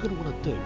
you're going to want to do.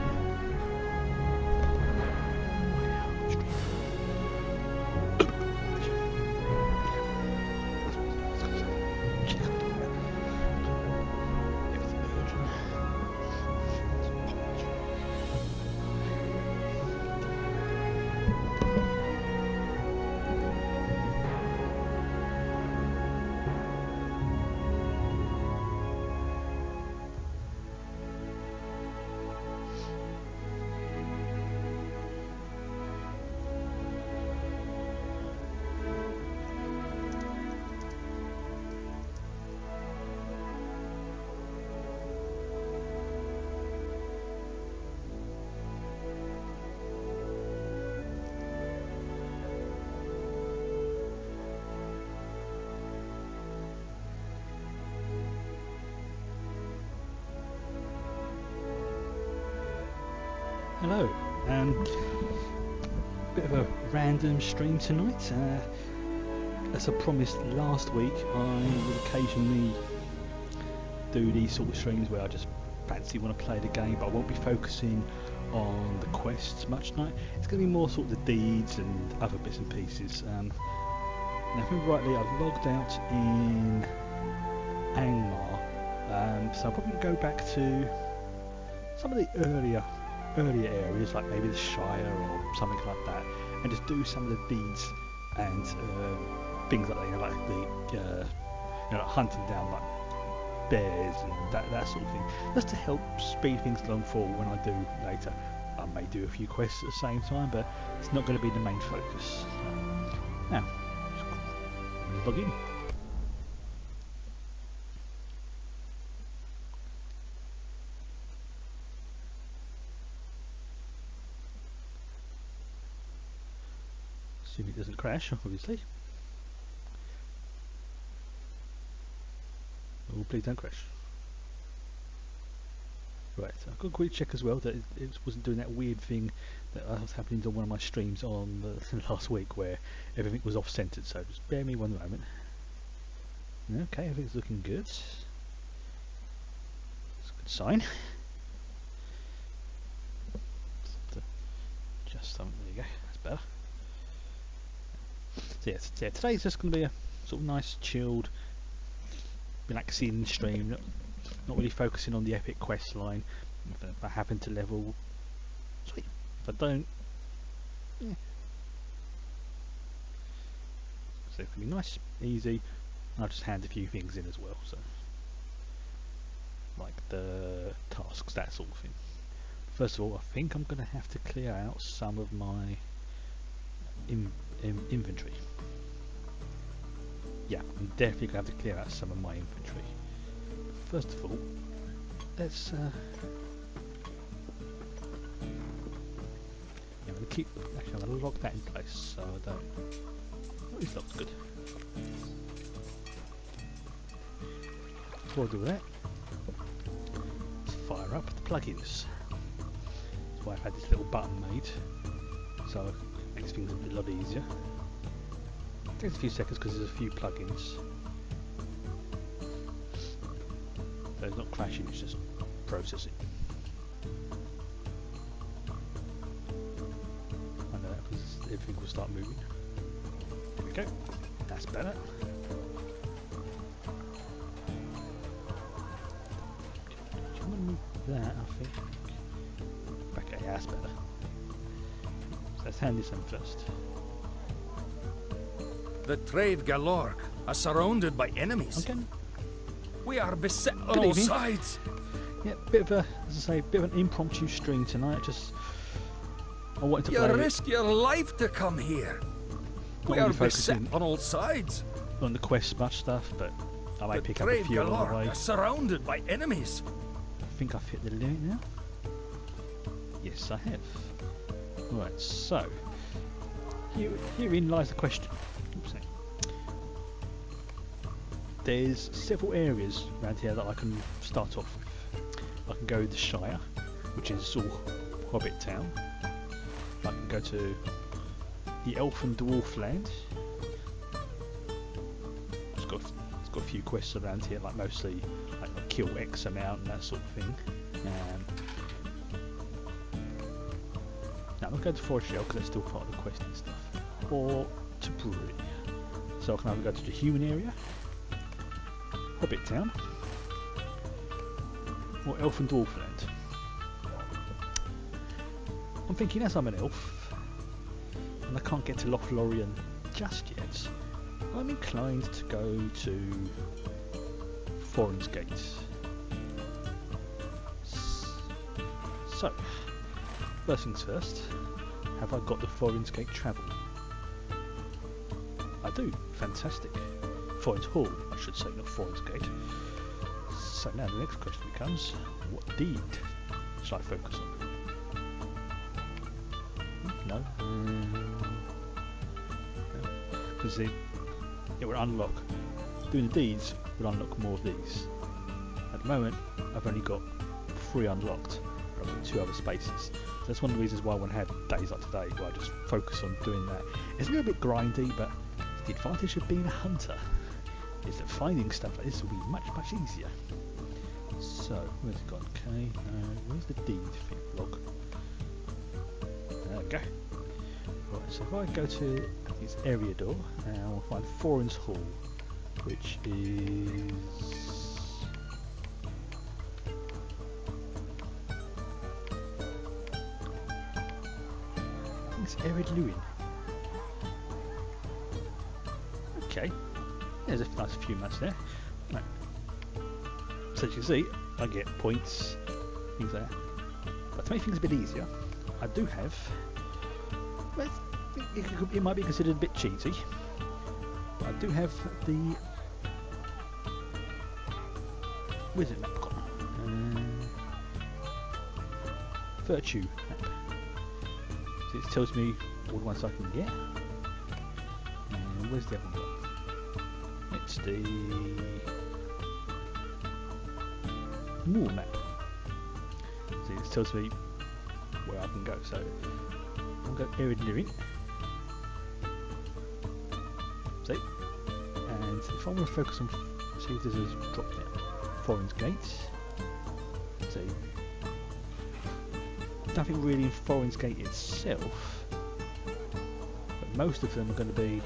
Hello, bit of a random stream tonight. As I promised last week, I would occasionally do these sort of streams where I just fancy want to play the game, but I won't be focusing on the quests much tonight. It's going to be more sort of the deeds and other bits and pieces. Now, if I remember rightly, I've logged out in Angmar, so I'll probably go back to some of the earlier areas, like maybe the Shire or something like that, and just do some of the deeds and things like that, like the like hunting down like bears and that sort of thing, just to help speed things along for when I do later. I may do a few quests at the same time, but it's not going to be the main focus. Now, let's log in. Assume it doesn't crash, obviously. Oh, please don't crash. Right, I've got to quickly check as well that it wasn't doing that weird thing that was happening on one of my streams on last week where everything was off-centered, so just bear me one moment. Okay, everything's looking good. That's a good sign. Just something, there you go, that's better. So yeah, today's just going to be a sort of nice, chilled, relaxing stream. Not really focusing on the epic quest line. If I happen to level, sweet. If I don't, yeah. So it can be nice, easy. I'll just hand a few things in as well. So, like the tasks, that sort of thing. First of all, I think I'm going to have to clear out some of my inventory. Yeah, I'm definitely going to have to clear out some of my inventory. First of all, let's I'm going to keep, actually I'm going to lock that in place so I don't, oh, this looks good. Before I do that, let's fire up the plugins. That's why I've had this little button made, so it makes things a lot easier. It takes a few seconds because there's a few plugins. So it's not crashing, it's just processing. I know that because everything will start moving. There we go, that's better. I'm going to move that, I think. Okay, yeah, that's better. So let's hand this in first. The trade Galork are surrounded by enemies. Okay. We are beset on Good all evening. sides. Yeah, bit of a, as I say, bit of an impromptu stream tonight. Just I wanted to You play risk your life to come here. We really are beset focusing on all sides. on the quest much stuff, but I may The pick up a trade few along the Galork way. are surrounded by enemies. I think I've hit the limit now. Yes, I have. Right, so herein lies the question. Oops, sorry. There's several areas around here that I can start off with. I can go to the Shire, which is sort of Hobbit town. I can go to the Elf and Dwarf land. It's got a few quests around here, like mostly like kill X amount and that sort of thing. Now I'm going to go to Forest Shell because that's still part of the quest and stuff. Or to Brewery. So I can either go to the human area, Hobbit Town, or Elf and Dwarf Land. I'm thinking as I'm an elf, and I can't get to Lothlorien just yet, I'm inclined to go to Foreign's Gate. So, first things first, have I got the Foreign's Gate travel? I do, fantastic. Foreign's Hall, I should say, not Foreign's Gate. So now the next question becomes, what deed should I focus on? No. Because it would unlock, doing the deeds would unlock more of these. At the moment, I've only got 3 unlocked, but I've got 2 other spaces. So that's one of the reasons why I want to have days like today, where I just focus on doing that. It's a little bit grindy, but the advantage of being a hunter is that finding stuff like this will be much, much easier. So, where's it gone? Okay, where's the deed thing log? There we go. Right, so if I go to this area door, and we'll find Foreign's Hall, which is... I think it's Ered Luin. Okay, there's a nice few mats there. Right. So as you can see, I get points, things like that. But to make things a bit easier, I do have, well, it might be considered a bit cheaty, but I do have the wizard map gone. Virtue map. So it tells me all the ones I can get. And where's the other one? It's the Moor map. So it tells me where I can go. So I'll go Ered Luin. See? And if I want to focus on, see if there's a drop down. Foreign's Gate. See? Nothing really in Foreign's Gate itself, but most of them are going to be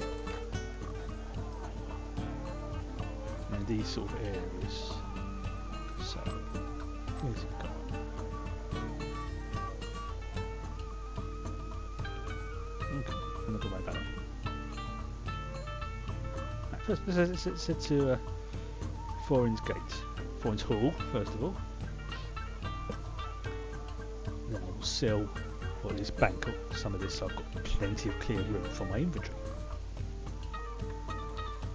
in these sort of areas. So, where's it gone? Okay, I'm not going to worry about it. Right, first, let's head to Foreign's Gate, Foreign's Hall, first of all. Then I will sell, or at least bank up some of this, so I've got plenty of clear room for my inventory.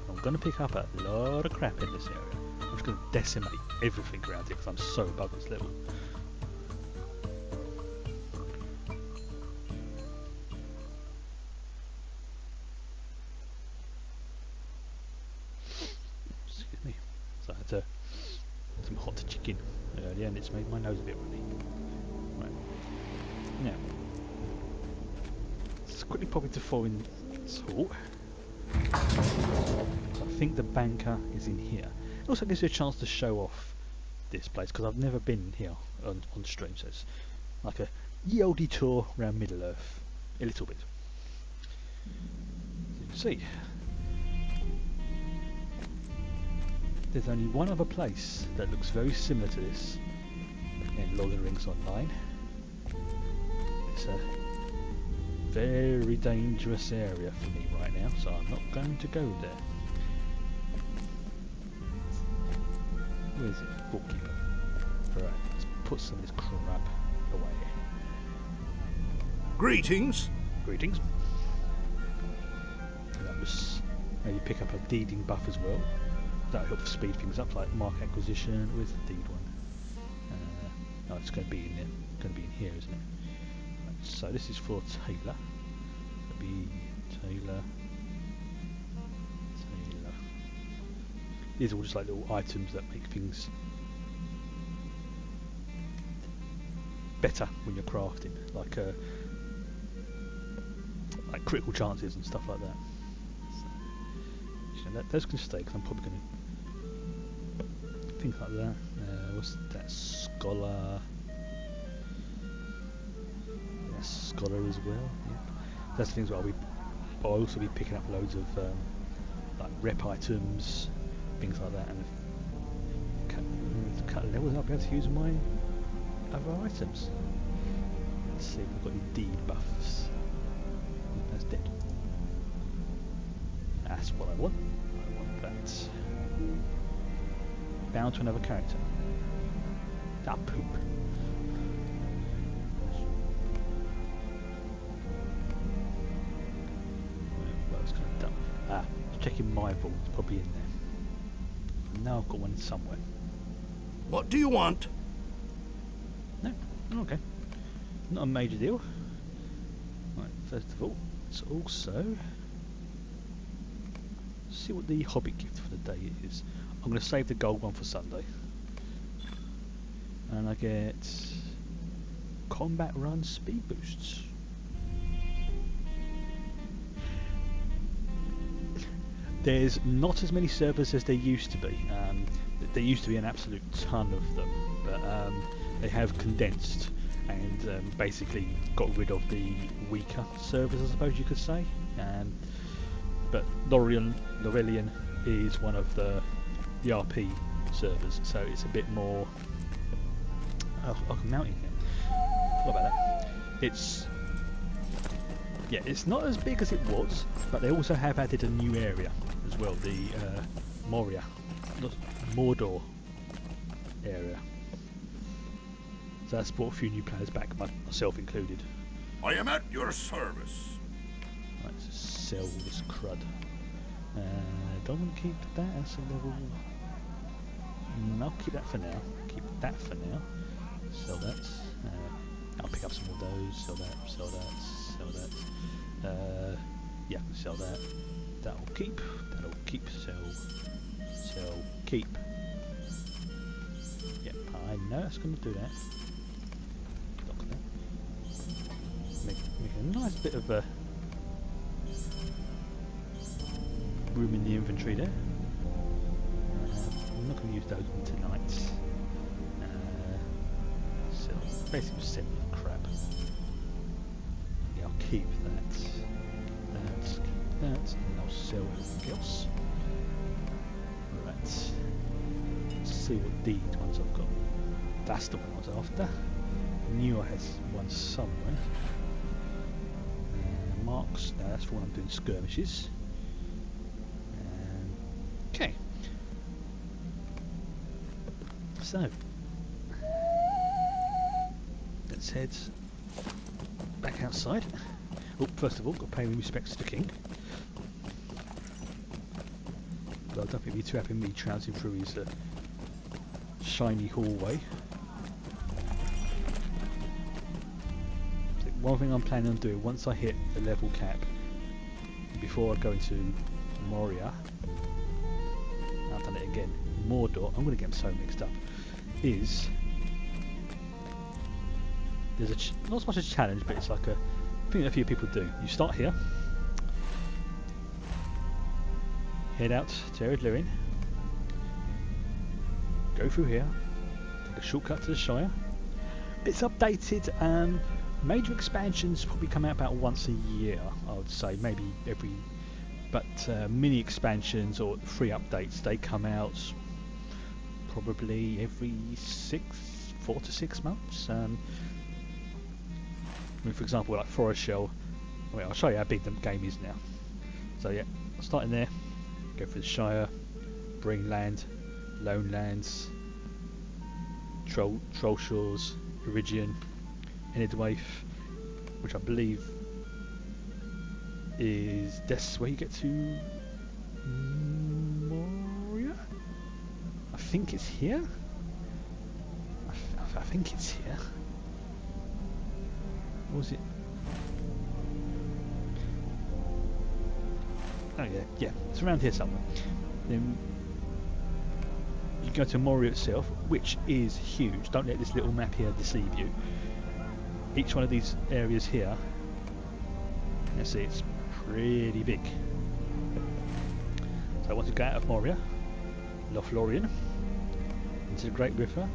I'm going to pick up a lot of crap in this area. I'm just going to decimate everything around here because I'm so above this level. Excuse me. So I had some hot chicken earlier and it's made my nose a bit runny. Right. Now, let's quickly pop into Foreign's Hall. I think the banker is in here. It also gives you a chance to show off this place because I've never been here on stream, so it's like a ye olde tour around Middle Earth, a little bit. As you can see, there's only one other place that looks very similar to this in Lord of the Rings Online. It's a very dangerous area for me right now, so I'm not going to go there. Where is it? Bookkeeper. Right, let's put some of this crap away. Greetings. Greetings. And I'll just maybe pick up a deeding buff as well. That'll help speed things up, like mark acquisition. Where's the deed one? No, it's going to be in there. It's going to be in here, isn't it? Right, so this is for Taylor. It'll be Taylor. These are all just like little items that make things better when you're crafting, like critical chances and stuff like that. So, those can stay because I'm probably going to things like that. What's that? Scholar. a scholar as well. Yep. That's the things where I'll also be picking up loads of like rep items, things like that, and cut levels. I'll be able to use my other items. Let's see if we've got any deed buffs. That's dead. That's what I want. I want that. Bound to another character. That poop. Well, it's kind of dumb. Checking my vault. It's probably in there. Now I've got one somewhere. What do you want? No? Okay. Not a major deal. Right, first of all, let's also see what the hobby gift for the day is. I'm going to save the gold one for Sunday. And I get combat run speed boosts. There's not as many servers as there used to be. There used to be an absolute ton of them, but they have condensed and basically got rid of the weaker servers, I suppose you could say. But Laurelian is one of the RP servers, so it's a bit more. Oh, I'm mounting here. Forgot about that. It's not as big as it was, but they also have added a new area as well, the Mordor area. So that's brought a few new players back, myself included. I am at your service. Right, so sell this crud. Don't keep that as a level. I'll keep that for now. Keep that for now. Sell that. I'll pick up some of those. Sell that. Sell that. Sell that. Yeah, sell that. That'll keep. That'll keep. Sell. Sell. Keep. Yep, I know it's going to do that. Lock that. Make a nice bit of a room in the inventory there. I'm not going to use those tonight. So basically just send crap. Yeah, I'll keep that. That, and I'll sell everything else. Right. Let's see what deed ones I've got. That's the one I was after. I knew I had one somewhere. Marks. No, that's for when I'm doing skirmishes. Okay. So let's head back outside. Oh, first of all, got to pay my respects to the king. But I don't think he'd be too happy with me trouncing through his shiny hallway. So one thing I'm planning on doing once I hit the level cap, before I go into Moria, I've done it again, Mordor, I'm going to get them so mixed up, is there's not so much a challenge, but it's like a thing that a few people do. You start here, head out to Ered Luin, go through here, take a shortcut to the Shire. It's updated. Major expansions probably come out about once a year, I would say, maybe every. But mini expansions or free updates, they come out probably every 4 to 6 months. I mean, for example, like Forest Shell. I mean, I'll show you how big the game is now. So yeah, I'll start in there, go for the Shire, Bring Land, Lone Lands, Troll Shores, Iridian, Enidwaith, which I believe is this where you get to Moria? I think it's here. I think it's here. What was it? Oh yeah, it's around here somewhere. Then you go to Moria itself, which is huge. Don't let this little map here deceive you. Each one of these areas here, let's see, it's pretty big. So once you go out of Moria, Lothlorien, into the Great River,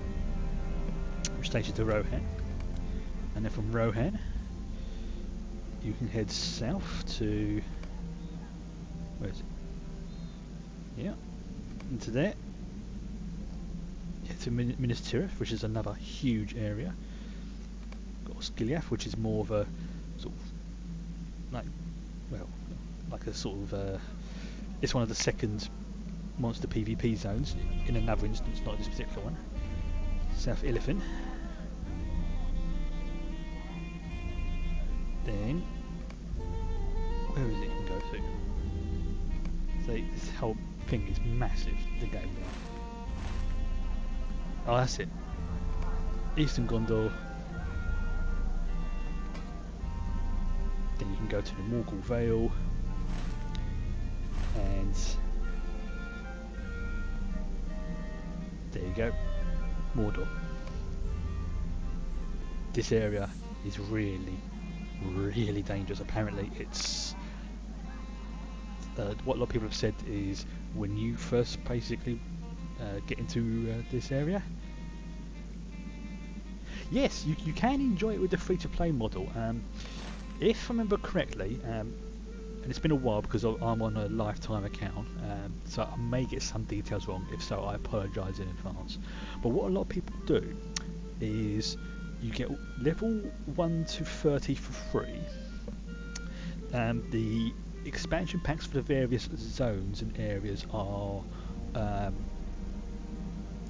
which takes you to Rohan, and then from Rohan you can head south to, where is it? Yeah, into there. Yeah, to Minas Tirith, which is another huge area. Got Skiliath, which is more of a sort of like, well, like a sort of it's one of the second monster PvP zones in another instance, not this particular one. South Elephant. Then where is it you can go to? So this whole thing is massive, the game now. Oh, that's it. Eastern Gondor. Then you can go to the Morgul Vale. And there you go, Mordor. This area is really, really dangerous. Apparently it's what a lot of people have said is when you first basically get into this area, yes, you can enjoy it with the free-to-play model. If I remember correctly, and it's been a while because I'm on a lifetime account, so I may get some details wrong. If so, I apologise in advance. But what a lot of people do is you get level 1 to 30 for free. The expansion packs for the various zones and areas are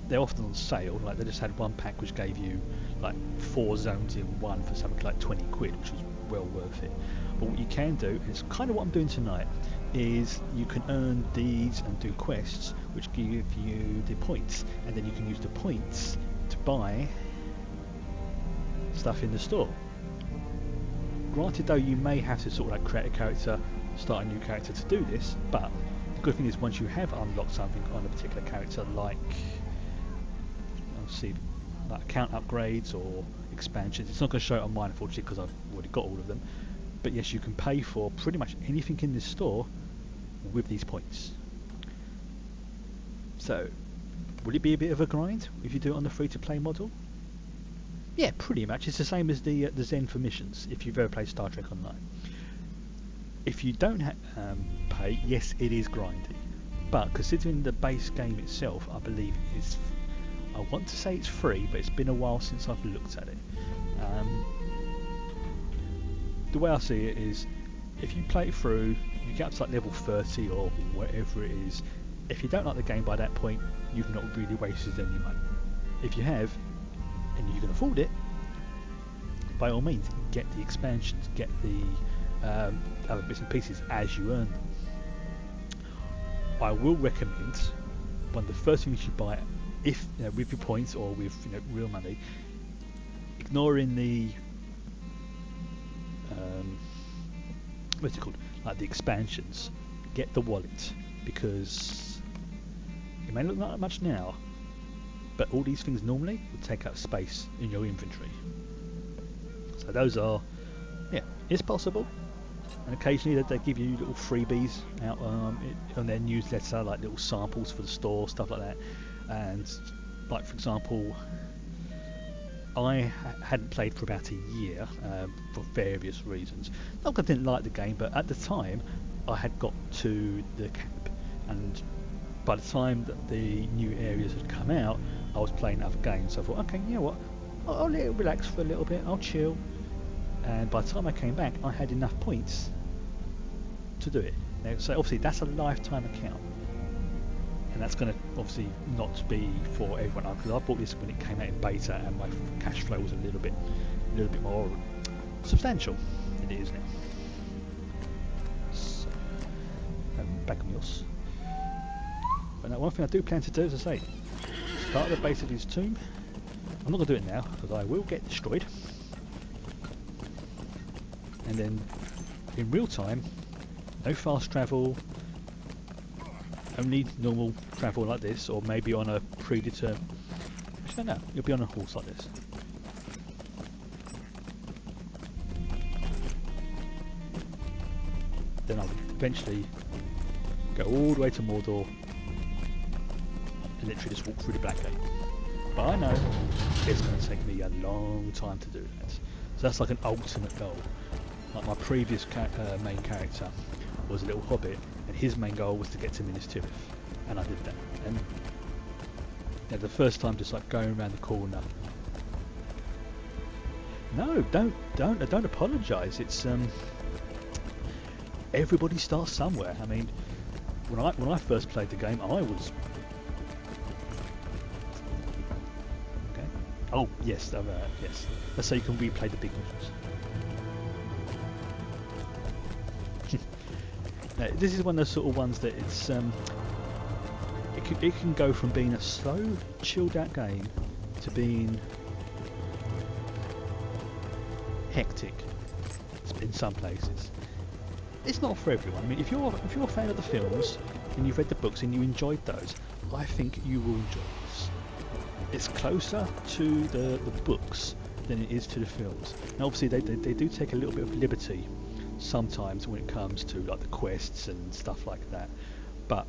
they're often on sale. Like they just had one pack which gave you like 4 zones in one for something like 20 quid, which was well worth it. But what you can do, and it's kind of what I'm doing tonight, is you can earn deeds and do quests which give you the points, and then you can use the points to buy stuff in the store. Granted though, you may have to sort of like create a character, start a new character to do this, but the good thing is once you have unlocked something on a particular character, like like account upgrades or expansions, it's not going to show it on mine unfortunately because I've already got all of them, but yes, you can pay for pretty much anything in this store with these points. So would it be a bit of a grind if you do it on the free-to-play model? Yeah, pretty much. It's the same as the Zen for missions if you've ever played Star Trek Online. If you don't pay, yes, it is grindy, but considering the base game itself, I believe is, I want to say it's free, but it's been a while since I've looked at it. The way I see it is, if you play it through, you get up to like level 30 or whatever it is. If you don't like the game by that point, you've not really wasted any money. If you have, and you can afford it, by all means, get the expansions, get the other bits and pieces as you earn them. I will recommend one of the first things you buy, if with your points or with real money, ignoring the what's it called, like the expansions, get the wallet, because it may look not that much now, but all these things normally would take up space in your inventory. So those are, yeah, it's possible. And occasionally they give you little freebies out on their newsletter, like little samples for the store, stuff like that. And like for example, I hadn't played for about a year for various reasons. Not because I didn't like the game, but at the time I had got to the camp, and by the time that the new areas had come out, I was playing other games. So I thought, okay, you know what, I'll let it relax for a little bit, I'll chill. And by the time I came back, I had enough points to do it. Now, so obviously that's a lifetime account, and that's going to obviously not be for everyone, because I bought this when it came out in beta, and my cash flow was a little bit more substantial than it is now. So, back on yours. But now, one thing I do plan to do, as I say, start at the base of his tomb. I'm not going to do it now because I will get destroyed. And then in real time, no fast travel, only normal travel like this, or maybe on a predetermined, actually no, you'll be on a horse like this. Then I would eventually go all the way to Mordor and literally just walk through the Black Gate. But I know it's going to take me a long time to do that. So that's like an ultimate goal. Like my previous main character was a little hobbit, and his main goal was to get to Minas Tirith, and I did that. And yeah, the first time, just like going around the corner. No, don't apologise. It's everybody starts somewhere. I mean, when I first played the game, I was okay. Oh yes, yes. Let's say you can replay the big missions. Now, this is one of those sort of ones that it's it can go from being a slow, chilled out game to being hectic in some places. It's not for everyone. I mean, if you're a fan of the films and you've read the books and you enjoyed those, I think you will enjoy this. It's closer to the books than it is to the films. And obviously they do take a little bit of liberty sometimes when it comes to like the quests and stuff like that. But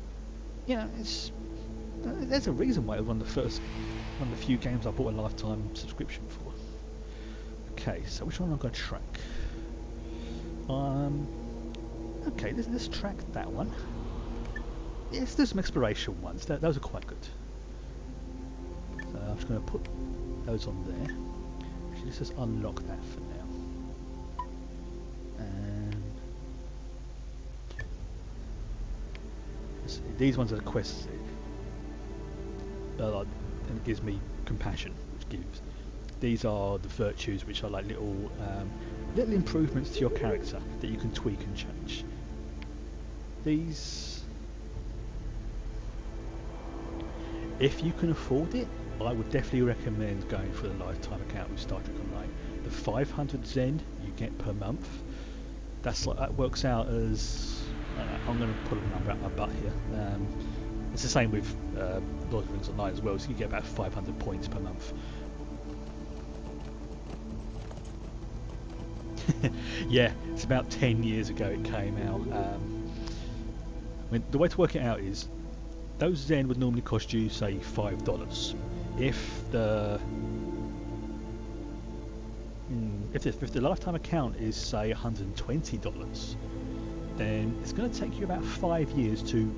you know, there's a reason why it was one of the few games I bought a lifetime subscription for. Okay, so which one am I going to track? Okay, let's track that one. Yes, there's some exploration ones. Those are quite good. So I'm just going to put those on there. Actually, let's just unlock that for now. And let's see, these ones are the quests. And it gives me compassion, which gives. These are the virtues, which are like little improvements to your character that you can tweak and change. These, if you can afford it, I would definitely recommend going for the lifetime account with Star Trek Online. The 500 Zen you get per month, that works out as I'm going to put a number out my butt here. It's the same with Lord of the Rings Online as well, so you get about 500 points per month. Yeah, it's about 10 years ago it came out. The way to work it out is those Zen would normally cost you, say, $5. If the lifetime account is, say, $120, then it's going to take you about 5 years to,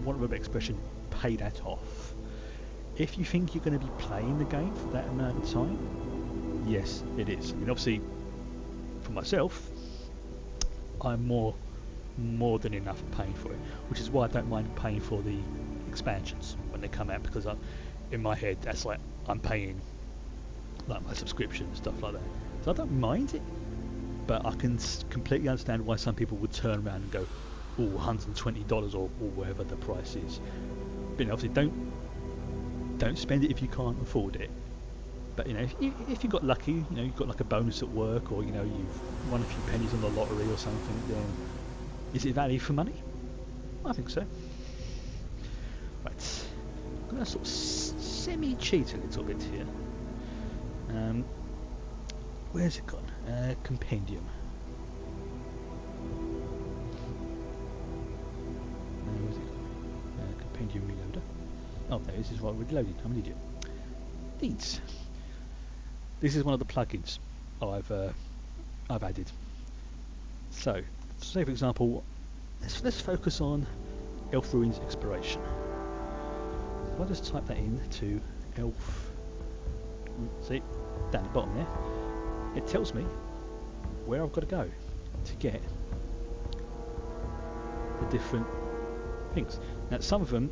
want of an expression, pay that off. If you think you're going to be playing the game for that amount of time, yes, it is. I mean, obviously, for myself, I'm more than enough paying for it, which is why I don't mind paying for the expansions when they come out, because in my head that's like I'm paying like my subscription and stuff like that, so I don't mind it. But I can completely understand why some people would turn around and go, oh, $120 or whatever the price is. But you know, obviously don't spend it if you can't afford it. But you know, if you got lucky, you know, you've got like a bonus at work, or you know, you've won a few pennies on the lottery or something, then is it value for money? I think so. Right, I'm going to sort of semi-cheat a little bit here. Where's it gone? Compendium. Where's it gone? Compendium reloader. Oh, there this is what we're reloading. I'm an idiot. These. This is one of the plugins I've added. So, say for example, let's focus on Elf Ruins Exploration. If I just type that in to Elf, see down the bottom there, it tells me where I've got to go to get the different things. Now, some of them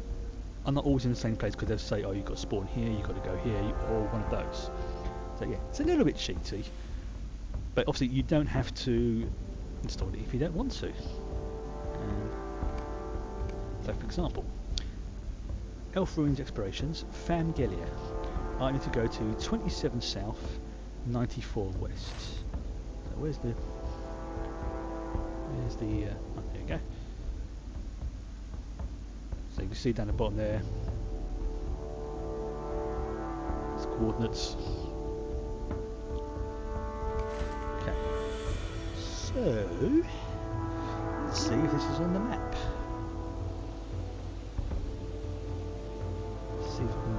are not always in the same place, because they'll say, oh, you've got to spawn here, you've got to go here, or one of those. So yeah, it's a little bit cheaty, but obviously you don't have to install it if you don't want to. So for example, Elf Ruins Explorations, Famgelia. I need to go to 27 South, 94 West. So where's the oh, there you go. So you can see down the bottom there, it's coordinates. So, let's see if this is on the map. Let's see if I can,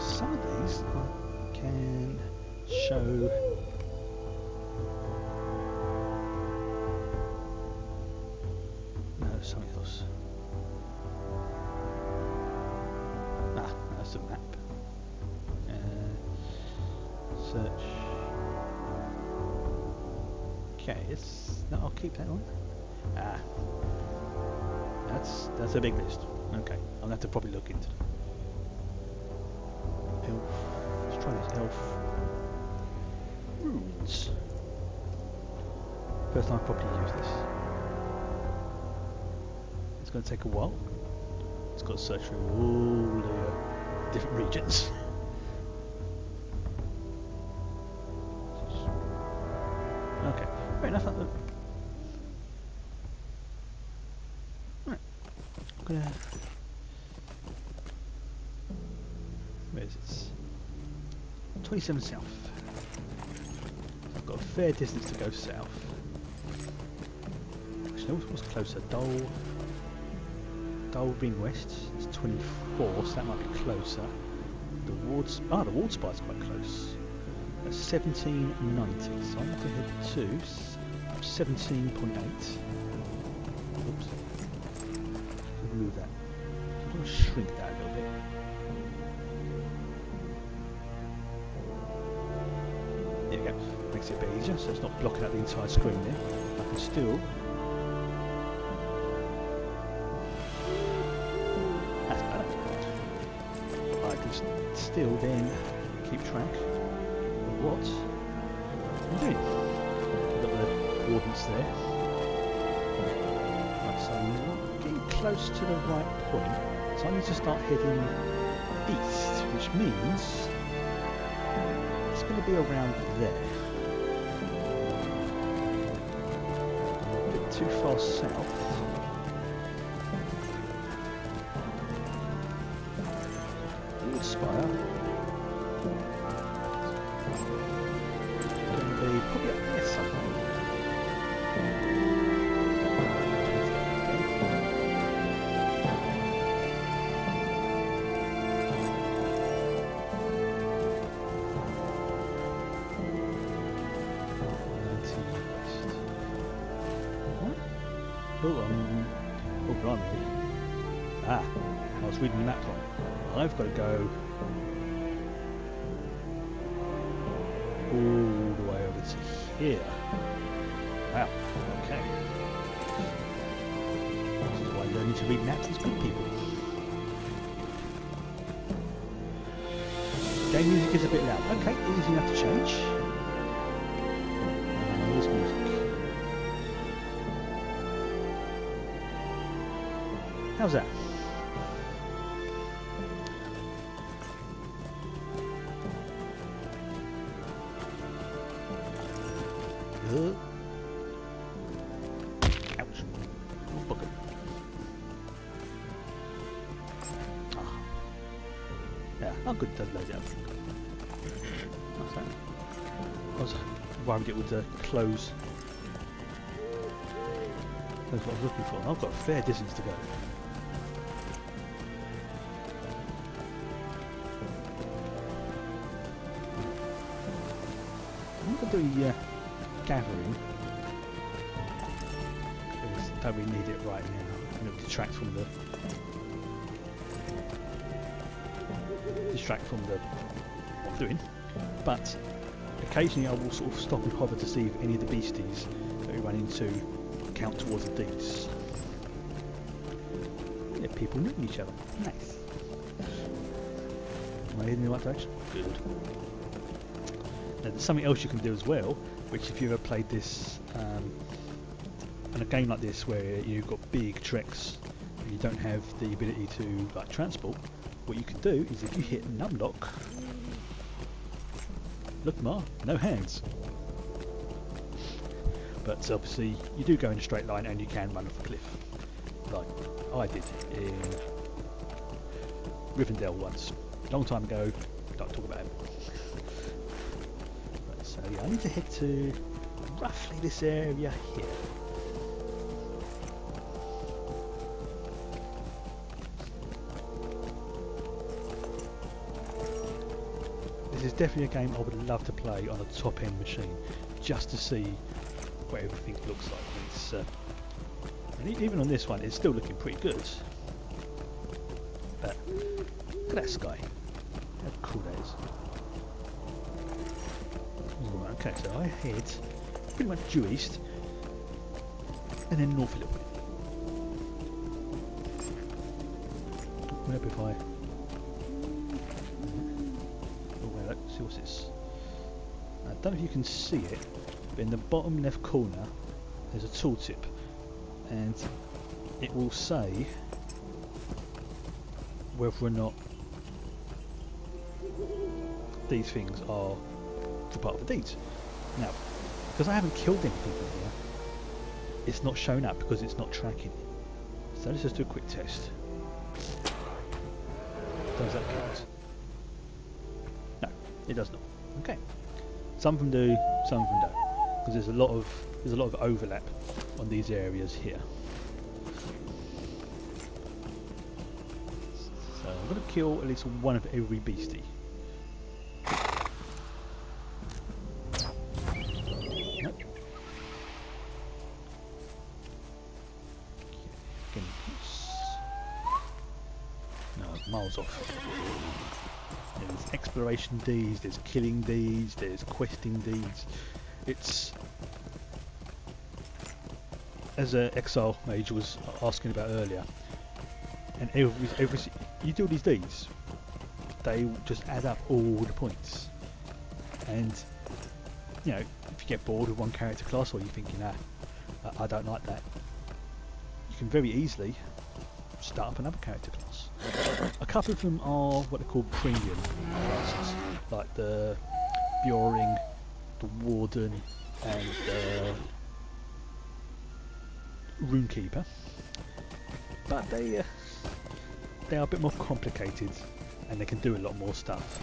some of these I can show else. Ah, that's the map. Search. Okay, no, I'll keep that on. Ah, that's a big list. Okay, I'll have to probably look into it. Elf. Let's try this elf. Runes. First time I've probably used this. It's going to take a while. It's got to search through all the different regions. Okay, fair enough. Right, I'm gonna. Where is it? 27 south. I've got a fair distance to go south. Actually, what's closer? Dole being west. It's 24, so that might be closer. The ward spire's quite close. That's 1790, so I have to head to 17.8. Oops. Remove that. I'm going to shrink that a little bit. There we go. Makes it a bit easier, so it's not blocking out the entire screen there. I can still. That's better. I can still then keep track. What I'm doing. I've got the coordinates there. Right, so I'm getting close to the right point. So I need to start heading east, which means it's going to be around there. A bit too far south. Wood spire. Probably up there somewhere. Oh, blimey. Ah, I was reading the map wrong. I've got to go all the way over to here. Wow, okay. This is why learning to read maps is good, people. Game music is a bit loud. Okay, easy enough to change. Here's music. How's that? Ouch. Bugger. Ah. Yeah, I'm good to load it up. What's that? I was worried it would close. That's what I was looking for. I've got a fair distance to go. I'm going to do gathering. Don't really need it right now. And it'll distract from the what I'm doing. But occasionally I will sort of stop and hover to see if any of the beasties that we run into count towards the deeds. Yeah, people meeting each other. Nice. Am I heading in the right direction? Good. Now, there's something else you can do as well, which if you've ever played this in a game like this where you've got big treks and you don't have the ability to like transport, what you can do is if you hit numlock, look Ma, no hands. But obviously you do go in a straight line and you can run off a cliff, like I did in Rivendell once, a long time ago, don't talk about it. But, so yeah, I need to head to roughly this area here. This is definitely a game I would love to play on a top-end machine, just to see what everything looks like. It's And even on this one, it's still looking pretty good. But look at that sky. How cool that is. Right, okay, so I head pretty much due east, and then north a little bit. Maybe if I... Oh, wait, look, see what's this? I don't know if you can see it, but in the bottom left corner there's a tooltip, and it will say whether or not these things are for part of the deeds. Now, because I haven't killed any people here, it's not showing up because it's not tracking. So let's just do a quick test. Does that count? No, it does not. Okay. Some of them do, some of them don't, because there's a lot of overlap on these areas here. So I'm going to kill at least one of every beastie. Nope. No, miles off. There's exploration deeds, there's killing deeds, there's questing deeds. It's, as an exile mage was asking about earlier, and every you do these deeds, they just add up all the points. And you know, if you get bored with one character class, or you're thinking, I don't like that, you can very easily start up another character class. A couple of them are what they call premium classes, like the Bjoring, the Warden, and the Runekeeper. But they are a bit more complicated, and they can do a lot more stuff.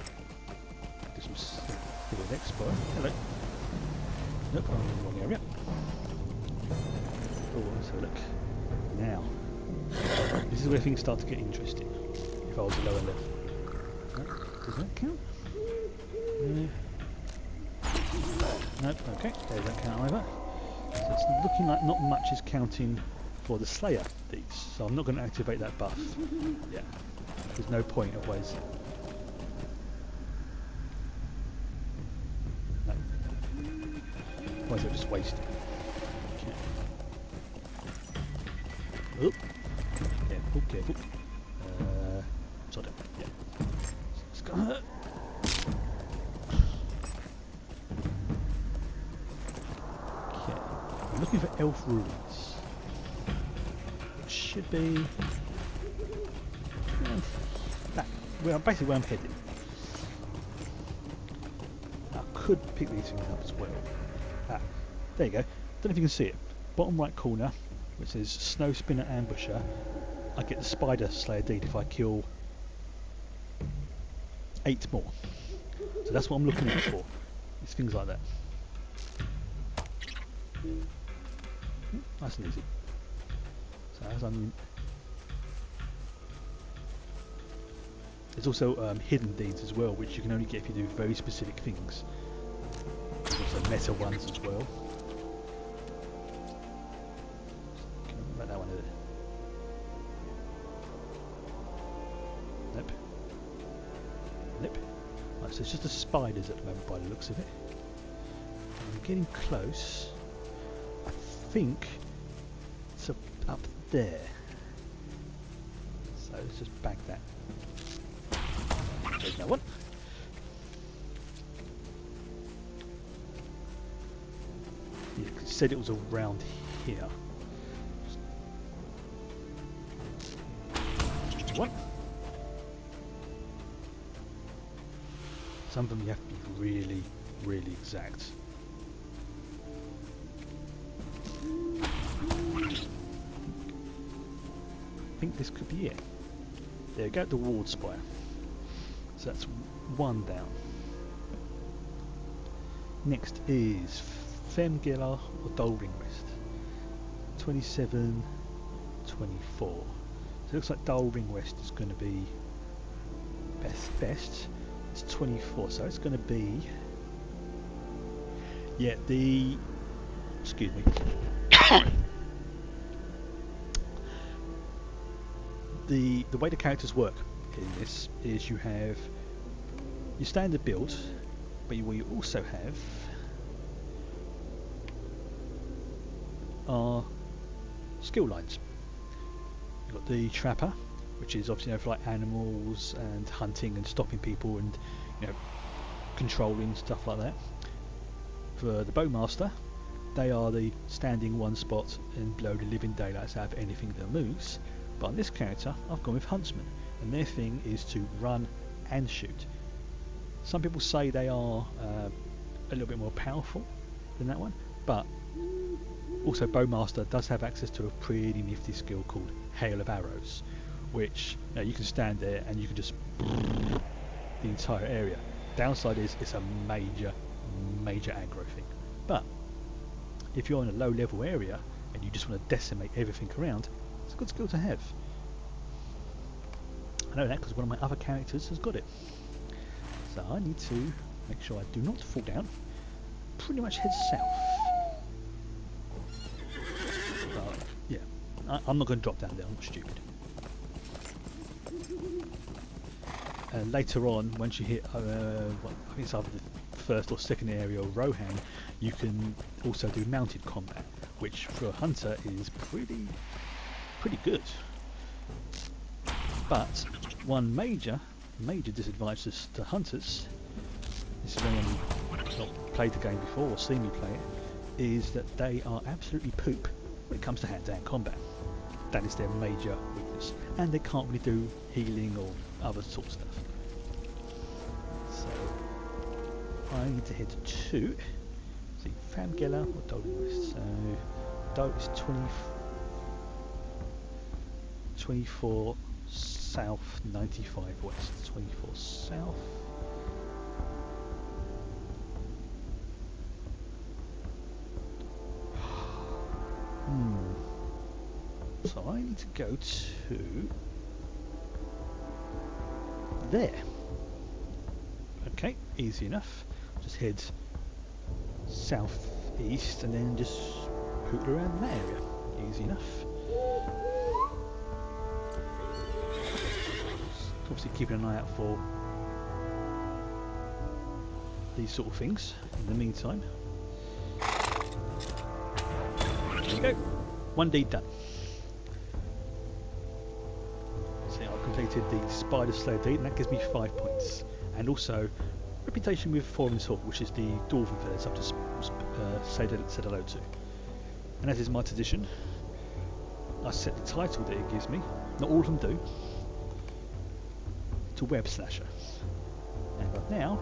This was the next spot. Hello. Nope, I'm in the wrong area. Oh, let's have a look. Now, this is where things start to get interesting. If I was a lower level. Does that count? Nope, okay, there's that count either. So it's looking like not much is counting for the Slayer deeds, so I'm not going to activate that buff. Yeah, there's no point otherwise. No. Otherwise they're just wasted. Okay. Oh, careful, careful. Sort of, yeah. It's gonna hurt. Okay. I'm looking for elf ruins. It should be basically where I'm headed. I could pick these things up as well. There you go. Don't know if you can see it. Bottom right corner, which says Snow Spinner Ambusher. I get the Spider Slayer deed if I kill 8 more. So that's what I'm looking out for. It's things like that. Nice and easy. So as I'm... There's also hidden deeds as well, which you can only get if you do very specific things. There's also meta ones as well. About that one there. Nope. Nope. Right, so it's just the spiders at the moment by the looks of it. I'm getting close. I think it's up there. So let's just bag that. There's no one. You said it was around here. One. Some of them you have to be really, really exact. I think this could be it. There you go, the ward spire. So that's 1 down. Next is Femgela or Dolring Rest. 27, 24. So it looks like Dolring Rest is going to be best. It's 24, so it's going to be... Yeah, excuse me. the way the characters work in this is you have your standard build, but you also have are skill lines. You've got the trapper, which is obviously for like animals and hunting and stopping people and controlling stuff like that. For the bowmaster, they are the standing one spot and blow the living daylights out of anything that moves. But on this character, I've gone with huntsman, and their thing is to run and shoot. Some people say they are a little bit more powerful than that one, but also bowmaster does have access to a pretty nifty skill called hail of arrows, which you can stand there and you can just the entire area. Downside is it's a major aggro thing, but if you're in a low level area and you just want to decimate everything around, it's a good skill to have. I know that because one of my other characters has got it. So I need to make sure I do not fall down. Pretty much head south. Yeah, I'm not going to drop down there, I'm not stupid. Later on, once you hit, I think it's either the first or second area or Rohan, you can also do mounted combat, which for a hunter is pretty good. But one major disadvantage to hunters, this is when you've not played the game before or seen me play it, is that they are absolutely poop when it comes to hand-to-hand combat. That is their major weakness, and they can't really do healing or other sort of stuff. So I need to head to Famgela or Dolan West. So Dolan is 24 south, 95 west. 24 south. So I need to go to there. Okay, easy enough. Just head southeast and then just hoot around that area. Easy enough. Obviously keeping an eye out for these sort of things in the meantime. There we go. One deed done. So I completed the Spider Slayer deed, and that gives me 5 points. And also reputation with Foreign's Hall, which is the Dwarven village I've just said hello to. And as is my tradition, I set the title that it gives me, not all of them do, to Web Slasher. And I've now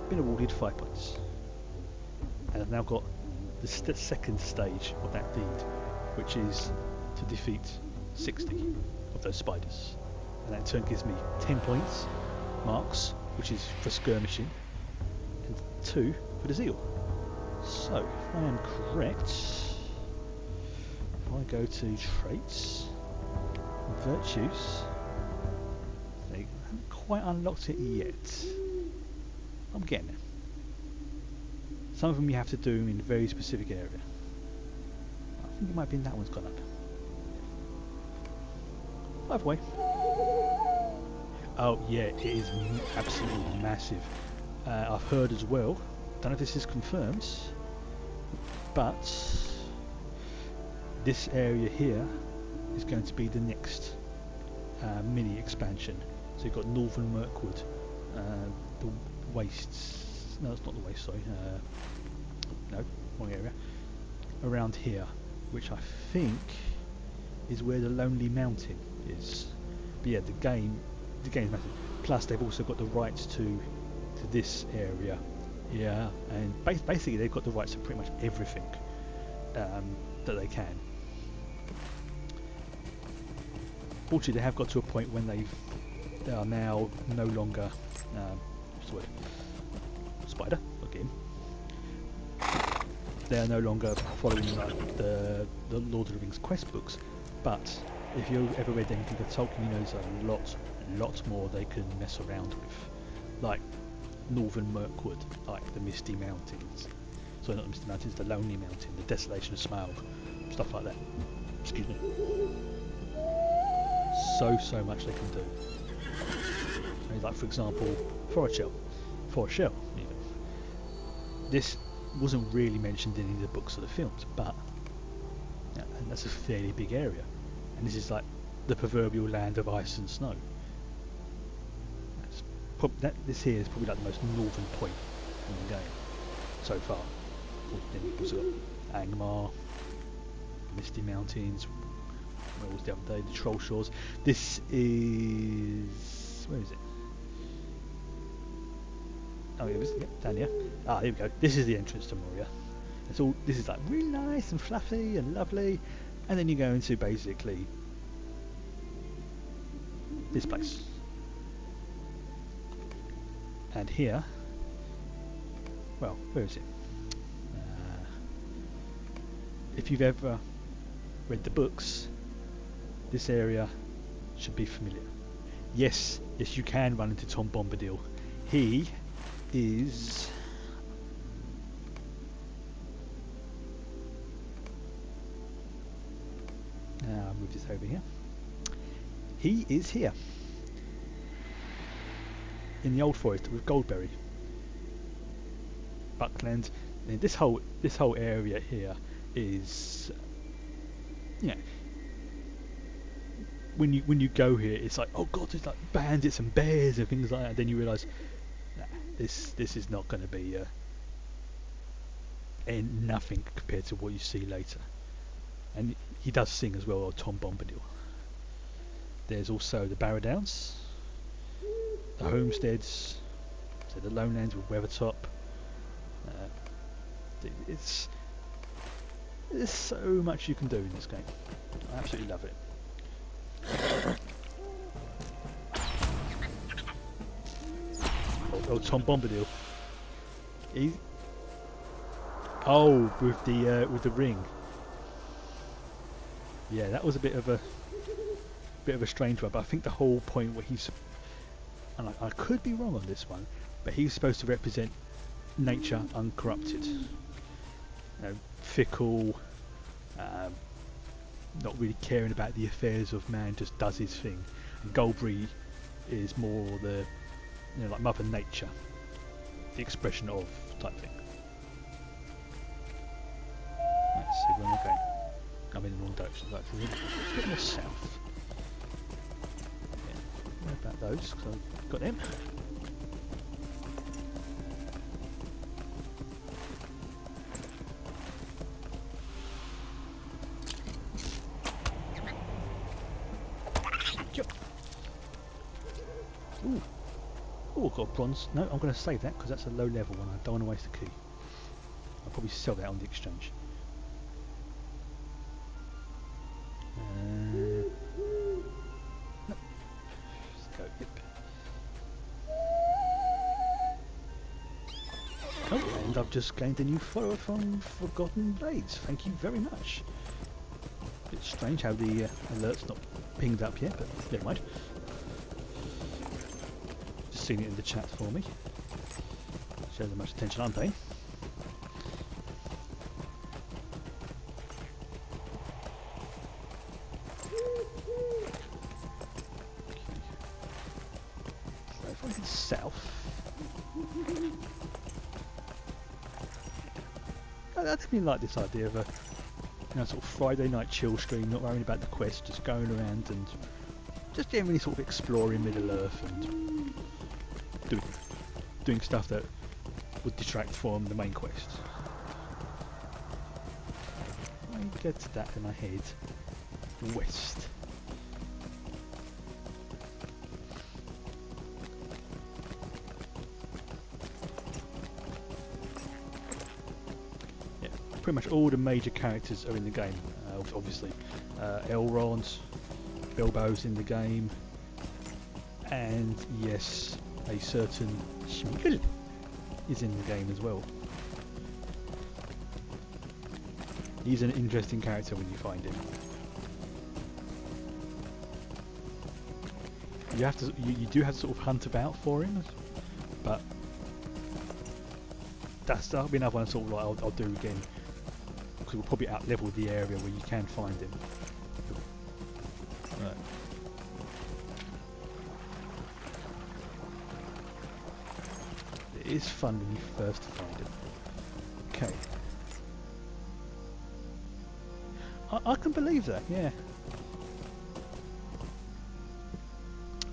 been awarded 5 points. And I've now got the second stage of that deed, which is to defeat 60 of those spiders. And that in turn gives me 10 points, marks, which is for skirmishing, and 2 for the zeal. So, if I am correct, if I go to traits, virtues, I haven't quite unlocked it yet. I'm getting it. Some of them you have to do in a very specific area. I think it might be in that one's gone up. Either way. Oh yeah, it is absolutely massive. I've heard as well, don't know if this is confirmed, but this area here is going to be the next mini expansion. So you've got Northern Mirkwood, the wastes. No, it's not the waste, sorry. No, wrong area. Around here, which I think is where the Lonely Mountain is. But yeah, the game is massive. Plus, they've also got the rights to this area. Yeah, and basically they've got the rights to pretty much everything that they can. Fortunately, they have got to a point when they are now no longer what's the word? Spider, again. They are no longer following like the Lord of the Rings quest books, but if you ever read anything of Tolkien, you know there's a lot more they can mess around with, like Northern Mirkwood, like the Misty Mountains. Sorry, not the Misty Mountains, the Lonely Mountain, the Desolation of Smaug, stuff like that. Excuse me. So much they can do. And like for example, forest shell even. This wasn't really mentioned in any of the books or the films, but and that's a fairly big area, and this is like the proverbial land of ice and snow. This here is probably like the most northern point in the game so far. Then you've also got Angmar, Misty Mountains. Where was the other day? The Troll Shores. This is, where is it? Oh yeah, down here. Ah, here we go. This is the entrance to Moria. This is like really nice and fluffy and lovely, and then you go into basically this place. And here, well, where is it? If you've ever read the books, this area should be familiar. Yes, you can run into Tom Bombadil. He is... Now I'll move this over here. He is here. In the Old Forest with Goldberry. Buckland. And this whole area here is... when you go here, it's like, oh god, there's like bandits and bears and things like that. Then you realise, nah, this is not going to be nothing compared to what you see later. And he does sing as well, Tom Bombadil. There's also the Barrow-Downs, the homesteads, so the lowlands with Weathertop. There's so much you can do in this game. I absolutely love it. Oh, Tom Bombadil. With the ring. Yeah, that was a bit of a strange one, but I think the whole point where he's, and I could be wrong on this one, but he's supposed to represent nature uncorrupted. Fickle, not really caring about the affairs of man, just does his thing. And Goldberry is more the, like Mother Nature, the expression of type thing. Let's see where am I going. I'm in the wrong direction. That's a bit more south. Yeah. What about those? Because I've got them. Ooh, got a bronze. No, I'm going to save that because that's a low level one. I don't want to waste the key. I'll probably sell that on the exchange. No. Let's go. Yep. Oh, and I've just gained a new follower from Forgotten Blades. Thank you very much. Bit strange how the alert's not pinged up yet, but never mind. Seen it in the chat for me. Shows how much attention I'm paying. So if I head south, I definitely like this idea of a sort of Friday night chill stream, not worrying about the quest, just going around and just generally sort of exploring Middle Earth and doing stuff that would detract from the main quest. When I get to that, then I head west. Yeah, pretty much all the major characters are in the game. Obviously, Elrond, Bilbo's in the game, and yes, a certain Smeagol is in the game as well. He's an interesting character when you find him. You do have to sort of hunt about for him, but that'll be another one sort of like I'll do again, because we'll probably out level the area where you can find him. Right. is fun when you first find it. Okay. I can believe that, yeah.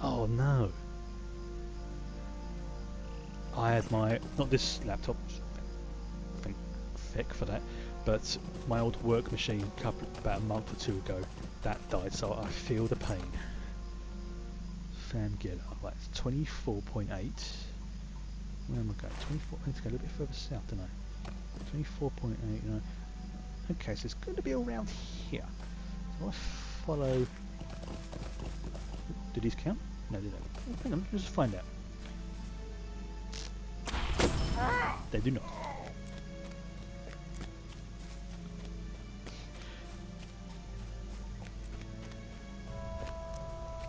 Oh no. I had my, not this laptop, thank feck for that, but my old work machine about a month or two ago, that died, so I feel the pain. Famgilla, right, it's 24.8. Where am I going? 24, I need to go a little bit further south, don't I? 24.8, no. Okay, so it's going to be around here. So I follow... Do these count? No, they don't. Hang on, let's just find out. They do not.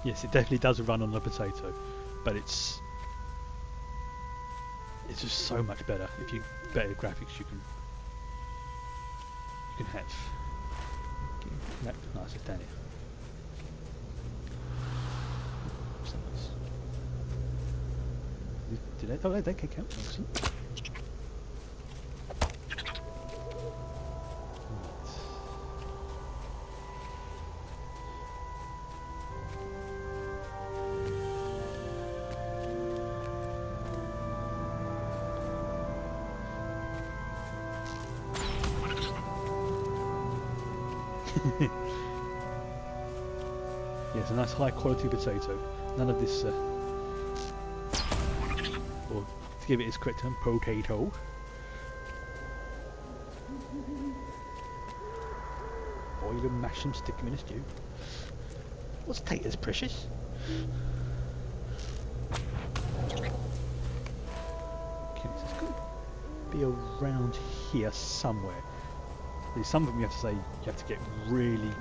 Yes, it definitely does run on the potato, but it's just so much better. If you better graphics, you can have. No, nice, it's down here. Did they? Oh, they can count. Excellent. Yes, a nice high quality potato. None of this, or to give it its correct term, potato. Boil them, mash them, stick them in a stew. What's taters, precious? Okay, so it's going to be around here somewhere. There's some of them you have to say, you have to get really,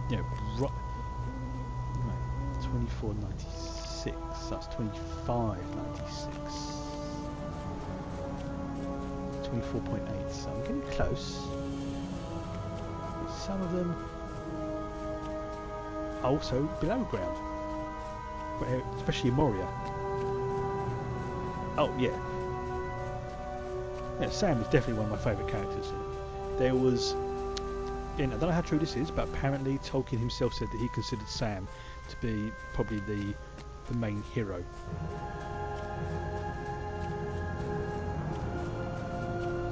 you know, right, 24.96, that's 25.96, 24.8, so I'm getting close. But some of them are also below ground, especially Moria. Oh yeah. Yeah, Sam is definitely one of my favourite characters. There was, again, I don't know how true this is, but apparently Tolkien himself said that he considered Sam to be probably the main hero.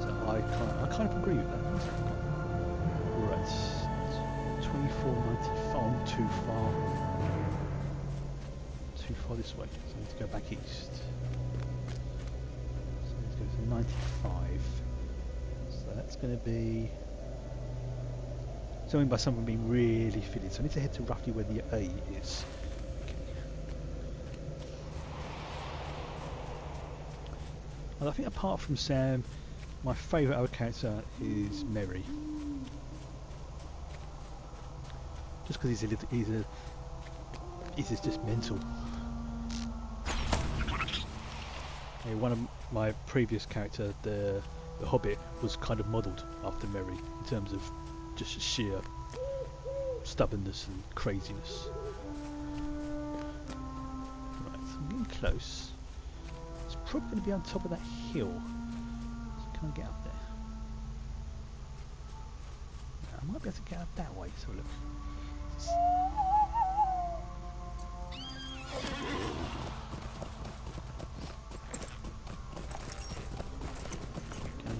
So I kind of agree with that. Right, 24.95, too far this way, so I need to go back east. 95, so that's going to be something by something being really fitted, so I need to head to roughly where the A is. Okay. And I think apart from Sam, my favourite other character is Merry, just because he's just mental. Yeah, one of my previous character, the Hobbit, was kind of modelled after Merry in terms of just sheer stubbornness and craziness. Right, so I'm getting close. It's probably going to be on top of that hill. So can I get up there? I might be able to get up that way, so look.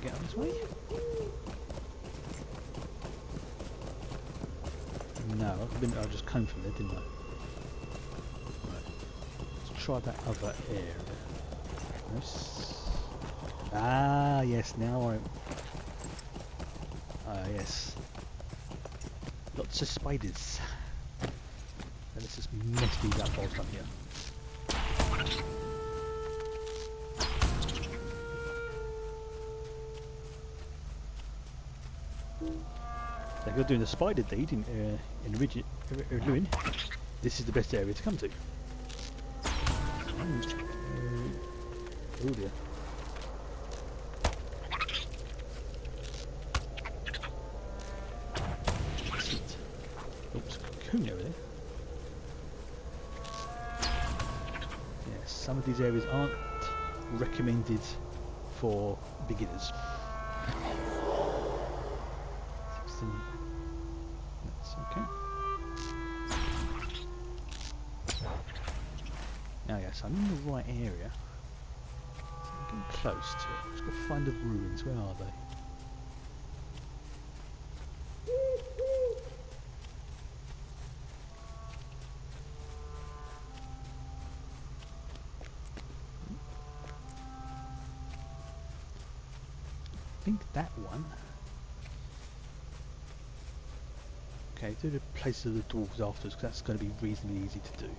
Get this way? No, I just came from there, didn't I? Right. Let's try that other area. Yes. Ah, yes, now yes. Lots of spiders. Now let's just mess these up whilst I'm here. Like you're doing the spider deed in Ruin, this is the best area to come to. Oh dear. Oops, cocoon over there. Yes. some of these areas aren't recommended for beginners. That's okay. Now yes, I'm in the right area. So I'm getting close to it. Just got to find the ruins. Where are they? I think that one. Okay, do the places of the dwarves afterwards, because that's going to be reasonably easy to do.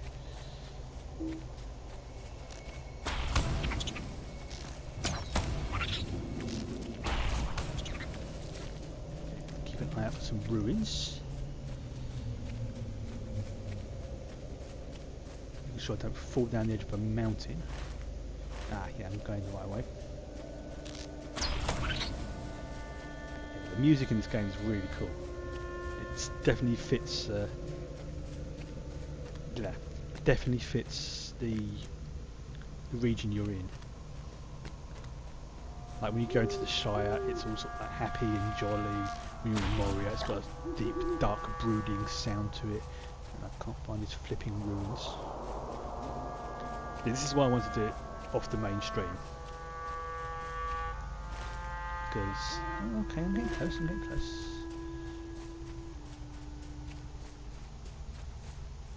Keep an eye out for some ruins. Make sure I don't fall down the edge of a mountain. Ah, yeah, I'm going the right way. The music in this game is really cool. It definitely fits. Yeah, definitely fits the region you're in. Like when you go into the Shire, it's all sort of like happy and jolly. When you're in Moria, it's got a deep, dark, brooding sound to it. And I can't find these flipping ruins. Yeah, this is why I want to do it off the main stream. Because, okay, I'm getting close, I'm getting close.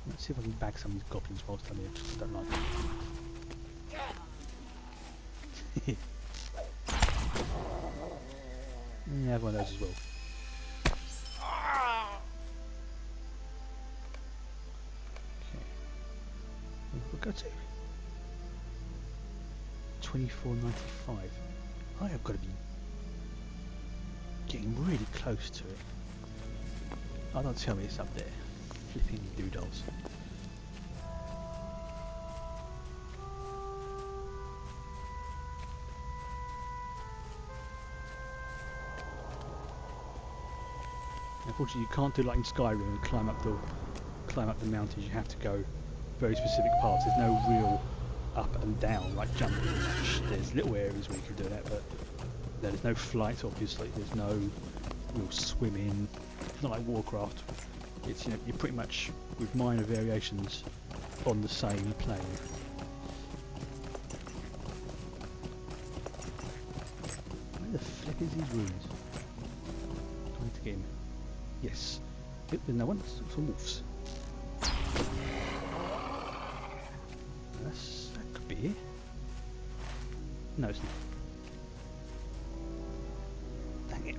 Let's see if I can bag some of these goblins whilst I'm here, because I don't like them. Yeah, I have one of those as well. Okay. We'll go to 24.95. I have got to be getting really close to it. Oh, don't tell me it's up there. Flipping doodles. Unfortunately, you can't do like in Skyrim and climb up the mountains. You have to go very specific paths. There's no real up and down like jumping. There's little areas where you can do that, but there's no flight. Obviously, there's no real swimming. It's not like Warcraft. It's, you know, you're pretty much with minor variations on the same plane. Where the flip is these ruins? Trying to get him. Yes. Yep, there's no one. Some wolves. That could be here. No, it's not. Dang it.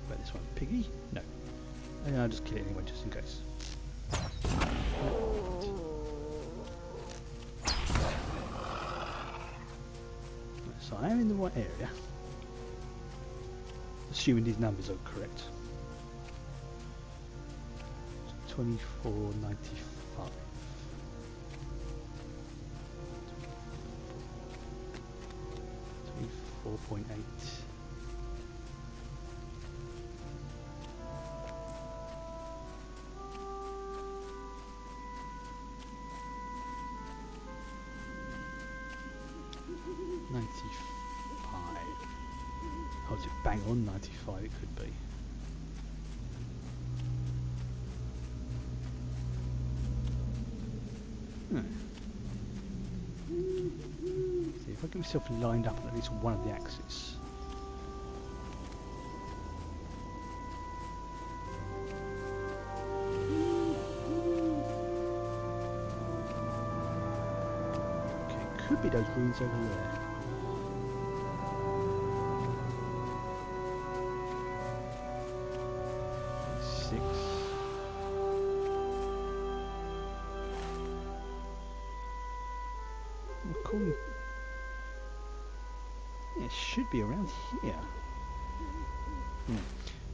About this one, piggy? No. I'll just kill it anyway, just in case. So I am in the right area. Assuming these numbers are correct. 24.95. 24.8. Oh, is it bang on 95? It could be. See if I get myself lined up on at least one of the axes. Okay, could be those ruins over there. It should be around here.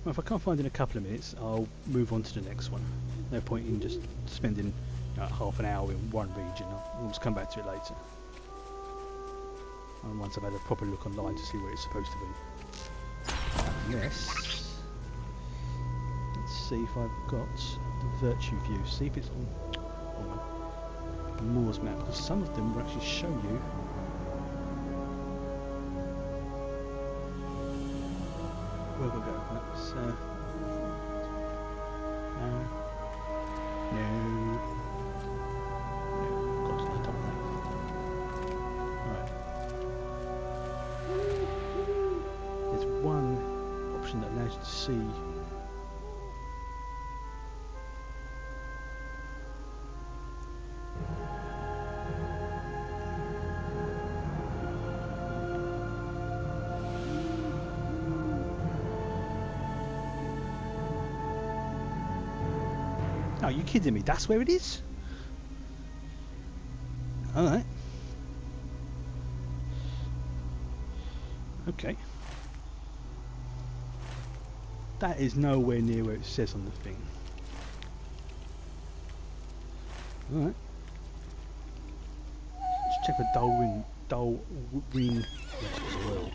Well, if I can't find it in a couple of minutes, I'll move on to the next one. No point in just spending half an hour in one region. I'll just come back to it later. And once I've had a proper look online to see where it's supposed to be. Yes. Let's see if I've got the virtue view. See if it's on Moore's map, because some of them will actually show you. Where will we go? That's no. Got to the top of that. Right. There's one option that allows you to see. Are you kidding me? That's where it is? Alright. Okay. That is nowhere near where it says on the thing. Alright. Let's check the dull ring as well.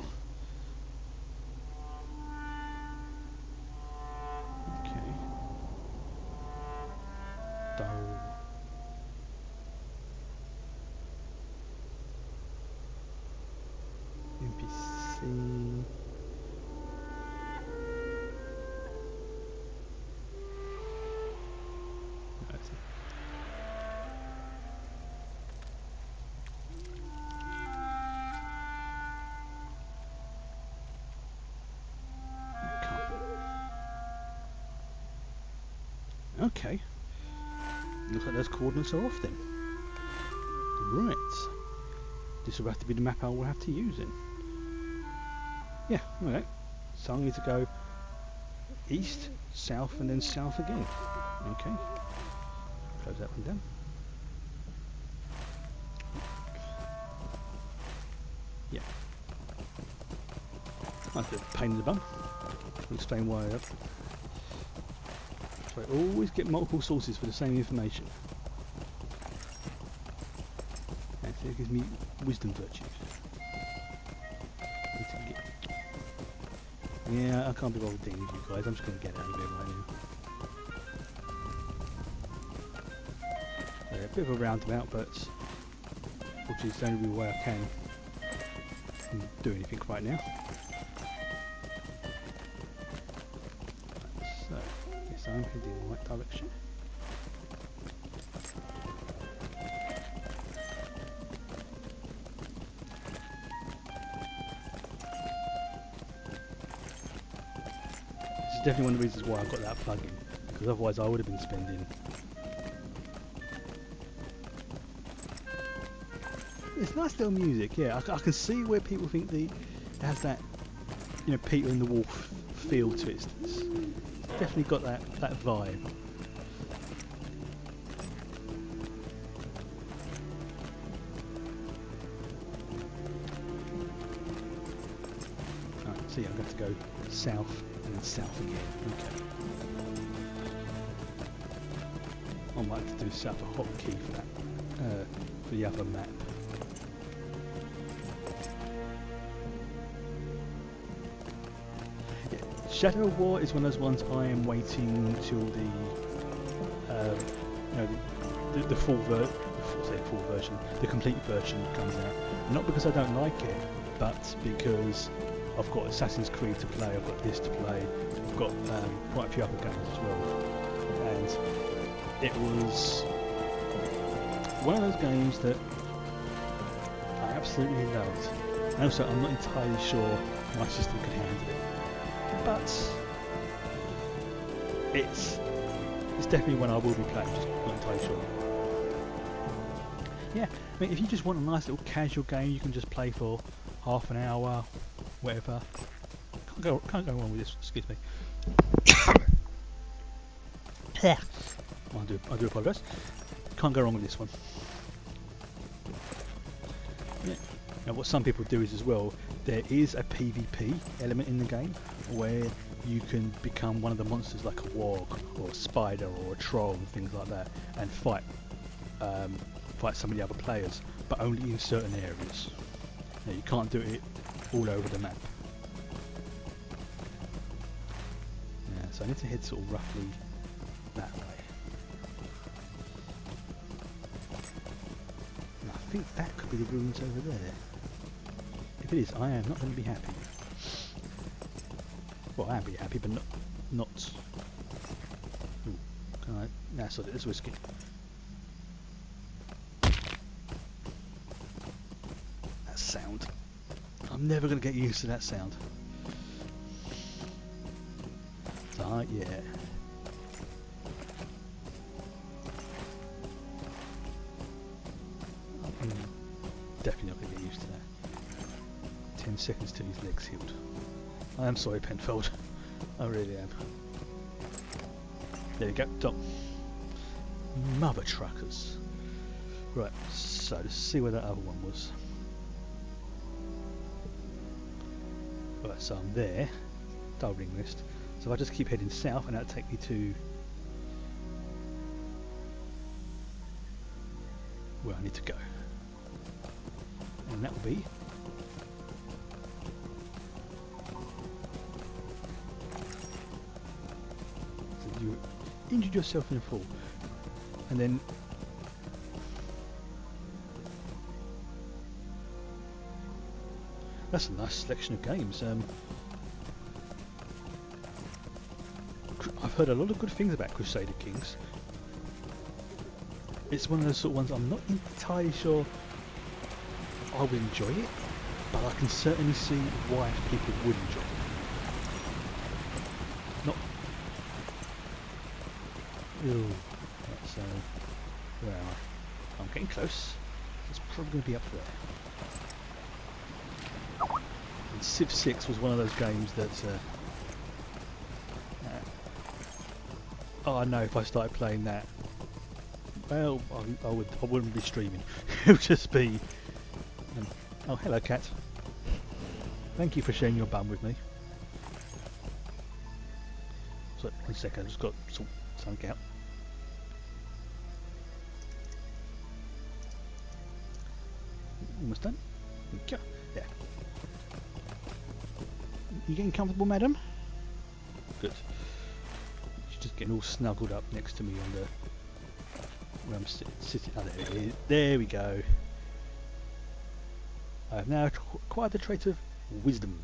NPC. Okay. Looks like those coordinates are off then. Right. This will have to be the map I will have to use then. Yeah, okay. So I need to go east, south, and then south again. Okay. Close that one down. Yeah. That's a pain in the bum. I'll explain why. So I always get multiple sources for the same information. And so it gives me wisdom virtues. Yeah, I can't be bothered dealing with you guys. I'm just going to get out of here right now. A bit of a roundabout, but unfortunately it's the only way I can do anything right now. So, yes, I'm heading in the right direction. This is definitely one of the reasons why I got that plug-in, because otherwise I would have been spending. It's nice little music, yeah. I can see where people think it has that, you know, Peter and the Wolf feel to it. It's definitely got that vibe. Alright, so yeah, I'm going to go south and then south again. Okay. I might have to do set up a hotkey for that, for the other map. Shadow of War is one of those ones I am waiting till the full version, the complete version comes out. Not because I don't like it, but because I've got Assassin's Creed to play, I've got this to play, I've got quite a few other games as well. And it was one of those games that I absolutely loved. And also, I'm not entirely sure my system could handle it. But it's definitely one I will be playing, just not entirely sure. Yeah, I mean, if you just want a nice little casual game you can just play for half an hour, whatever. Can't go wrong with this, excuse me. I do apologise. Can't go wrong with this one. Yeah. Now what some people do is as well, there is a PvP element in the game where you can become one of the monsters like a warg or a spider or a troll and things like that, and fight some of the other players, but only in certain areas. Now, you can't do it all over the map. Yeah, so I need to head sort of roughly that way. think that could be the ruins over there. If it is, I am not going to be happy. Well, I am be happy, but not. Ooh, can I? Nah, sorry, there's whiskey. That sound. I'm never going to get used to that sound. So, yeah. Definitely not going to get used to that. 10 seconds till his leg's healed. I am sorry, Penfold. I really am. There we go, top. Mother truckers. Right, so let's see where that other one was. Right, so I'm there. Dull ring list. So if I just keep heading south, and that'll take me to where I need to go. And that will be so you injured yourself in a fall, and then that's a nice selection of games. I've heard a lot of good things about Crusader Kings. It's one of those sort of ones I'm not entirely sure I would enjoy it, but I can certainly see why people would enjoy it. Not. Ew. Right, so where am I? I'm getting close. It's probably going to be up there. And Civ 6 was one of those games that. Oh, I know if I started playing that, well, I wouldn't be streaming. It would just be. Oh, hello, cat. Thank you for sharing your bum with me. So, 1 second, I've just got to sort something out. Almost done. There we go. Yeah. You getting comfortable, madam? Good. She's just getting all snuggled up next to me on the where I'm sitting. Oh, there we go. I have now acquired the trait of wisdom.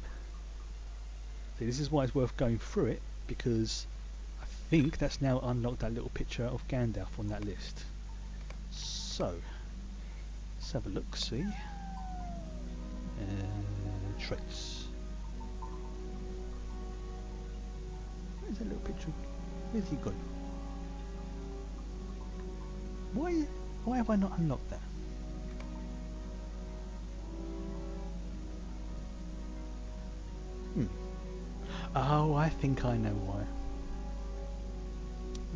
See, this is why it's worth going through it, because I think that's now unlocked that little picture of Gandalf on that list. So, let's have a look, see. Traits. Where's that little picture? Where's he gone? Why have I not unlocked that? Oh, I think I know why.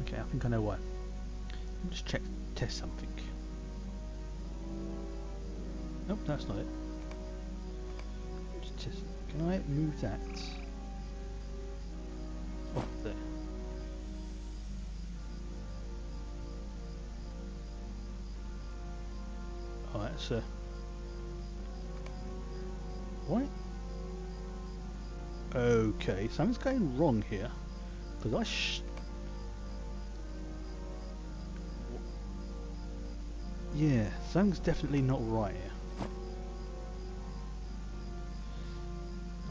Okay, I think I know why. Let's test something. Nope, that's not it. Let's test. Can I move that? Oh, there. Alright, so. What? Okay, something's going wrong here, because yeah, something's definitely not right here.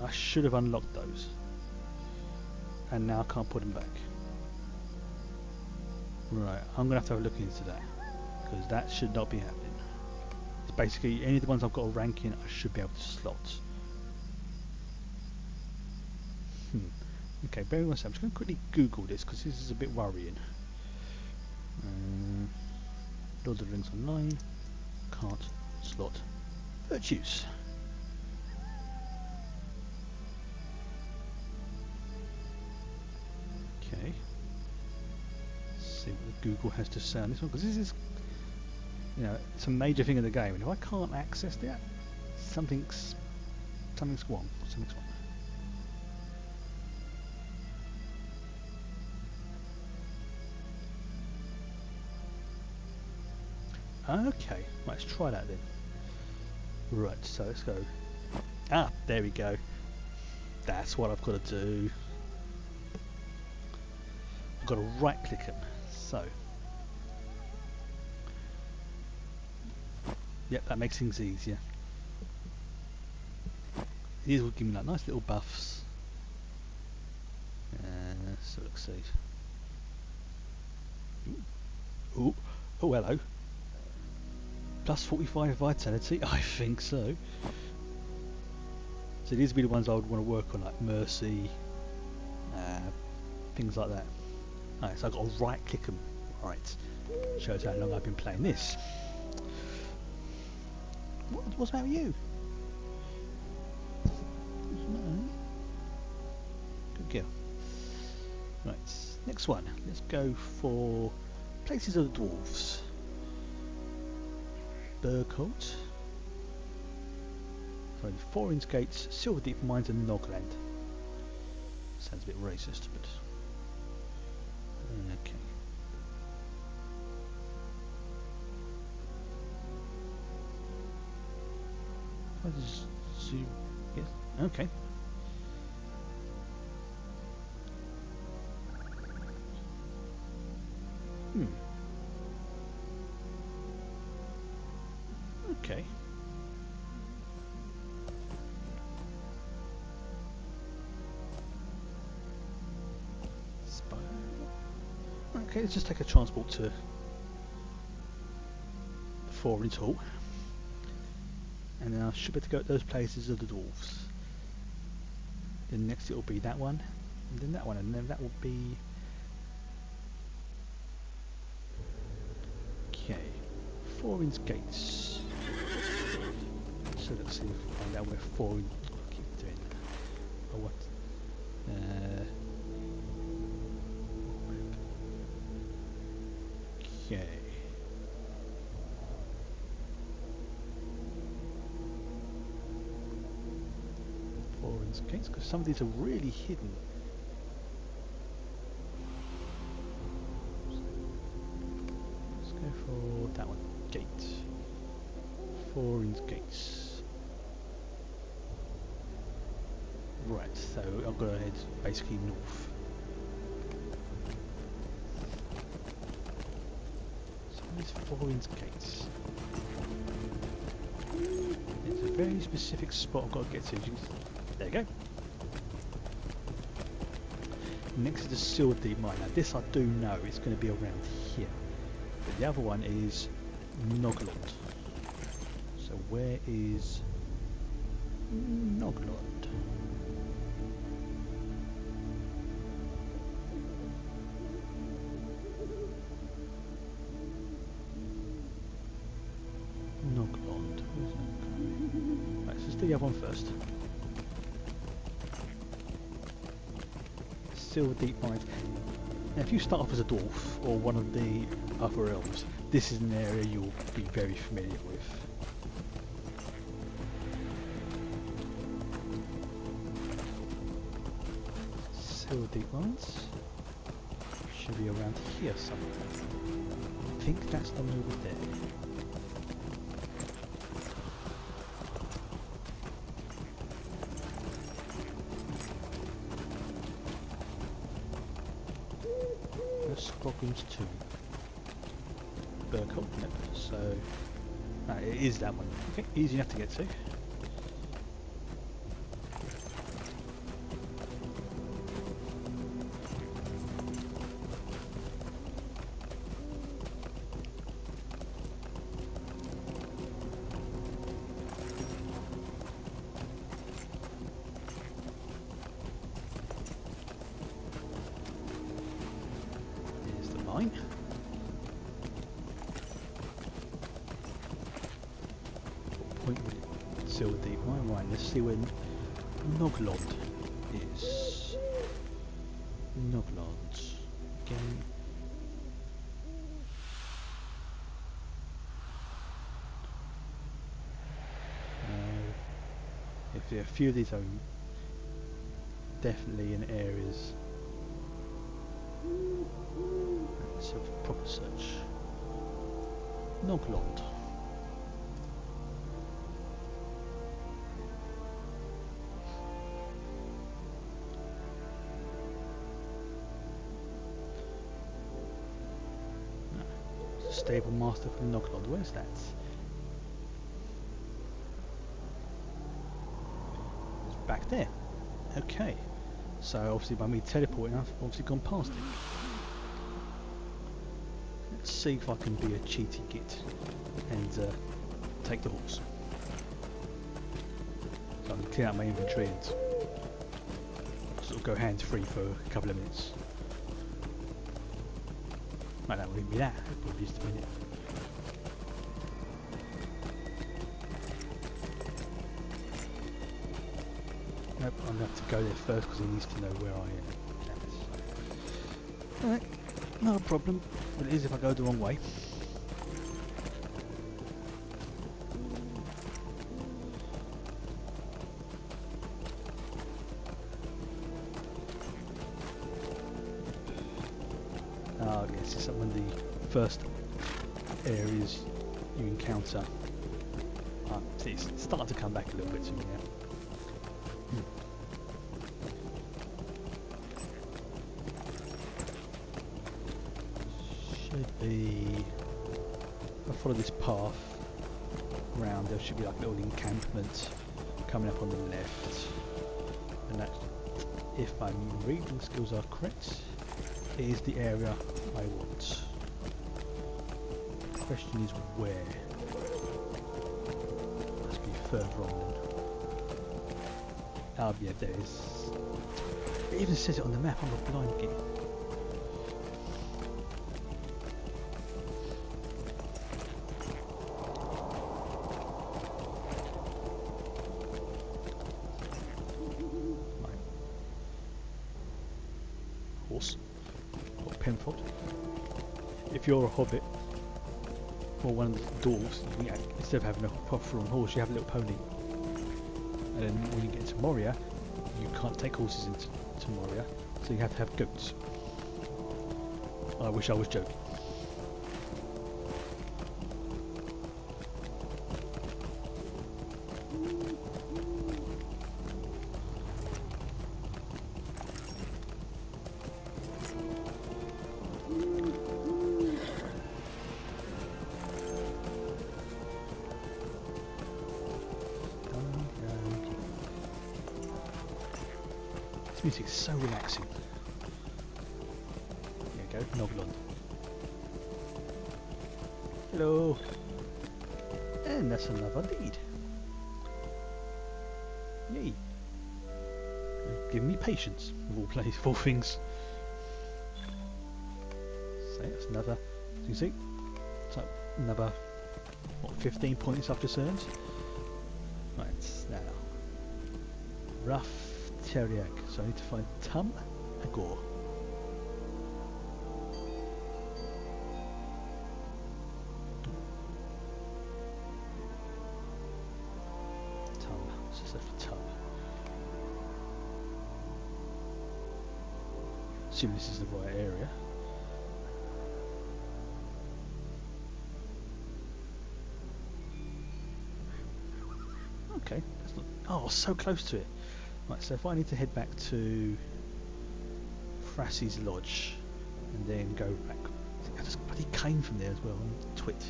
I should have unlocked those, and now I can't put them back. Right, I'm gonna have to have a look into that, because that should not be happening. It's basically any of the ones I've got a rank in, I should be able to slot. Okay, bear with myself. I'm just going to quickly Google this because this is a bit worrying. Lord of the Rings Online. Can't slot virtues. Okay. Let's see what Google has to say on this one, because this is, you know, it's a major thing in the game, and if I can't access that, something's wrong. Something's wrong. Okay, let's try that then. Right, so let's go. Ah, there we go. That's what I've got to do. I've got to right click them. So, Yep, that makes things easier. These will give me like nice little buffs. So let's see. Ooh. Oh, hello. Plus 45 vitality, I think so. So these would be the ones I would want to work on, like Mercy, things like that. Alright, so I've got to right click them. Right. Shows how long I've been playing this. What's the matter with you? Good girl. Right, next one. Let's go for Places of the Dwarves. Burcolt. Sorry, Foreign's Gates, Silverdeep Mines and Nogland. Sounds a bit racist, but... okay. I'll just zoom... yes, okay. Okay. Okay, let's just take a transport to the Foreign's Hall. And then I should be able to go at those places of the dwarves. Then next it will be that one, and then that one, and then that will be... okay, Foreign's Gates. So let's see if we find out where Foreign... I keep doing that. Oh, what? Okay. Foreign's Gates, because some of these are really hidden. Let's go for that one. Gate. Foreign's Gates. Right, so I've got to head basically north. So where's Foreign's Gates? It's a very specific spot I've got to get to. There you go. Next is the Silverdeep Mine. Now this I do know it's going to be around here. But the other one is Nogland. So where is Nogland? Nogland. Where's Nogland? Right, so let's do the other one first. Silverdeep Mines. Now if you start off as a dwarf or one of the other elves, this is an area you'll be very familiar with. Silverdeep Mines should be around here somewhere. I think that's the one over there. Squadrons 2. Burkle, yep. So it is that one. Okay, easy enough to get to. Point with it. Silverdeep Mine. Right, let's see where Nogland is. Nogland. Again. If there are a few of these are definitely in areas. Let's have a proper search. Nogland. Stable Master for Nogland. Where's that? there. Okay. So obviously by me teleporting, I've obviously gone past it. Let's see if I can be a cheaty git and take the horse. So I can clear out my inventory and sort of go hands free for a couple of minutes. Might not even be that, probably just a minute. Nope, I'm going to have to go there first because he needs to know where I am. Alright, no problem. But it is if I go the wrong way. Ah, yes, it's one of the first areas you encounter. It's starting to come back a little bit to me now. Should be, if I follow this path round, there should be like a little encampment coming up on the left, and that's, if my reading skills are correct, is the area I want. The question is where? Must be further on then. Oh yeah, there is. It even says it on the map. I'm a blind git. Right. Horse. Or Penfold. If you're a hobbit or one of the dwarves, instead of having a proper on horse, you have a little pony. And then when you get to Moria, you can't take horses into Moria, so you have to have goats. I wish I was joking. This music is so relaxing. There you go, Noglon. Hello. And that's another lead. Yay. Give me patience of all things. So that's another, as you see, so another, what, 15 points I've just earned. Right, now. Rough Teriak, so I need to find Tum Agor. Tum, let's just look for Tum. Assume this is the right area. Okay, that's not, oh, so close to it. Right, so if I need to head back to Frassie's Lodge and then go back, I just bloody came from there as well, and twit.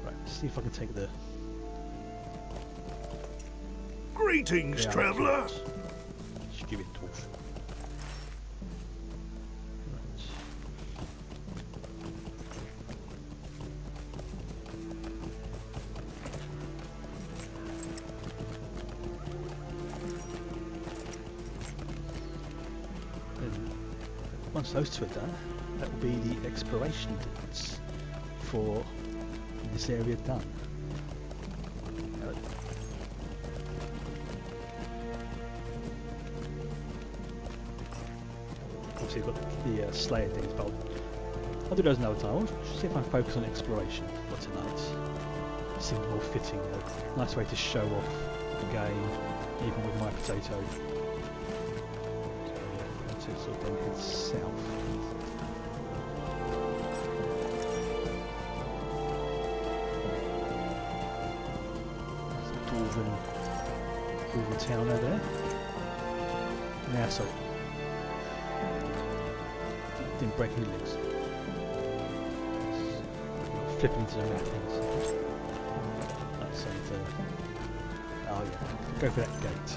Right, let's see if I can take the... Greetings, traveller! Stupid dwarf. Right. Once those two are done, that will be the exploration deeds for this area done. Obviously I've got the Slayer deeds, but I'll do those another time. I'll see if I can focus on exploration for tonight. It seems more fitting, a nice way to show off the game, even with my potato. Sort of then head south. That's the dwarven town over there. Now, so didn't break any legs. Flipping into the map in a second. That's oh yeah, go for that gate.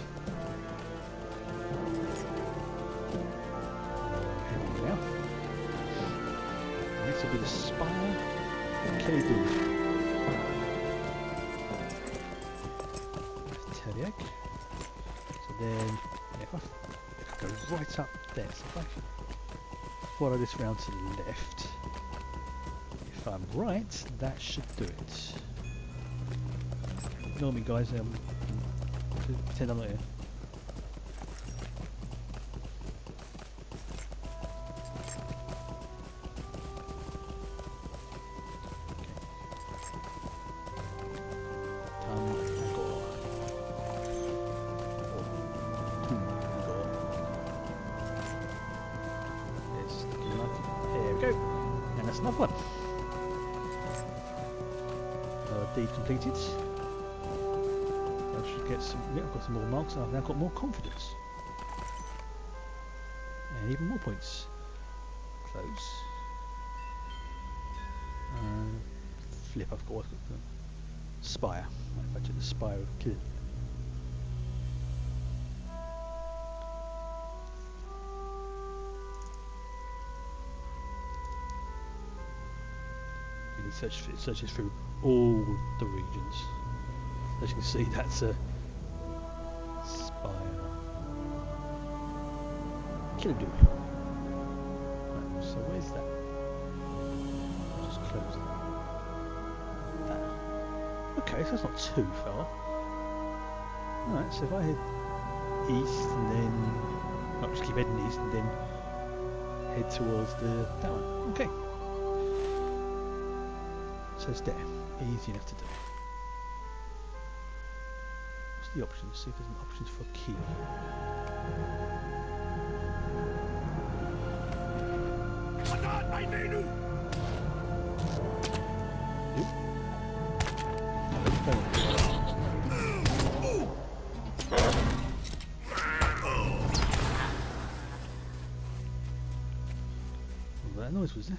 This will be the spire. Kelly do. Teliak. So then, if I go right up there, so if I follow this round to the left, if I'm right, that should do it. Ignore me, guys. Pretend I'm not here. Another one. Deed completed. I should get some. Yeah, I've got some more marks. I've now got more confidence. And even more points. Close. Flip. I've got the spire. If I took the spire of kill. It searches through all the regions. As you can see, that's a spire. Kildu. Right, so where's that? I'll just close that. Okay, so that's not too far. Alright, so if I head east and then I'll just keep heading east and then head towards that one. Okay. So it's there, easy enough to do. What's the options? See if there's an options for key. What that noise was there?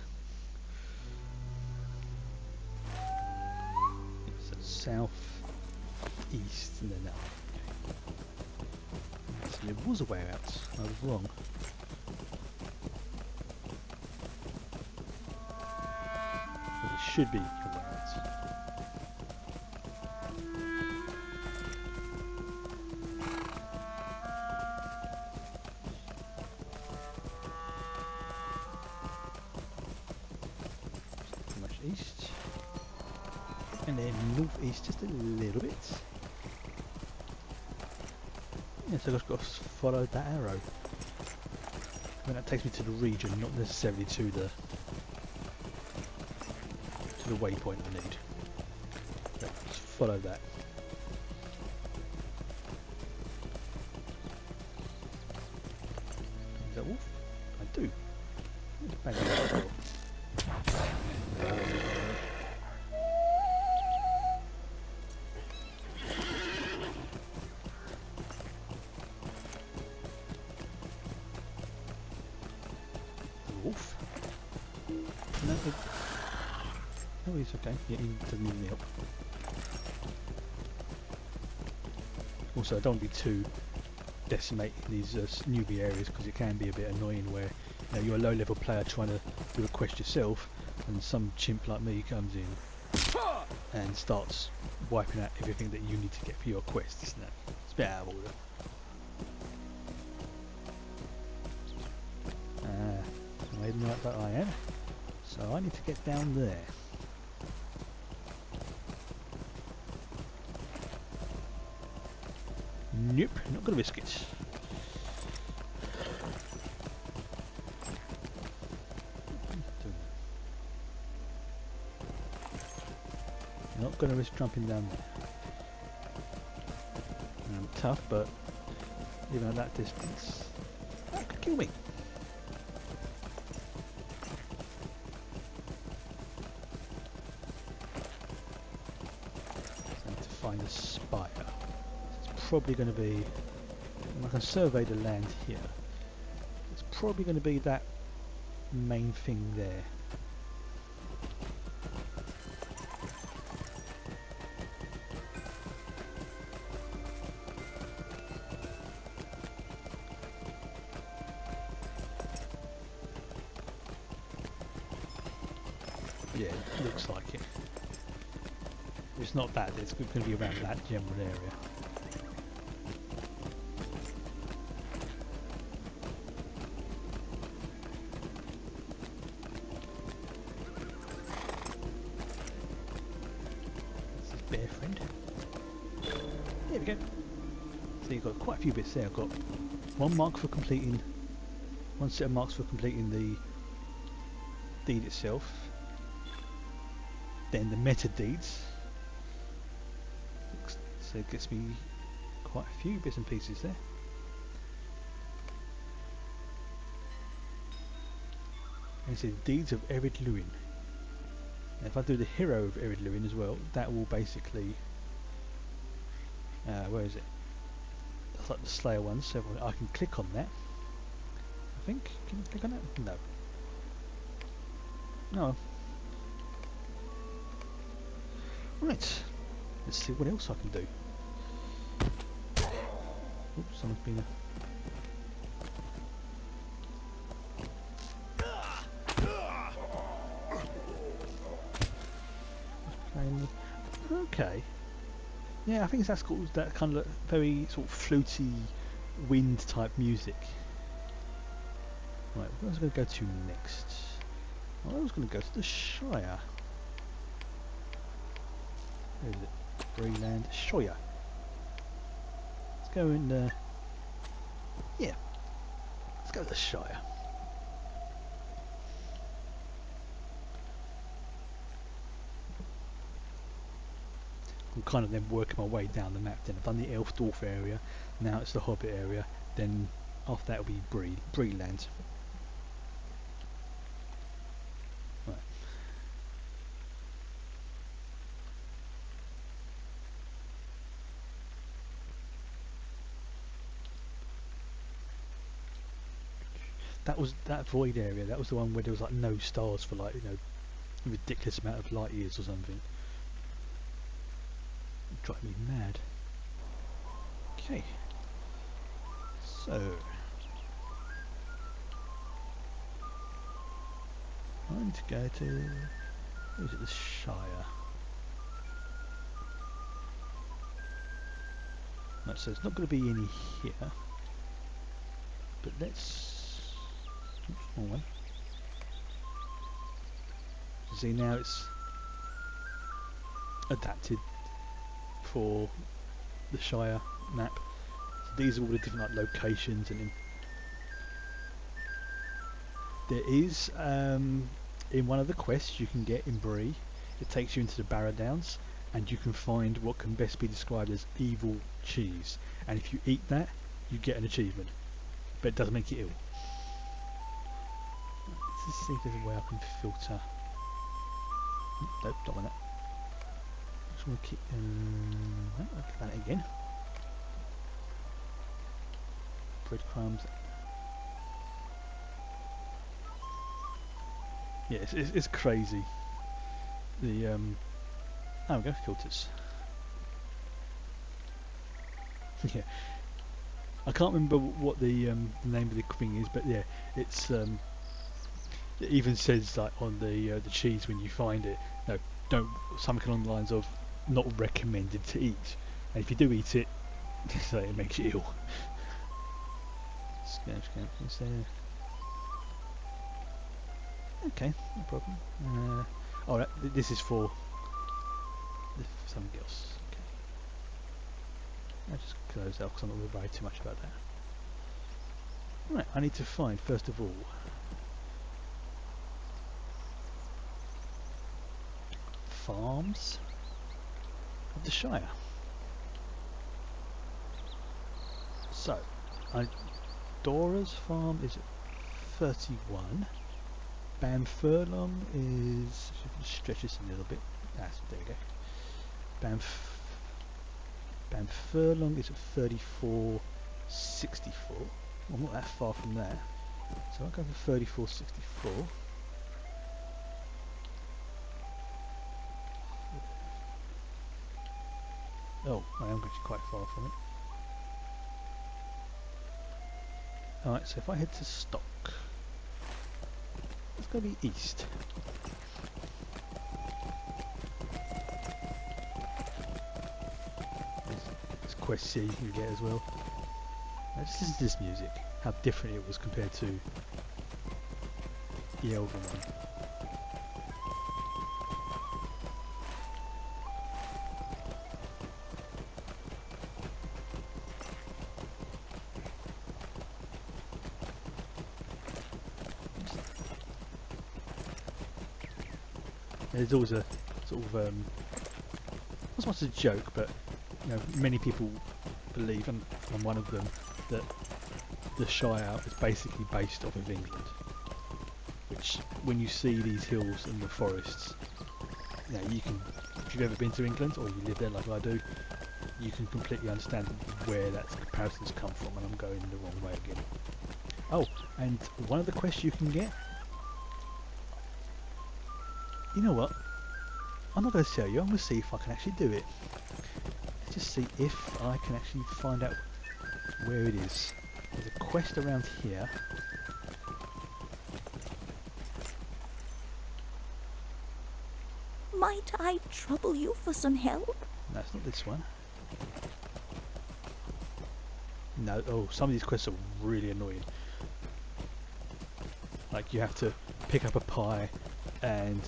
South, east, and then up. Okay. So there was a way out. I was wrong. But it should be a way out. Pretty much east. And then northeast just a little bit. Yeah, so I've just got to follow that arrow. And that takes me to the region, not necessarily to the waypoint I need. So just follow that. Is that wolf? I do. Bang on that door. Wolf. No, oh, he's okay. Yeah, he doesn't need any help. Also, I don't want to be too decimating these newbie areas because it can be a bit annoying where you're a low-level player trying to do a quest yourself, and some chimp like me comes in and starts wiping out everything that you need to get for your quests. It's a bit out of order. Heading right that I am, so I need to get down there. Nope, not gonna risk it. Not gonna risk jumping down there. Tough, but even at that distance, that could kill me. Find a spire. It's probably going to be, I can survey the land here. It's probably going to be that main thing there. Yeah, it looks like it. If it's not that, it's going to be around that general area. This is Bear Friend. There we go. So you've got quite a few bits there. I've got one set of marks for completing the deed itself. Then the meta deeds. So it gets me quite a few bits and pieces there. And it's the deeds of Erid Luin. And if I do the hero of Erid Luin as well, that will basically where is it? It's like the Slayer one, so I can click on that. I think. Can you click on that? No. No. Right. Let's see what else I can do. Oops, someone's been okay. Yeah, I think that's called that kind of very sort of fluty wind type music. Right, where was I going to go to next? Well, I was going to go to the Shire. Where is it? Freeland Shire. Let's go and yeah, let's go to the Shire. I'm kind of then working my way down the map. Then I've done the Elf Dwarf area, now it's the Hobbit area, then after that will be Breeland. Right. That was that void area, that was the one where there was like no stars for like, you know, a ridiculous amount of light years or something. Drive me mad. Okay. So I need to go to, where is it, the Shire. Right, so it's not going to be any here. But let's, oops, wrong way. See, now it's adapted for the Shire map. So these are all the different like locations, and there is in one of the quests you can get in Bree, it takes you into the Barrow Downs, and you can find what can best be described as evil cheese, and if you eat that you get an achievement, but it doesn't make you ill. Let's see if there's a way I can filter. Nope, don't want that. Just want to keep I'll click on it again. Breadcrumbs. Yeah, it's crazy. The oh, we go filters. Yeah, I can't remember what the name of the thing is, but yeah, it's it even says like on the cheese when you find it, no, don't, something along the lines of not recommended to eat, and if you do eat it, so it makes you ill. Scan, is there? Okay, no problem. Alright, this is for something else. Okay. I'll just close that because I'm not going to worry too much about that. Right, I need to find, first of all, farms of the Shire. So, Dora's farm is at 31. Banfurlong is, stretch this a little bit. There we go. Banfurlong is at 34.64. Well, I'm not that far from there, so I'll go for 34.64. Oh, I am actually quite far from it. Alright, so if I head to stock, it's going to be east. quests here you can get as well. Now just listen to this music, how different it was compared to the Elven one. There's always a sort of not so much a joke, but you know, many people believe, and I'm one of them, that the Shire is basically based off of England. Which, when you see these hills and the forests, you know, you can, if you've ever been to England or you live there like I do, you can completely understand where that comparison's come from, and I'm going the wrong way again. Oh, and one of the quests you can get. You know what? I'm not going to tell you. I'm going to see if I can actually do it. Let's just see if I can actually find out where it is. There's a quest around here. Might I trouble you for some help? No, it's not this one. No, oh, some of these quests are really annoying. Like, you have to pick up a pie and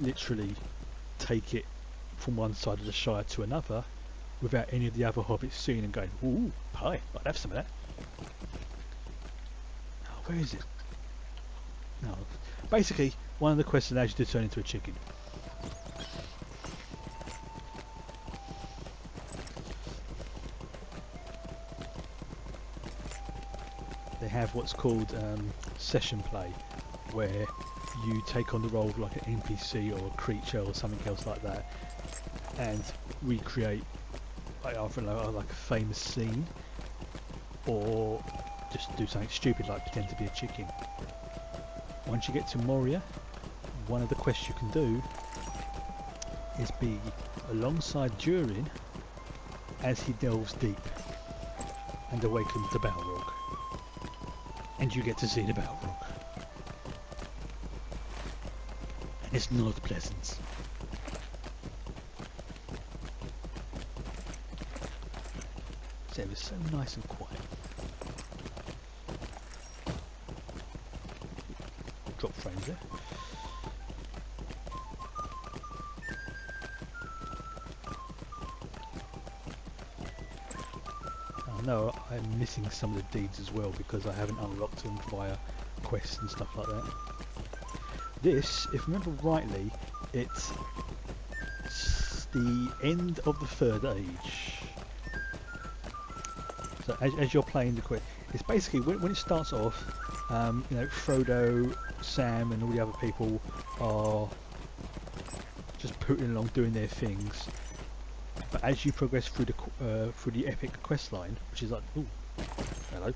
literally take it from one side of the Shire to another without any of the other hobbits seeing and going, ooh, pie, I'd have some of that. Oh, where is it? No. Basically, one of the quests allows you to turn into a chicken. They have what's called session play, where you take on the role of like an NPC or a creature or something else like that, and recreate like either like a famous scene, or just do something stupid like pretend to be a chicken. Once you get to Moria, one of the quests you can do is be alongside Durin as he delves deep and awakens the Balrog, and you get to see the Balrog. It's not pleasant. So it was so nice and quiet. Drop frames there. Oh no, I'm missing some of the deeds as well because I haven't unlocked them via quests and stuff like that. This, if I remember rightly, it's the end of the Third Age. So as you're playing the quest, it's basically when it starts off, you know, Frodo, Sam, and all the other people are just putting along doing their things. But as you progress through the epic quest line, which is like, ooh, hello.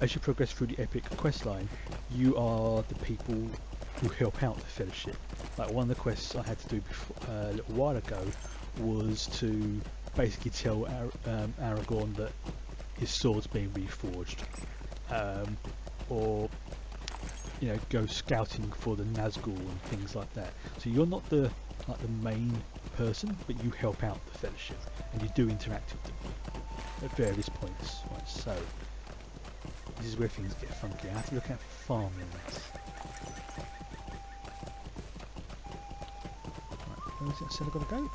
As you progress through the epic quest line, you are the people who help out the Fellowship. Like one of the quests I had to do before, a little while ago was to basically tell Aragorn that his sword's being reforged, or you know, go scouting for the Nazgul and things like that. So you're not the main person, but you help out the Fellowship and you do interact with them at various points. Right, so this is where things get funky. I have to look out for farmlands. Where is it I said I've got to go?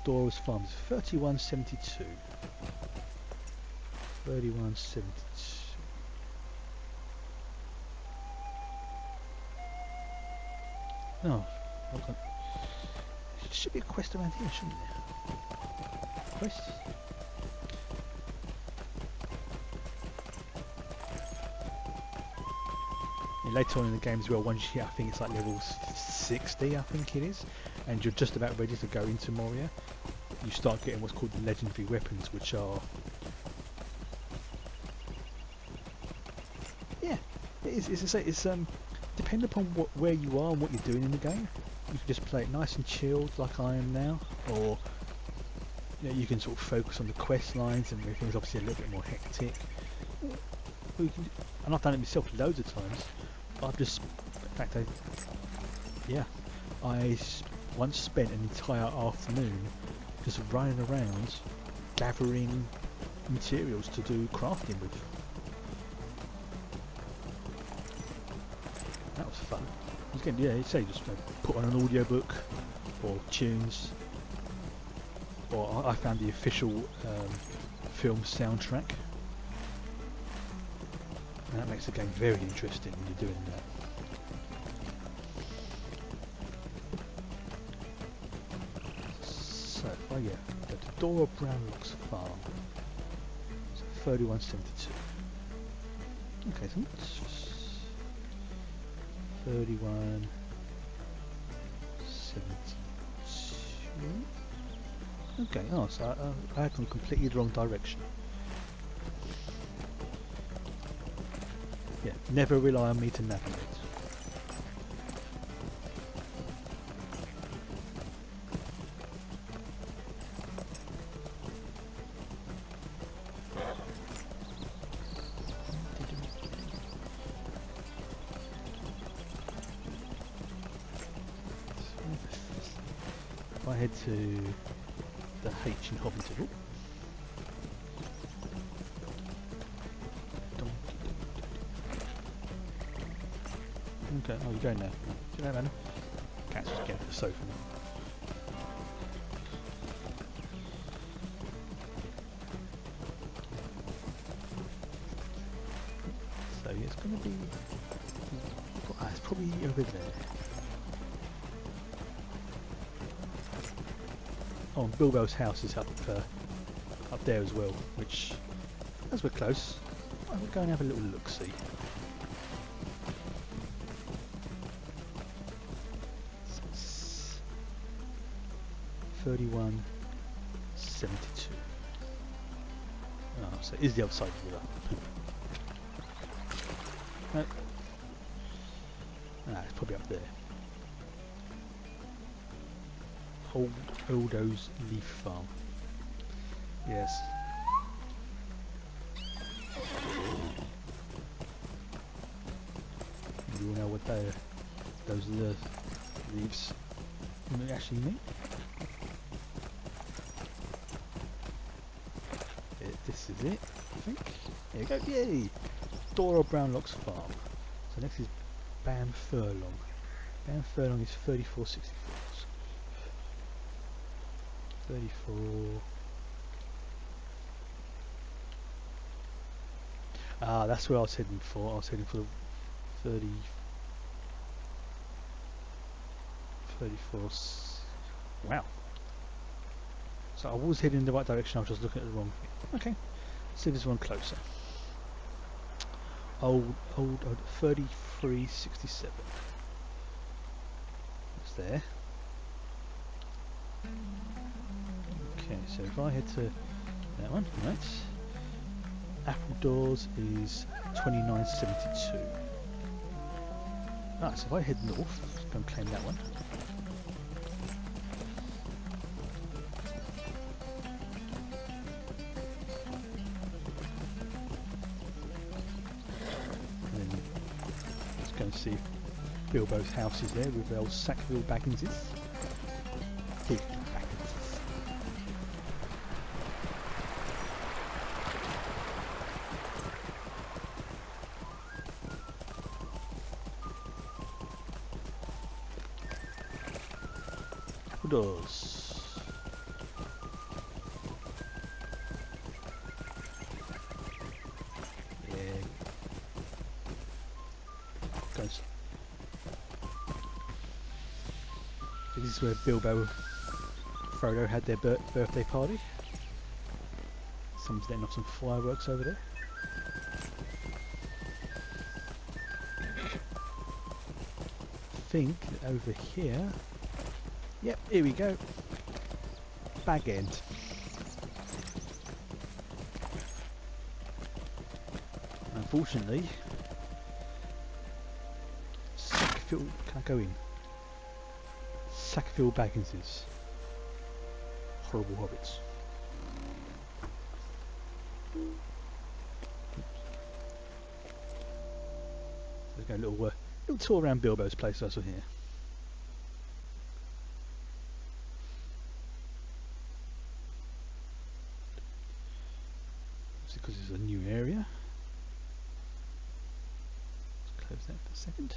Dora's Farms, 3172. 3172. No, hold on. There should be a quest around here, shouldn't there? Quest? And later on in the game as well, once you hit, I think it's like level 60, I think it is, and you're just about ready to go into Moria, you start getting what's called the legendary weapons, which are, yeah, it's depending upon where you are and what you're doing in the game. You can just play it nice and chilled like I am now, or you know, you can sort of focus on the quest lines and make things obviously a little bit more hectic. Or you can, and I've done it myself loads of times. I've just, in fact, I once spent an entire afternoon just running around gathering materials to do crafting with. That was fun. Again, yeah, you say just put on an audiobook or tunes, or I found the official film soundtrack, and that makes the game very interesting when you're doing that. So, oh yeah, go to Dora Brownlock's farm. So 3172. Okay, so that's 3172. Okay, oh, so I had gone completely the wrong direction. Yeah, never rely on me to navigate. If I head to the H in Hobbiton. Okay, oh, you're going there. See that, man? Cat's just getting off the sofa now. So yeah, it's going to be... it's probably over there. Oh, and Bilbo's house is up there as well, which, as we're close, I will go and have a little look-see. So 3172. Oh, so it is the other side of the river. No. Ah, it's probably up there. Oldo's Leaf Farm. Yes. You all know what those are the leaves actually mean? This is it, I think. There you go, yay! Dora Brownlock's farm. So next is Bam Furlong. Bam Furlong is 3464. 34. Ah, that's where I was heading for. I was heading for the 34. Wow. So I was heading in the right direction, I was just looking at the wrong thing. Okay, let's see if there's one closer. Old 3367. It's there. Okay, so if I head to that one, right. Apple Doors is 2972. Ah, so if I head north, go and claim that one. And then let's go and see if Bilbo's house is there with old Sackville Bagginses. Doors. Yeah. Goes. This is where Bilbo and Frodo had their birthday party. Someone's letting off some fireworks over there. I think that over here. Yep, here we go. Bag End. Unfortunately, Sackville, can I go in? Sackville Bagginses. Horrible hobbits. Let's go a little tour around Bilbo's place over here. because it's a new area. Let's close that for a second.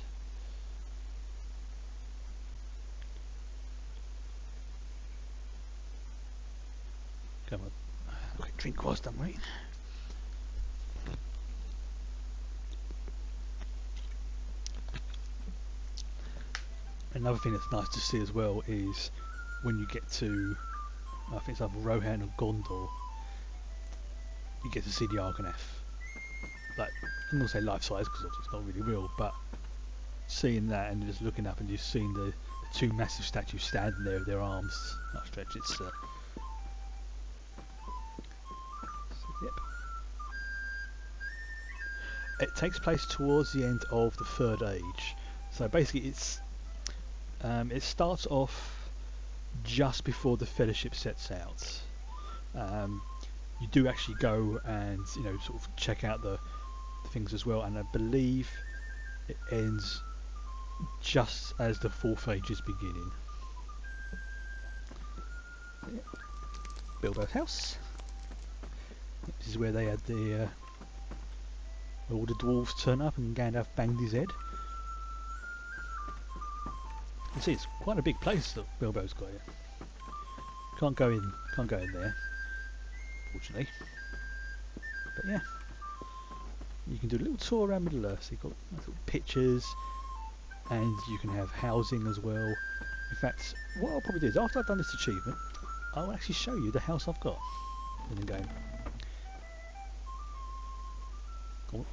Come on, quick drink whilst I'm waiting. Another thing that's nice to see as well is when you get to, I think it's either Rohan or Gondor, you get to see the Argonath. Like, I'm not going to say life size because it's not really real, but seeing that and just looking up and just seeing the two massive statues standing there with their arms outstretched, it's yep. It takes place towards the end of the Third Age, so basically it starts off just before the Fellowship sets out. You do actually go and sort of check out the things as well, and I believe it ends just as the Fourth Age is beginning. Yeah. Bilbo's house. This is where they had the where all the dwarves turn up and Gandalf banged his head. You see, it's quite a big place that Bilbo's got here. Can't go in there, fortunately. But yeah, you can do a little tour around Middle Earth. So you've got little pictures, and you can have housing as well. In fact, what I'll probably do is after I've done this achievement, I'll actually show you the house I've got in the game. Cool.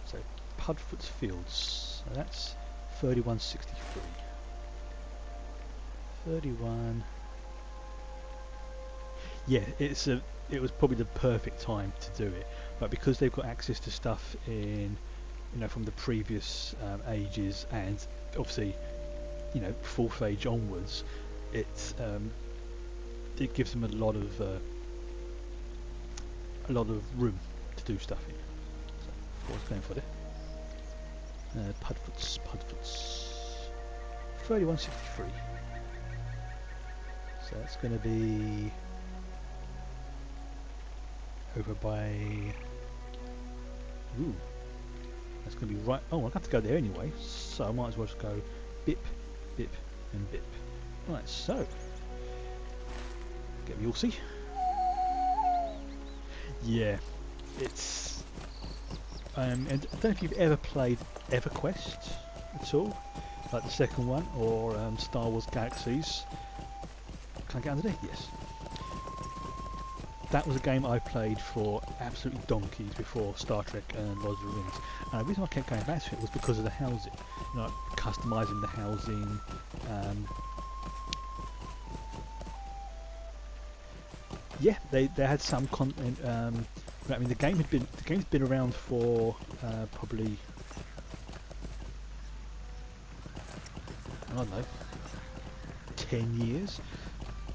So Pudfoot's Fields. So that's 3163. 31. Yeah, it was probably the perfect time to do it, but because they've got access to stuff in, from the previous ages, and obviously, Fourth Age onwards, it gives them a lot of room to do stuff in. So that's what I was going for there. Pudfoot's 3163. So that's going to be over by. Ooh, that's going to be right. Oh, I'll have to go there anyway, so I might as well just go bip, bip, and bip. Right, so get me Yorsey. Yeah, it's. And I don't know if you've ever played EverQuest at all, like the second one, or Star Wars Galaxies. Can I get under there? Yes. That was a game I played for absolutely donkeys before Star Trek and Lord of the Rings. And the reason I kept going back to it was because of the housing. Customising the housing. Yeah, they had some content. I mean, the game's been around for probably, I don't know, 10 years.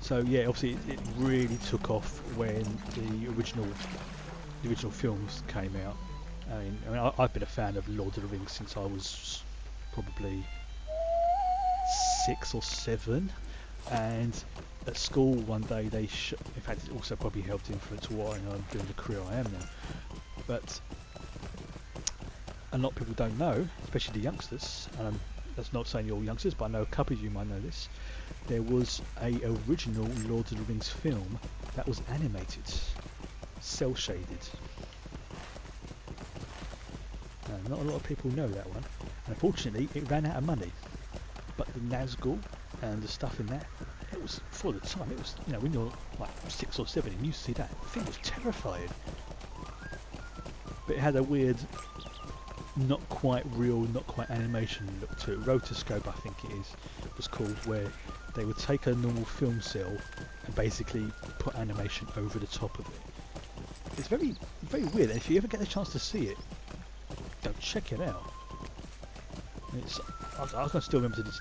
So yeah, obviously it really took off when the original films came out. I mean, I've been a fan of Lord of the Rings since I was probably 6 or 7, and at school one day they in fact it also probably helped influence what I'm doing the career I am now. But a lot of people don't know, especially the youngsters, and that's not saying you're all youngsters, but I know a couple of you might know this. There was a original Lord of the Rings film that was animated, cel shaded. Not a lot of people know that one. And unfortunately, it ran out of money. But the Nazgul and the stuff in that, it was, for the time, it was, when you're like 6 or 7 and you see that, the thing was terrifying. But it had a weird, not quite real, not quite animation look to it. Rotoscope, I think it was called, where they would take a normal film cell and basically put animation over the top of it. It's very, very weird, and if you ever get the chance to see it, go check it out. I can still remember this.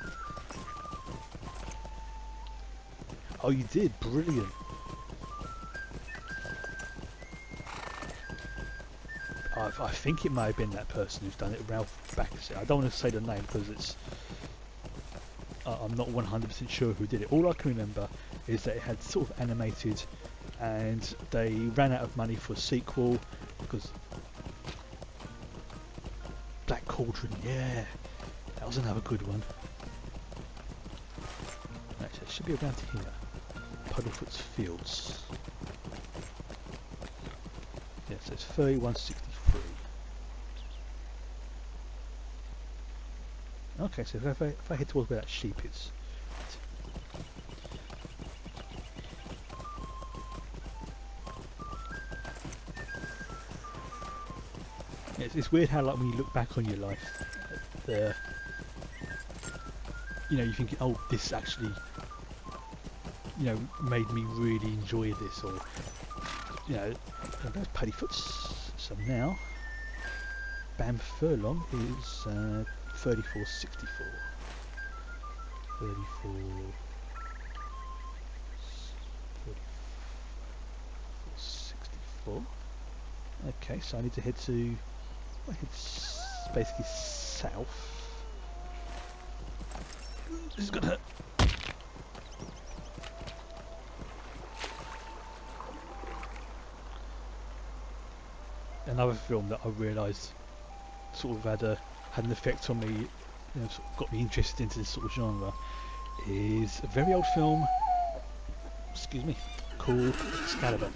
Oh, you did? Brilliant. I think it may have been that person who's done it, Ralph Backus. I don't want to say the name because it's. I'm not 100% sure who did it. All I can remember is that it had sort of animated and they ran out of money for a sequel because Black Cauldron, yeah, that was another good one. Actually, it should be around here. Puddlefoot's Fields. Yeah, so it's 3163. Okay, so if I head towards where that sheep is. Yeah, it's weird how, like, when you look back on your life, you know, you think, oh, this actually, you know, made me really enjoy this, or, you know, there's Paddyfoot's. So now, Bam Furlong is 3464. 3464. Okay, so I need to head to, basically south. This is gonna hurt. Another film that I realised sort of had an effect on me, you know, sort of got me interested into this sort of genre, is a very old film, excuse me, called Excalibur.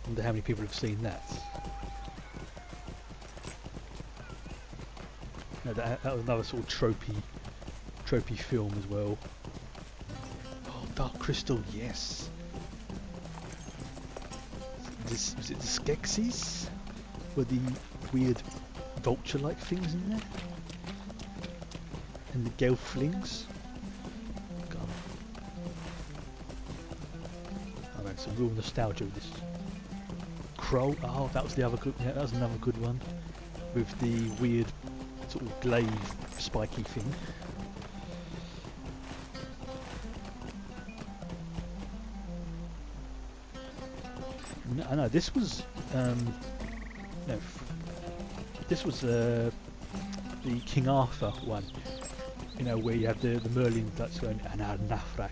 I wonder how many people have seen that. No, that was another sort of tropey film as well. Oh, Dark Crystal, yes. Was it the Skeksis? Were the weird vulture-like things in there? And the Gelflings? God. Oh man, some real nostalgia with this. Crow, oh, that was the other good, yeah, that was another good one. With the weird sort of glaive spiky thing. No, I know this was this was the King Arthur one. You know, where you have the Merlin that's going Nafrak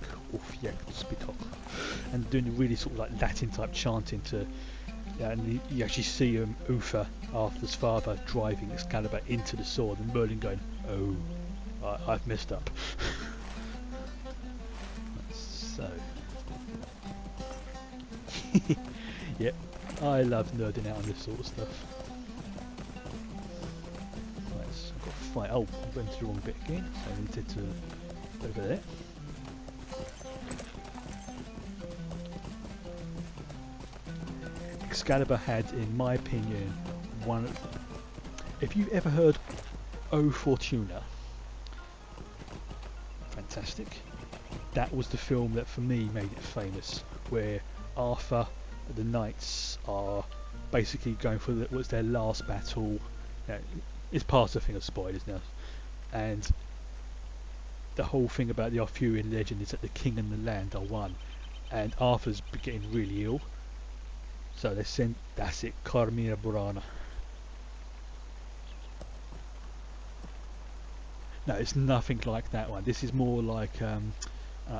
and doing the really sort of like Latin type chanting to. Yeah, and you actually see Uther, Arthur's father, driving Excalibur into the sword, and Merlin going, "Oh, I've messed up." So, yep, I love nerding out on this sort of stuff. Right, so I've got to fight. Oh, I went to the wrong bit again, so I needed to over there. Excalibur had, in my opinion, one. If you've ever heard O Fortuna, fantastic. That was the film that for me made it famous, where Arthur and the knights are basically going for what's their last battle. It's part of the thing of spoilers now, and the whole thing about the Arthurian legend is that the king and the land are one, and Arthur's getting really ill. So they send, that's it, Carmina Burana. No, it's nothing like that one. This is more like, I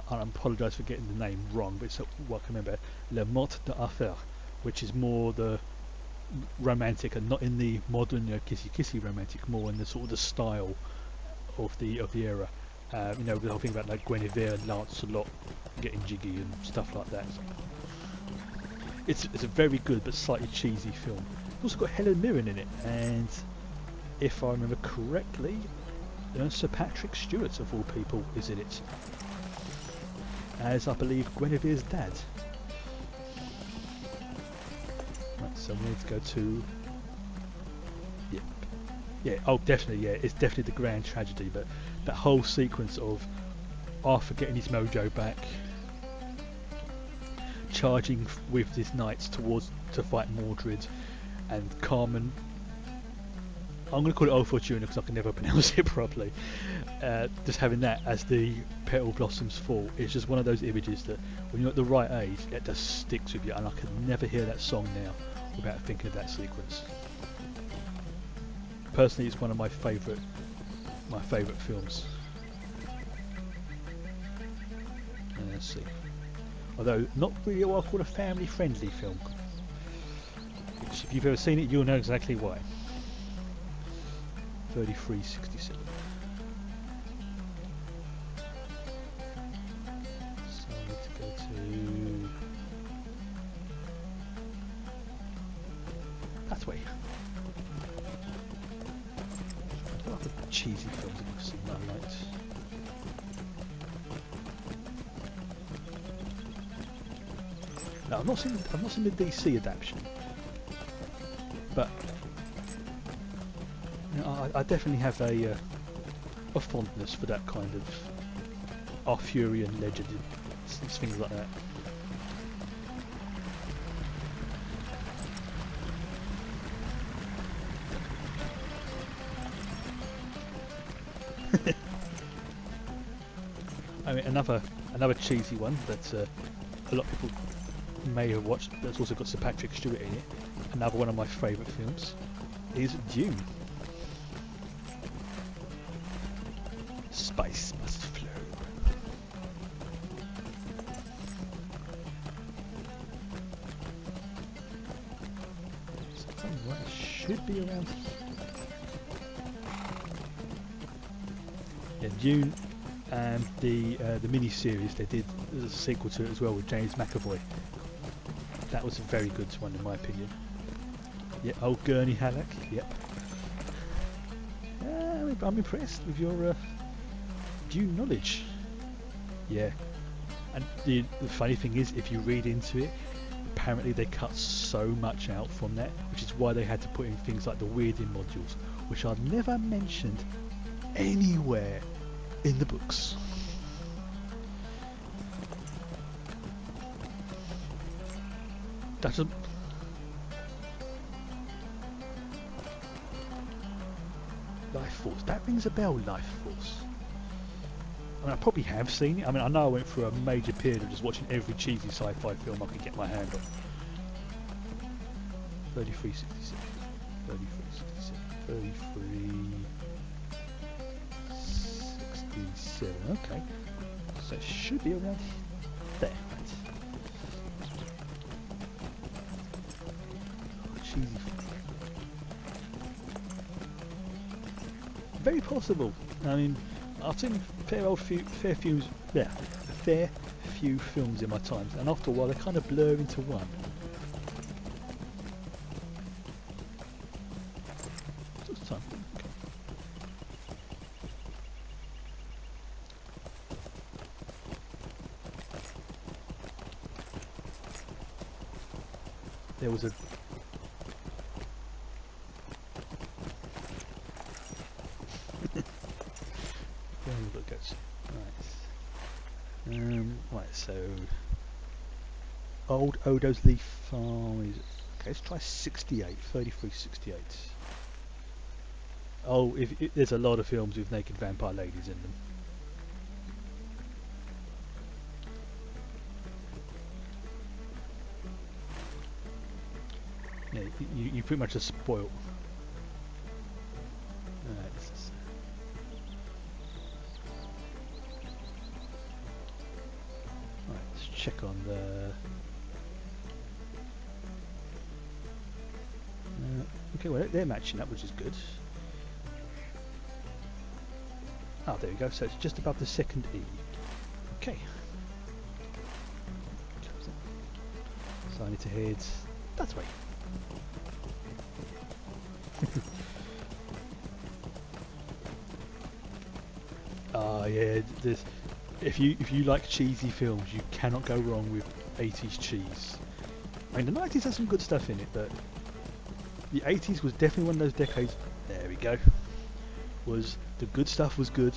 apologise for getting the name wrong, but it's what I can remember, Le Mot d'Arthur, which is more the romantic, and not in the modern, you know, kissy romantic, more in the sort of the style of the era. You know, the whole thing about like Guinevere and Lancelot getting jiggy and stuff like that. It's a very good but slightly cheesy film. It's also got Helen Mirren in it, and if I remember correctly, Sir Patrick Stewart, of all people, is in it, as I believe Guinevere's dad. Right, so we need to go to. Yep. Yeah. Oh, definitely. Yeah, it's definitely the grand tragedy. But that whole sequence of Arthur getting his mojo back, charging with his knights to fight Mordred, and Carmen. I'm going to call it O Fortuna because I can never pronounce it properly. Just having that as the petal blossoms fall, it's just one of those images that when you're at the right age, it just sticks with you, and I can never hear that song now without thinking of that sequence. Personally, it's one of my favourite films. Let's see. Although not really what I call a family-friendly film. Which, if you've ever seen it, you'll know exactly why. 33.67. So I need to go to that way. I love the cheesy films that I've seen that I liked. No, I've not seen the DC adaptation, but you know, I definitely have a fondness for that kind of Arthurian legend and things like that. I mean, another cheesy one that a lot of people may have watched, that's also got Sir Patrick Stewart in it. Another one of my favourite films is Dune. Spice must flow. Something like should be around. Yeah, Dune. And the mini-series they did, there's a sequel to it as well with James McAvoy. That was a very good one in my opinion. Yeah, old Gurney Halleck, yep. I'm impressed with your Dune knowledge. Yeah. And the funny thing is, if you read into it, apparently they cut so much out from that, which is why they had to put in things like the weirding modules, which are never mentioned anywhere in the books. That's a Life Force. That rings a bell, Life Force. I mean, I probably have seen it. I mean, I know I went through a major period of just watching every cheesy sci-fi film I could get my hand on. 33.67. 33.67. Okay. So it should be around there. Oh, cheesy. Very possible. I mean, I've seen a fair few films in my time, and after a while they kind of blur into one. Just time. Okay. There was a right, so Old Odo's Leaf Farm is okay. Let's try 68, 33.68. Oh, if there's a lot of films with naked vampire ladies in them. Yeah, you pretty much just spoiled. Alright, let's check on the. Okay, well they're matching up, which is good. Ah, there we go. So it's just above the second E. Okay. So I need to head that way. Yeah. If you like cheesy films, you cannot go wrong with 80s cheese. I mean, the 90s has some good stuff in it, but the 80s was definitely one of those decades. There we go. Was the good stuff was good,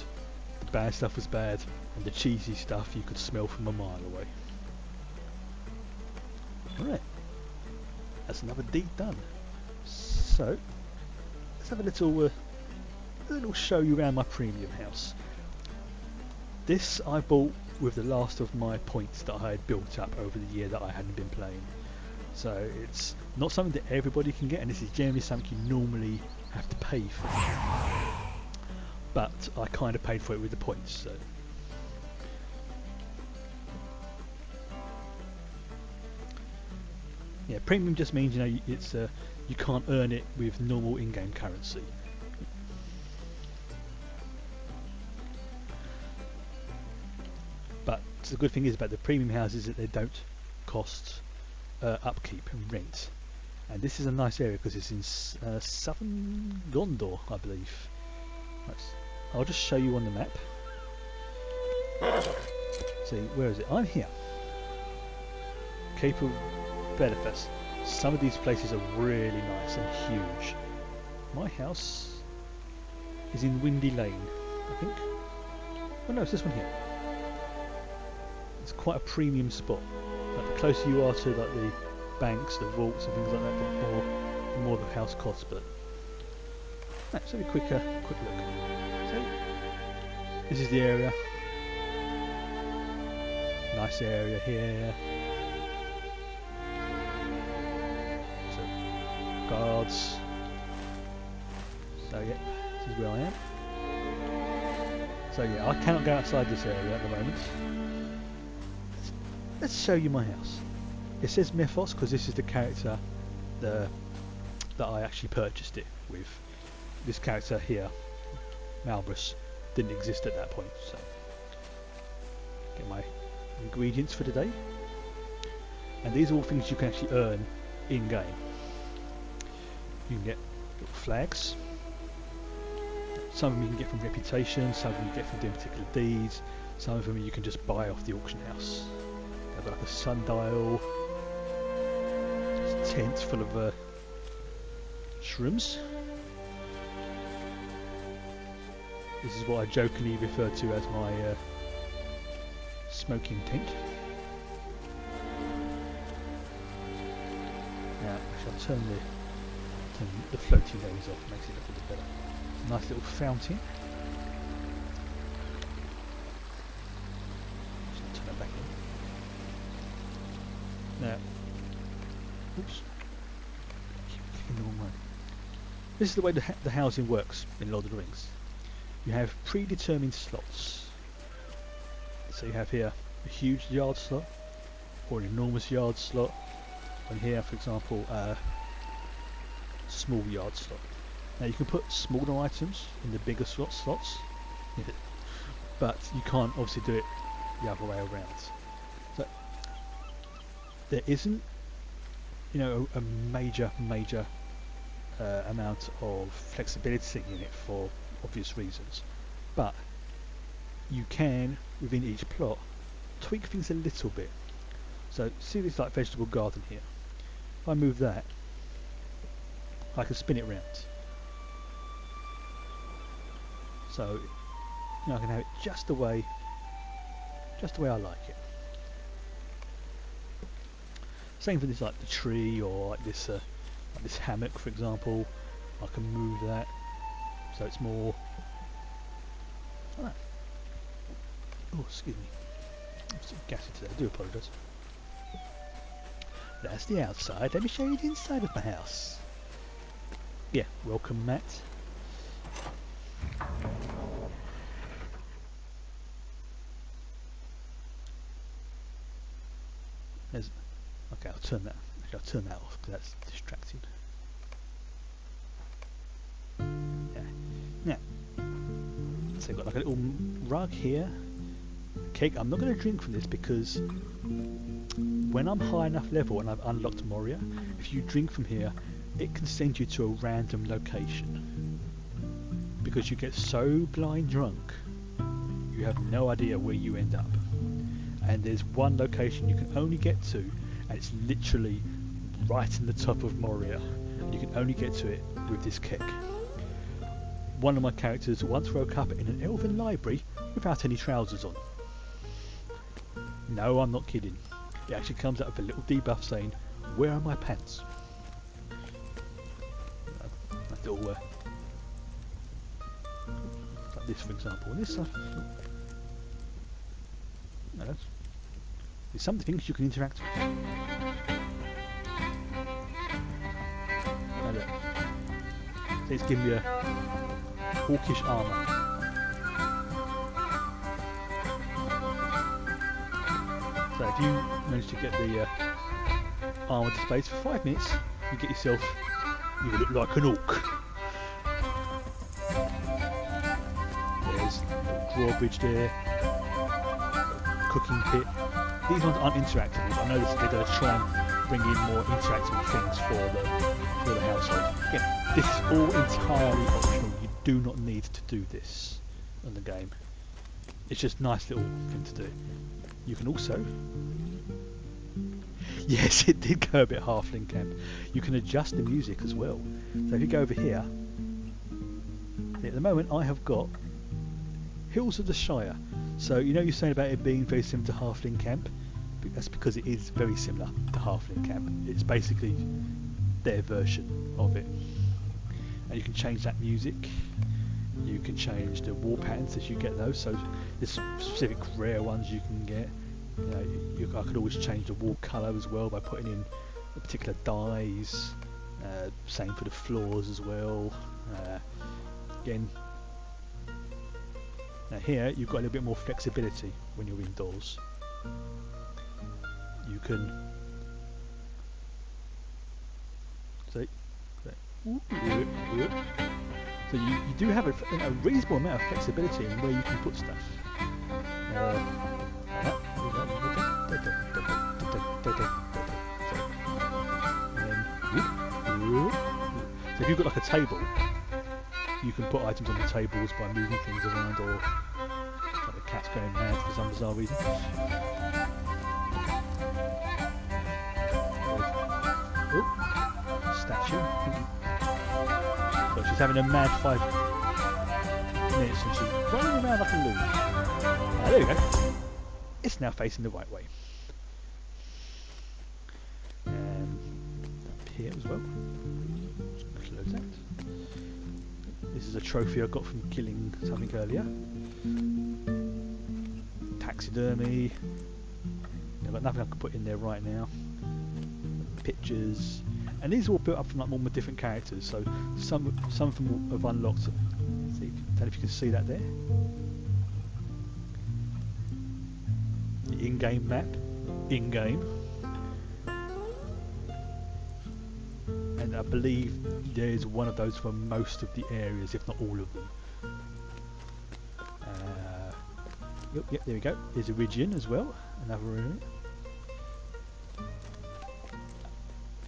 the bad stuff was bad, and the cheesy stuff you could smell from a mile away. Alright, that's another deed done. So, let's have a little show you around my premium house. This I bought with the last of my points that I had built up over the year that I hadn't been playing. So it's not something that everybody can get, and this is generally something you normally have to pay for. But I kind of paid for it with the points, so. Yeah, premium just means it's you can't earn it with normal in-game currency. But the good thing is about the premium houses that they don't cost upkeep and rent. And this is a nice area because it's in southern Gondor, I believe. I'll just show you on the map. See, where is it? I'm here. Cape of Belfast. Some of these places are really nice and huge. My house is in Windy Lane, I think. Oh no, it's this one here. It's quite a premium spot. Like the closer you are to like the banks, the vaults and things like that, the more the house costs. But let's have a quick look. So this is the area. Nice area here. So guards. So yeah, this is where I am. So yeah, I cannot go outside this area at the moment. Let's show you my house. It says Mythos because this is the character that I actually purchased it with. This character here, Malbus, didn't exist at that point. So get my ingredients for today. And these are all things you can actually earn in game. You can get little flags. Some of them you can get from reputation, some of them you get from doing particular deeds, some of them you can just buy off the auction house. They've got like a sundial, just a tent full of shrooms. This is what I jokingly refer to as my smoking tent. Now, I shall turn the floating areas off, makes it look a bit better. Nice little fountain. Just turn it back in. Now, oops, keep clicking the wrong way. This is the way the housing works in Lord of the Rings. You have predetermined slots. So you have here a huge yard slot, or an enormous yard slot, and here, for example, a small yard slot. Now you can put smaller items in the bigger slots, but you can't obviously do it the other way around. So there isn't, a major amount of flexibility in it for obvious reasons, but you can, within each plot, tweak things a little bit. So see this like vegetable garden here. If I move that, I can spin it round. So I can have it just the way I like it. Same for this, like the tree, or like this hammock, for example. I can move that so it's more like that. Oh, excuse me. I'm still gassy today. I do apologise. That's the outside. Let me show you the inside of my house. Yeah, welcome, Matt. Okay, I'll turn that off because that's distracting. Yeah. Now, so I've got like a little rug here. Cake. I'm not going to drink from this because when I'm high enough level and I've unlocked Moria, if you drink from here, it can send you to a random location. Because you get so blind drunk, you have no idea where you end up. And there's one location you can only get to, and it's literally right in the top of Moria. And you can only get to it with this keg. One of my characters once woke up in an elven library without any trousers on. No, I'm not kidding. It actually comes out with a little debuff saying, "Where are my pants?" That little like this, for example. And this stuff. No, there's some things you can interact with. Now look. So it's giving me a hawkish armour. So if you manage to get the armour displays for 5 minutes. You get yourself, you look like an orc. There's a drawbridge there, cooking pit. These ones aren't interactive. I know they're going to try and bring in more interactive things for the household. Again, this is all entirely optional. You do not need to do this in the game. It's just a nice little thing to do. You can also... Yes, it did go a bit halfling camp. You can adjust the music as well. So if you go over here, at the moment I have got Hills of the Shire. So you know you're saying about it being very similar to halfling camp? That's because it is very similar to halfling camp. It's basically their version of it. And you can change that music. You can change the wall patterns as you get those. So there's specific rare ones you can get. I could always change the wall colour as well by putting in a particular dyes. Same for the floors as well. Again, now here you've got a little bit more flexibility when you're indoors. You can see. So you do have a reasonable amount of flexibility in where you can put stuff. So if you've got like a table, you can put items on the tables by moving things around, or like the cat's going mad for some bizarre reason. Statue. So she's having a mad 5 minutes and she's running around like a loon. There we go. It's now facing the right way. And up here as well. Close that. This is a trophy I got from killing something earlier. Taxidermy. I've got nothing I can put in there right now. Pictures. And these are all built up from like more different characters. So some of them have unlocked. See, I don't know if you can see that there. The in-game map. In-game. And I believe there's one of those for most of the areas, if not all of them. Yep, there we go. There's a Ridgeon as well. Another room.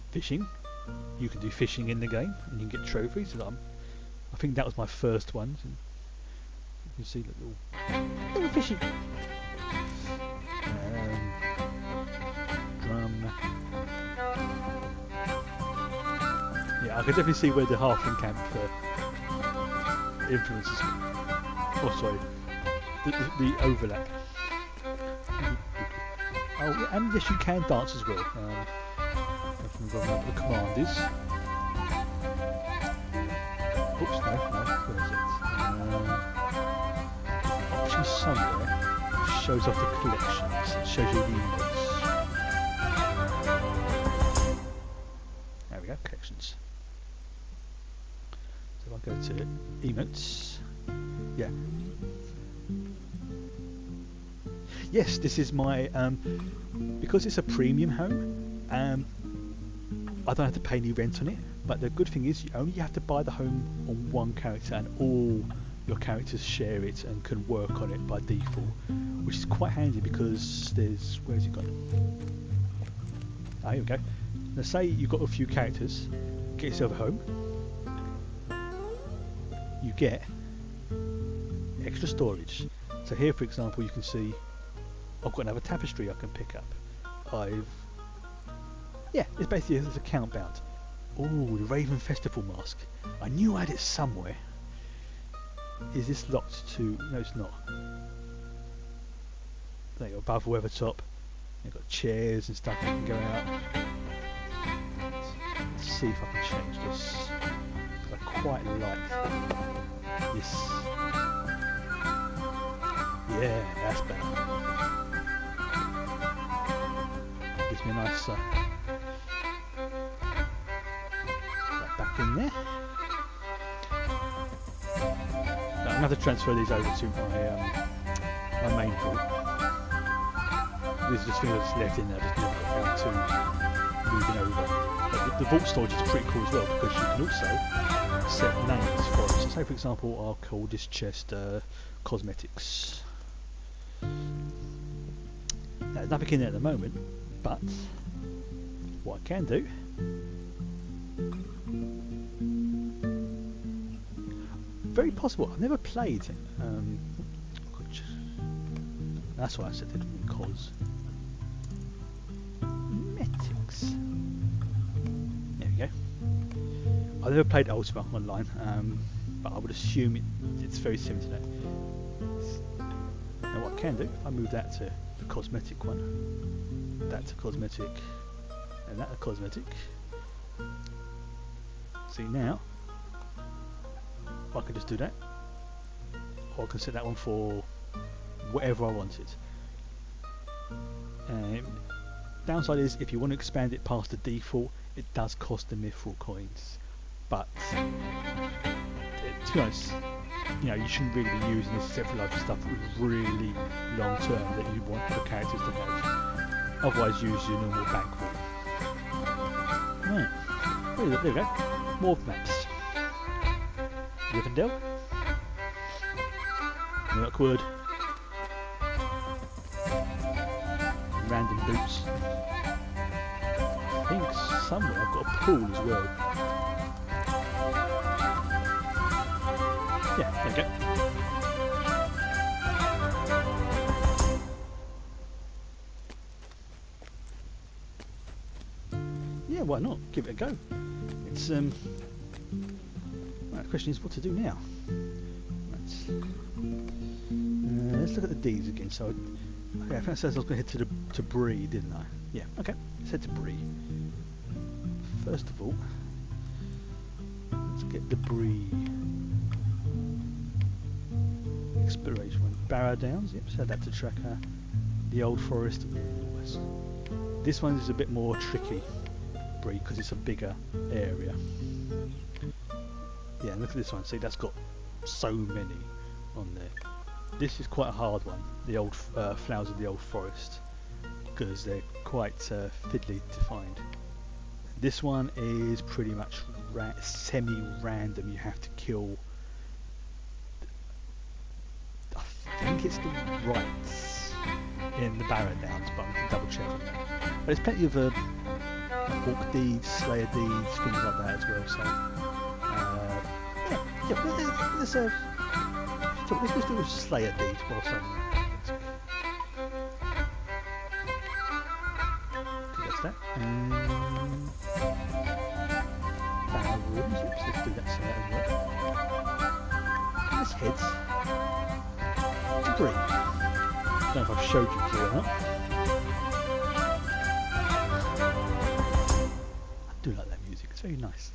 Fishing. You can do fishing in the game and you can get trophies. I think that was my first one. So you can see the little fishing. Drum. Yeah, I could definitely see where the halfling camp influences. Oh, sorry. The overlap. Oh, yeah, and yes, you can dance as well. What the command is. Oops, no, where is it? Options somewhere shows off the collections. It shows you the emotes. There we go, collections. So if I go to emotes, yeah. Yes, this is my because it's a premium home. I don't have to pay any rent on it, but the good thing is you only have to buy the home on one character and all your characters share it and can work on it by default, which is quite handy because there's... where's it gone? Ah, here we go. Now say you've got a few characters, get yourself a home, you get extra storage. So here for example you can see I've got another tapestry I can pick up. Yeah, it's basically a count bound. Oh, the Raven Festival mask. I knew I had it somewhere. Is this locked to... no, it's not. There you go, above Weathertop. You've got chairs and stuff that can go out. Let's see if I can change this. I quite like this. Yeah, that's better. Gives me a nice... back in there. Now, I'm going to have to transfer these over to my main pool. These are just things I just left in there, just never got down to moving over. But the vault storage is pretty cool as well because you can also set names for it. So say for example I'll call this chest cosmetics. Now, there's nothing in there at the moment, but what I can do, very possible, I've never played that's why I said it, cosmetics. There we go. I've never played Ultima online, but I would assume it's very similar to that. Now what I can do, if I move that to the cosmetic one, that to cosmetic, and that to cosmetic. See now, I can just do that, or I can set that one for whatever I wanted. Downside is if you want to expand it past the default, it does cost the mithril coins. But to be honest, you shouldn't really be using this except for like stuff really long term that you want the characters to have. Otherwise, use your normal bank vault. Right, there we go. More maps. Rivendell, Mirkwood, random boots. I think somewhere I've got a pool as well. Yeah, there we go. Yeah, why not? Give it a go. It's well, the question is what to do now. Let's look at the deeds again. So, okay, I think it says I was going to head to Bree, didn't I? Yeah. Okay. Let's head to Bree. First of all, let's get the Bree exploration one. Barrow Downs. Yep. Set that to tracker. The Old Forest. This one is a bit more tricky, Bree, because it's a bigger area. Yeah, look at this one. See, that's got so many on there. This is quite a hard one, the old flowers of the old forest, because they're quite fiddly to find. This one is pretty much semi-random. You have to kill, I think it's the rights in the Barrow Downs, but I can double check on that. But there's plenty of orc deeds, slayer deeds, things like that as well. So let's just do a slayer deed whilst I'm that's that. Barrow rooms, let's do that slayer as well. Let's head to Bree. I don't know if I've showed you Bree or not. I do like that music, it's very nice.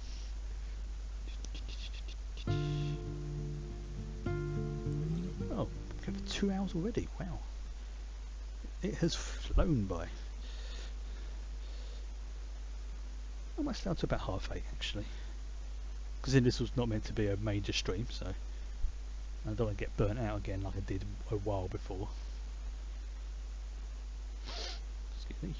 Oh, for 2 hours already, wow. It has flown by. I'm actually down to about 8:30 actually. Because then this was not meant to be a major stream, so I don't want to get burnt out again like I did a while before. Excuse me.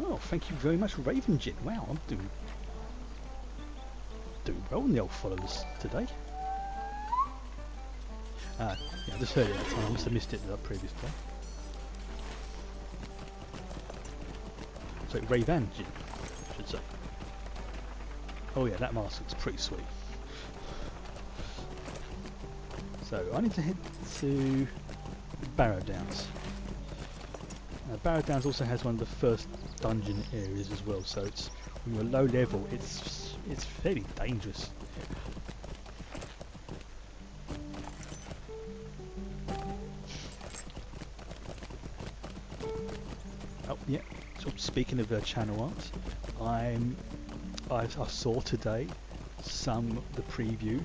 Oh, thank you very much, Ravenjit. Wow, I'm doing well in the old followers today. Yeah, I just heard it at the time. I must have missed it the previous time. So Ravenjit, I should say. Oh yeah, that mask looks pretty sweet. So I need to head to Barrow Downs. Barrow Downs also has one of the first dungeon areas as well, so it's when you're low level, it's fairly dangerous. Oh yeah. So speaking of channel art, I saw today the preview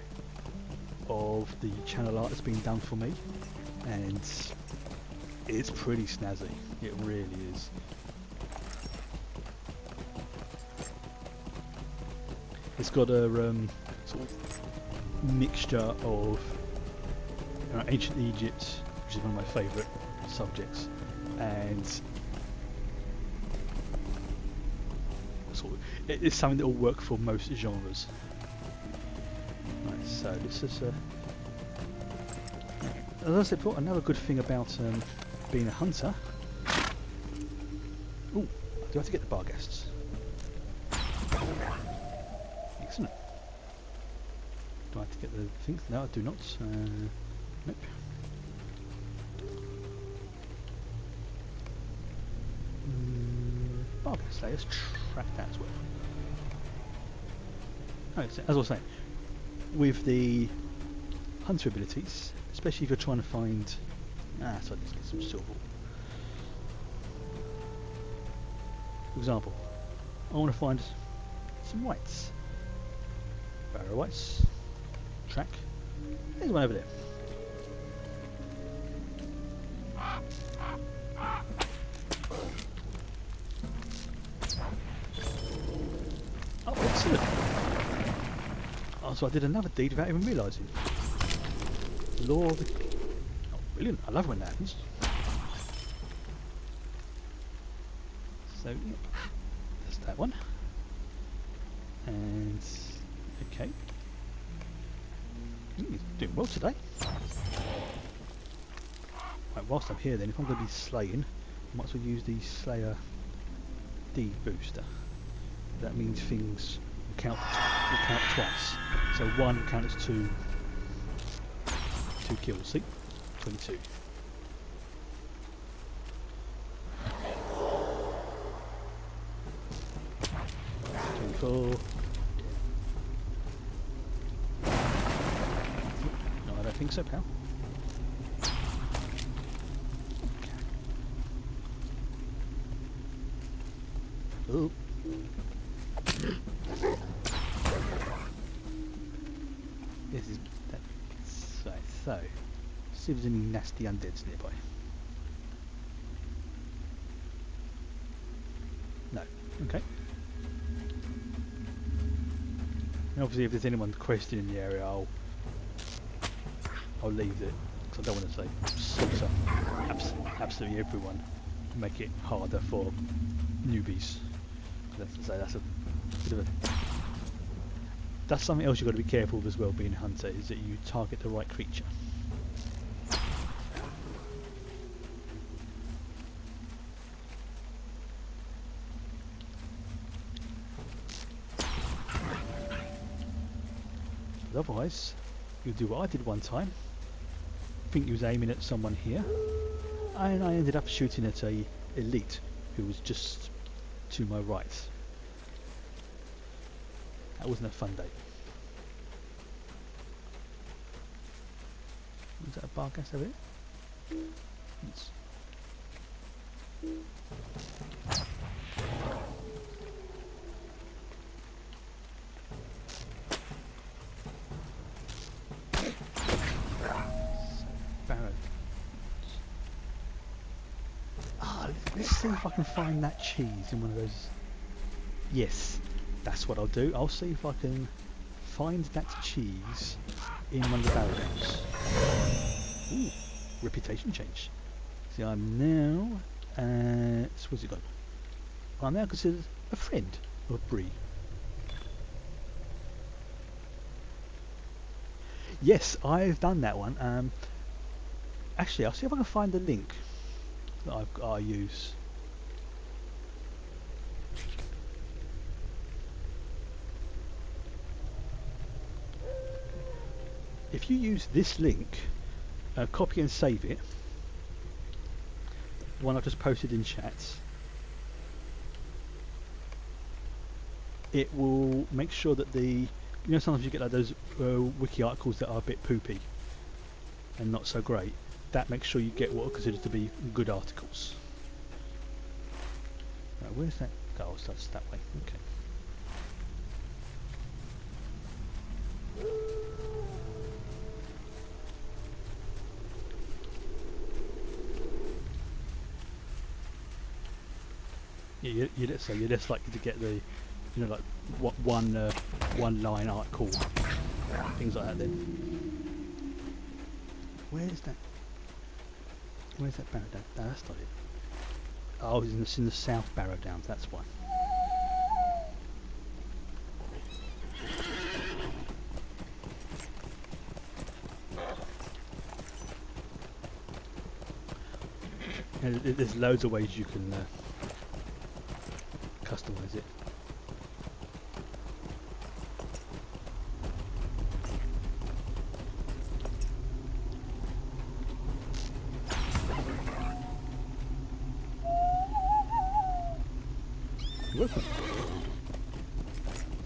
of the channel art that's been done for me, and it's pretty snazzy. It really is. It's got a sort of mixture of ancient Egypt, which is one of my favourite subjects, and sort of, it's something that will work for most genres. Right, so this is as I said before, another good thing about being a hunter. Oh, I do have to get the bar guests. Excellent. Do I have to get the things? No, I do not. Nope. Bar guests. Let's track that as well. Okay, so as I was saying, with the hunter abilities, especially if you're trying to find... so let's get some silver. For example, I want to find some whites. Barrow whites. Track. There's one over there. Oh, excellent. Oh, so I did another deed without even realising. Law of the... Oh, brilliant. I love when that happens. So, yep. That's that one. And... okay. He's doing well today. Right, whilst I'm here then, if I'm going to be slaying, I might as well use the Slayer D booster. That means things will count twice. So one will count as two kills. See? 22. No, I don't think so, pal. Oh. This is that. So, see if there's any nasty undeads nearby. No. Okay. And obviously, if there's anyone questioning the area, I'll leave it, because I don't want to say slaughter absolutely everyone, make it harder for newbies. That's a bit of a... That's something else you've got to be careful of as well, being a hunter, is that you target the right creature. But otherwise, you'll do what I did one time. I think he was aiming at someone here, and I ended up shooting at a elite who was just to my right. That wasn't a fun day. Was that a bar gas over here? Yes. Let's see if I can find that cheese in one of those. Yes, that's what I'll do. I'll see if I can find that cheese in one of the barrel downs. Ooh, reputation change. See, I'm now... so what's it got? I'm now considered a friend of Bree. Yes, I've done that one. Actually, I'll see if I can find the link that I use. If you use this link, copy and save it, the one I just posted in chat, it will make sure that sometimes you get like those wiki articles that are a bit poopy and not so great. That makes sure you get what are considered to be good articles. Right, where's that go? So that's that way. Okay. Yeah, you're less likely to get the, like one line article, things like that. Then where's that? Where's that barrel down? No, that's not it. Oh, it's in the South Barrow Downs, that's why. And there's loads of ways you can customize it.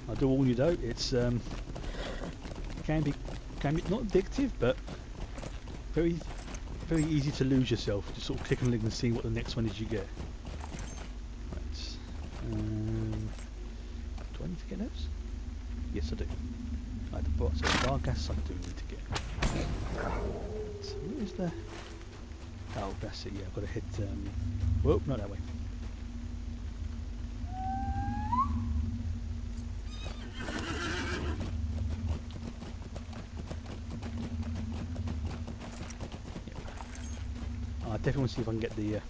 I do warn you though, it's can be not addictive, but very easy to lose yourself. Just sort of clicking and seeing what the next one is you get. Right. Do I need to get those? Yes, I do. So bar gas I do need to get. So where is the? Oh, that's it. Yeah, I've got to hit. Whoa, not that way. I definitely want to see if I can get the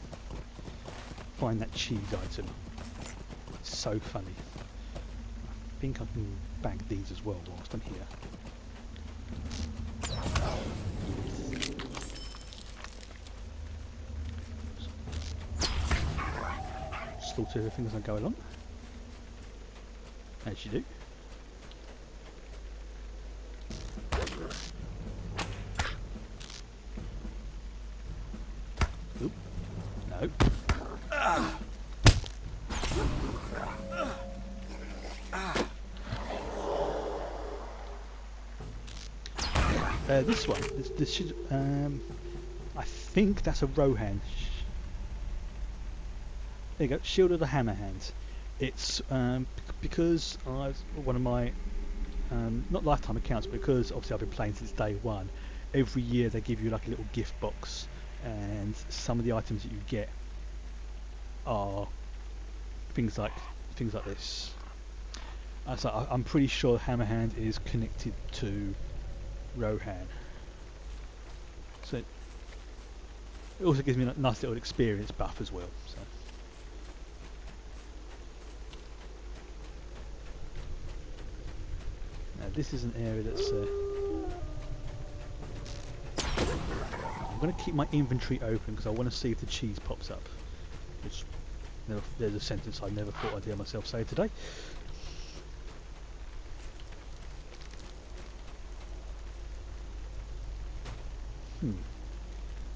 find that cheese item. It's so funny. I think I can bag these as well whilst I'm here. Slaughter everything as I go along, as you do. Oop. No. This one. This should. I think that's a Rohan. There you go. Shield of the Hammerhand. It's because one of my not lifetime accounts, because obviously I've been playing since day one. Every year they give you like a little gift box, and some of the items that you get are things like this. So I'm pretty sure Hammerhand is connected to Rohan. So it also gives me a nice little experience buff as well. So. Now this is an area that's. I'm going to keep my inventory open because I want to see if the cheese pops up. Which there's a sentence I never thought I'd hear myself say today.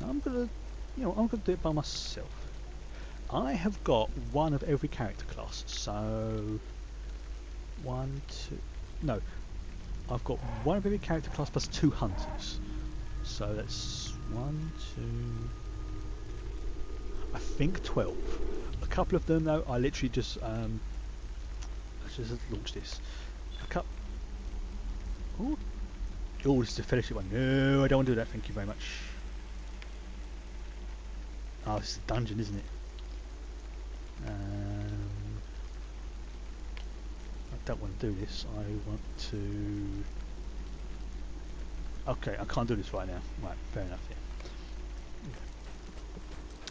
I'm gonna do it by myself. I have got one of every character class, so I've got one of every character class plus 2 hunters. So that's 1, 2, I think 12. A couple of them though, I literally just let's just launch this. Oh, this is a fellowship one. No, I don't want to do that. Thank you very much. Oh, this is a dungeon, isn't it? I don't want to do this. I want to. Okay, I can't do this right now. Right, fair enough. Yeah.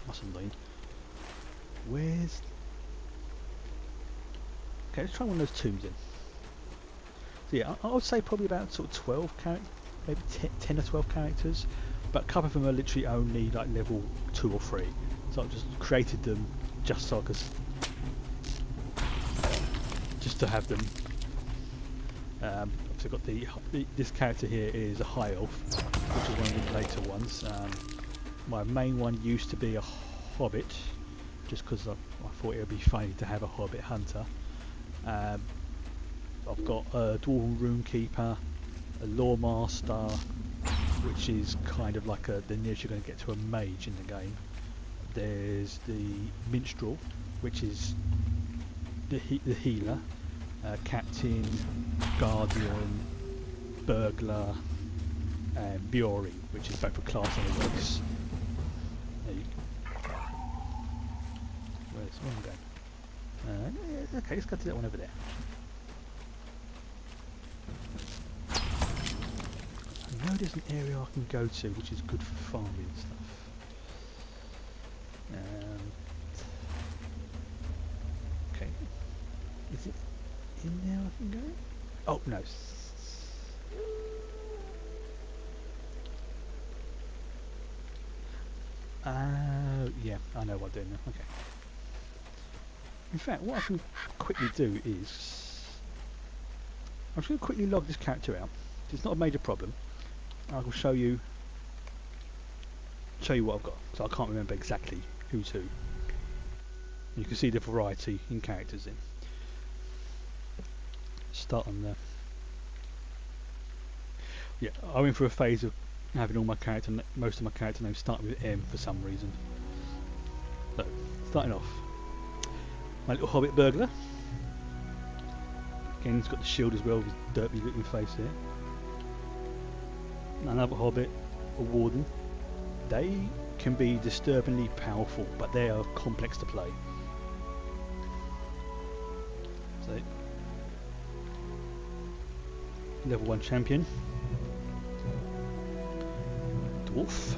That's annoying. Where's? Okay, let's try one of those tombs then. So yeah, I would say probably about sort of 12 characters, maybe 10 or 12 characters, but a couple of them are literally only like level 2 or 3. So I've just created them just so I could, just to have them. So I've got this character here is a high elf, which is one of the later ones. My main one used to be a hobbit, just because I thought it would be funny to have a hobbit hunter. I've got a Dwarven Runekeeper, a Lawmaster, which is kind of like the nearest you're going to get to a mage in the game. There's the Minstrel, which is the healer, Captain, Guardian, Burglar, and Biori, which is both a class and a race. Where's one going? Okay, let's go to that one over there. I know there's an area I can go to which is good for farming and stuff. nothing going? Oh no. Yeah, I know what I'm doing now. Okay. In fact, what I can quickly do is I'm just going to quickly log this character out. It's not a major problem. I will show you what I've got. So I can't remember exactly who's who. You can see the variety in characters in. Start on there. Yeah, I went through a phase of having all my most of my character names starting with M for some reason. So, starting off, my little hobbit burglar. Again, he's got the shield as well with his derpy looking face here. Another hobbit, a warden. They can be disturbingly powerful, but they are complex to play. So, level 1 champion. Dwarf.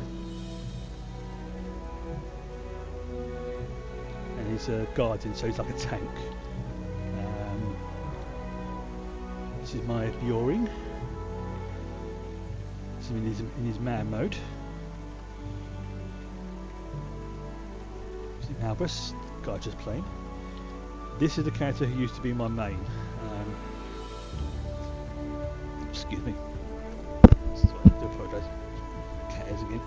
And he's a guardian, so he's like a tank. This is my Bjoring. So in his man mode. This is Albus, guy I just played. This is the character who used to be my main. Excuse me. Sorry, I do apologise. Cat ears again.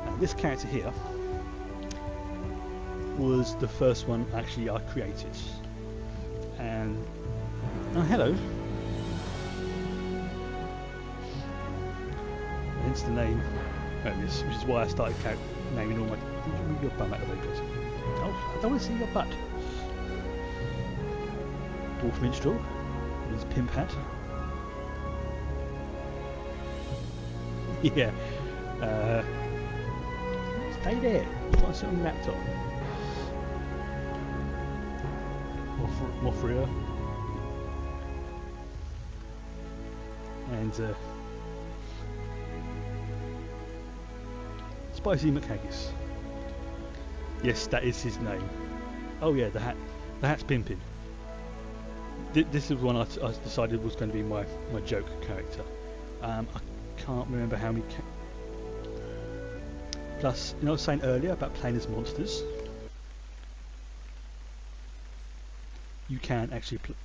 Now this character here was the first one actually I created. And oh, hello. Hence the name this, which is why I started naming all my. Move your bum out of the way, please. Oh, I don't want to see your butt. Dwarf minstrel with his pimp hat. Yeah. Stay there. I want to sit on the laptop. Mothria. And Spicy McHaggis. Yes, that is his name. Oh yeah, the hat's pimping. This is one I decided was going to be my joke character. I can't remember how many. Plus, you know, I was saying earlier about playing as monsters. You can actually you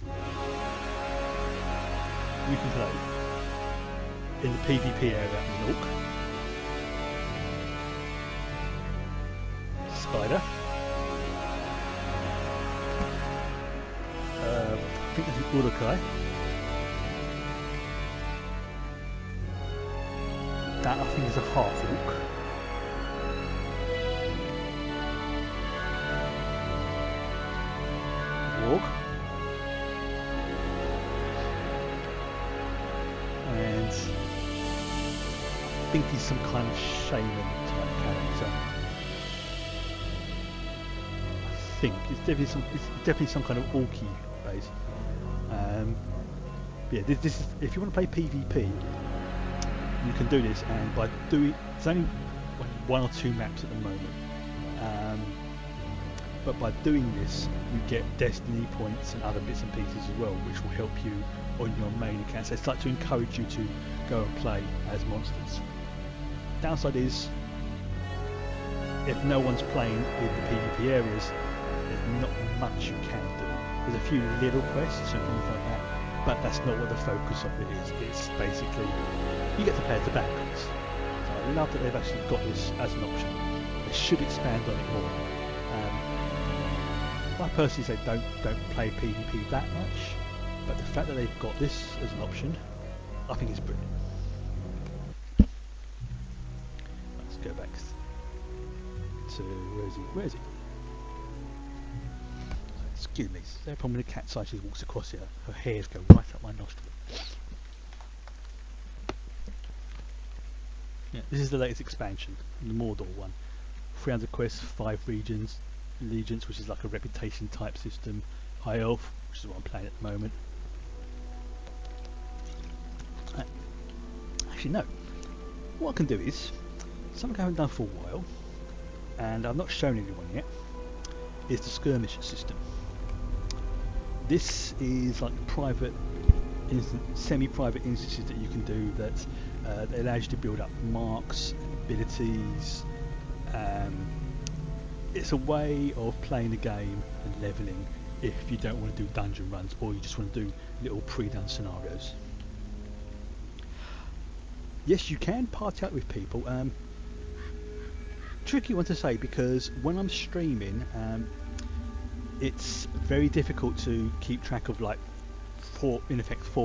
can play in the PvP area as an orc, spider, I think there's an Urukai. That I think is a half orc. Warg. And I think he's some kind of shaman type character. I think it's definitely some kind of orky base. Yeah, this is if you want to play PvP, you can do this, and by doing it's only like 1 or 2 maps at the moment. But by doing this, you get destiny points and other bits and pieces as well, which will help you on your main account. So it's like to encourage you to go and play as monsters. Downside is, if no one's playing with the PvP areas, there's not much you can do. There's a few little quests and things like that, but that's not what the focus of it is. It's basically, you get to play as the bad guys. So I love that they've actually got this as an option. They should expand on it more. I personally say don't play PvP that much, but the fact that they've got this as an option, I think is brilliant. Let's go back to where is he? Excuse me, there's a problem with the cat's eye. She walks across here, her hairs go right up my nostril. Yeah, this is the latest expansion, the Mordor one. 300 quests, 5 regions. Allegiance, which is like a reputation type system, High Elf, which is what I'm playing at the moment. Actually no, what I can do is something I haven't done for a while and I've not shown anyone yet, is the skirmish system. This is like private, semi-private instances that you can do that allows you to build up marks, abilities. It's a way of playing the game and leveling if you don't want to do dungeon runs or you just want to do little pre-done scenarios. Yes, you can party up with people. Tricky one to say because when I'm streaming, it's very difficult to keep track of like four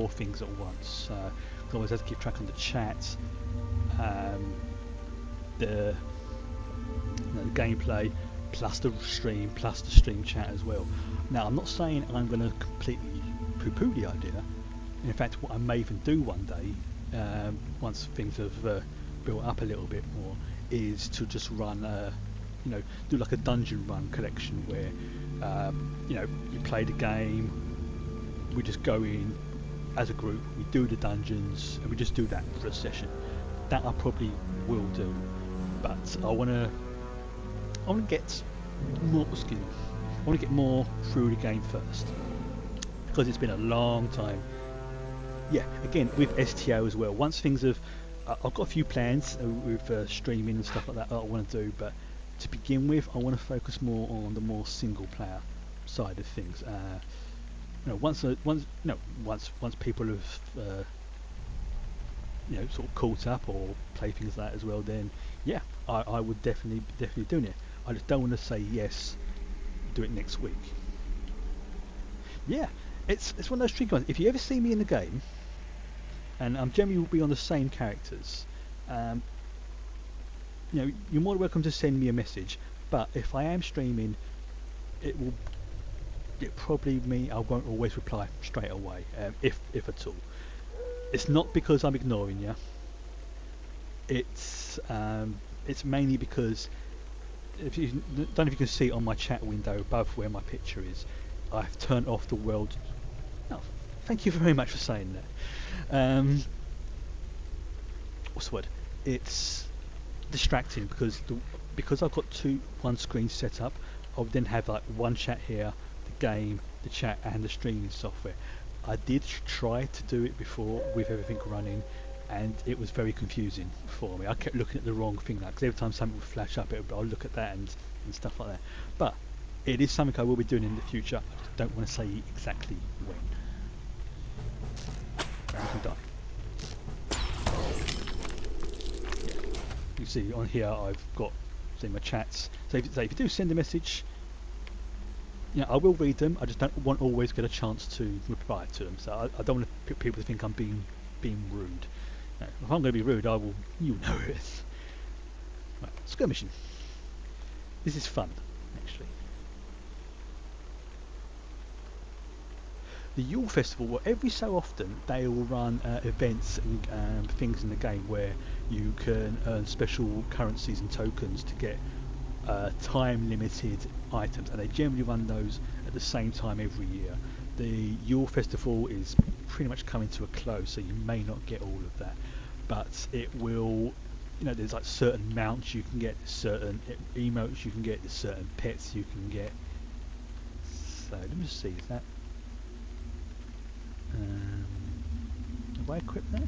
things at once. I always have to keep track of the chat, the gameplay, plus the stream, plus the stream chat as well. Now, I'm not saying I'm going to completely poo-poo the idea. In fact, what I may even do one day, once things have built up a little bit more, is to just run, do like a dungeon run collection where, you play the game, we just go in as a group, we do the dungeons, and we just do that for a session. That I probably will do, but I want to get more skin. I want to get more through the game first, because it's been a long time. Yeah, again with STO as well. Once things have, I've got a few plans with streaming and stuff like that I want to do, but to begin with, I want to focus more on the more single player side of things. Once people have sort of caught up or play things like that as well, then yeah, I would definitely doing it. I just don't want to say yes, do it next week. Yeah, it's one of those tricky ones. If you ever see me in the game, and I'm generally will be on the same characters, you're more than welcome to send me a message. But if I am streaming, it probably me. I won't always reply straight away, if at all. It's not because I'm ignoring you. It's mainly because don't know if you can see it on my chat window above where my picture is. I've turned off the world. Oh, thank you very much for saying that. What's the word? It's distracting because I've got one screen set up. I would then have like one chat here, the game, the chat, and the streaming software. I did try to do it before with everything running, and it was very confusing for me. I kept looking at the wrong thing, because every time something would flash up, I'll look at that and stuff like that. But it is something I will be doing in the future. I just don't want to say exactly when. You can die. Yeah. You see on here I've got my chats. So if you do send a message, I will read them. I just don't want always get a chance to reply to them. So I don't want people to think I'm being rude. No, if I'm going to be rude, I will. You know it. Right, skirmishing. This is fun, actually. The Yule Festival, well, every so often they will run events and things in the game where you can earn special currencies and tokens to get time limited items, and they generally run those at the same time every year. The Yule Festival is pretty much coming to a close, so you may not get all of that, but it will. There's like certain mounts you can get, certain emotes you can get, there's certain pets you can get. So let me just see, is that have I equipped that?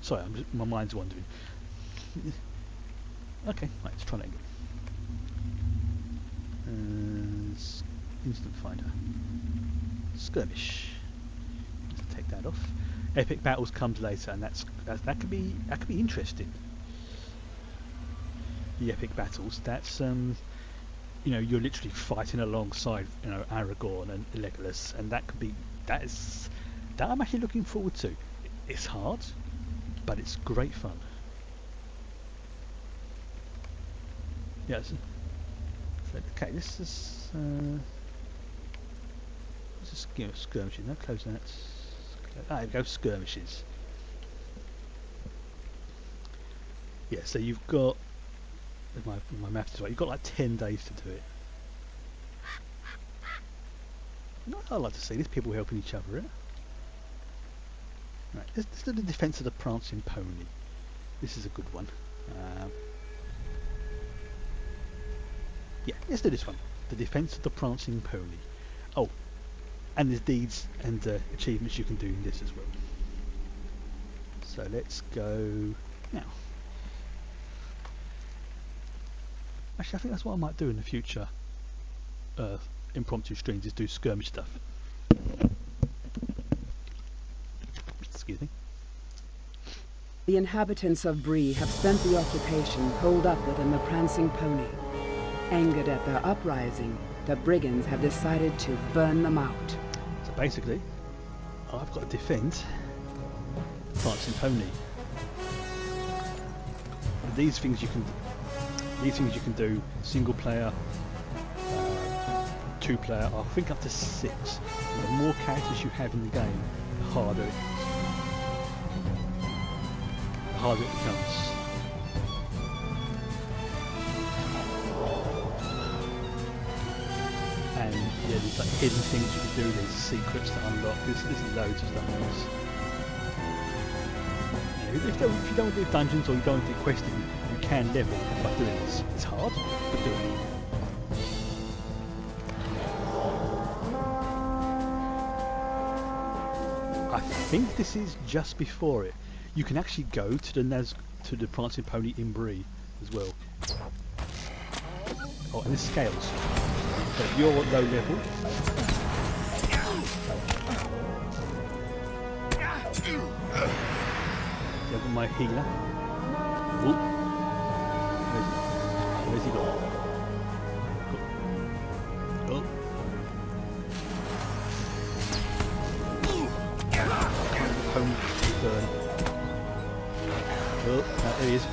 Sorry, my mind's wandering. Okay, right, let's try that again. Instant finder. Skirmish. Let's take that off. Epic battles comes later, and that could be interesting. The epic battles. That's you're literally fighting alongside Aragorn and Legolas, and that I'm actually looking forward to. It's hard, but it's great fun. Yes. Okay, this is skirmishes. No, close that. There we go, skirmishes. Yeah, so you've got, if my maths is right, you've got like 10 days to do it. I'd like to see this, people helping each other, right? Right, let's do the defence of the prancing pony. This is a good one. Yeah, let's do this one. The defence of the prancing pony. Oh, and there's deeds and achievements you can do in this as well. So let's go now. Actually, I think that's what I might do in the future. Impromptu streams is do skirmish stuff. Excuse me. The inhabitants of Bree have spent the occupation holed up within the Prancing Pony. Angered at their uprising, the brigands have decided to burn them out. So basically, I've got to defend Prancing Pony. And these things you can do single player, 2 player, I think up to 6. And the more characters you have in the game, the harder it is. The harder it becomes. And yeah, there's like hidden things you can do, there's secrets to unlock, there's loads of stuff on this. Yeah, if you don't do dungeons or you don't do questing, you can level by doing this. It's hard, but do it. I think this is just before it. You can actually go to the Prancing Pony in Bree as well. Oh, and there's scales. So if you're at low level, I've got my healer. Ooh. Where's he gone? Oh. Home burn. Oh, there he is.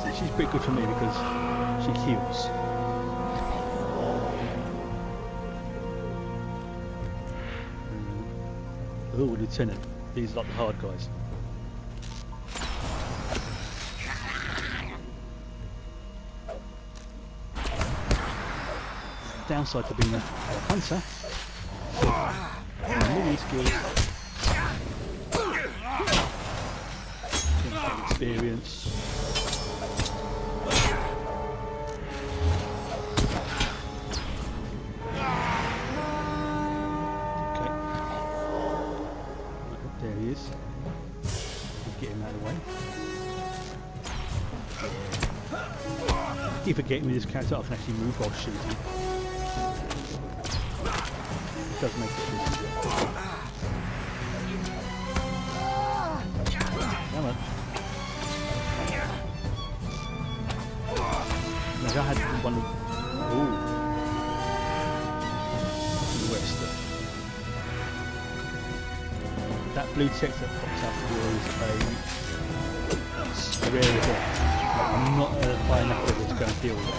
So she's pretty good for me because she heals. Oh, Lieutenant. These are like the hard guys. Downside to being a hunter. Melee skills. Experience. Okay. There he is. Get him out of the way. I keep forgetting with this character I can actually move while shooting. It does make it easier. Come on. Like I had one of... Ooh. Wester. That blue text that pops up was a rare event. I'm not high enough level to go and deal with it.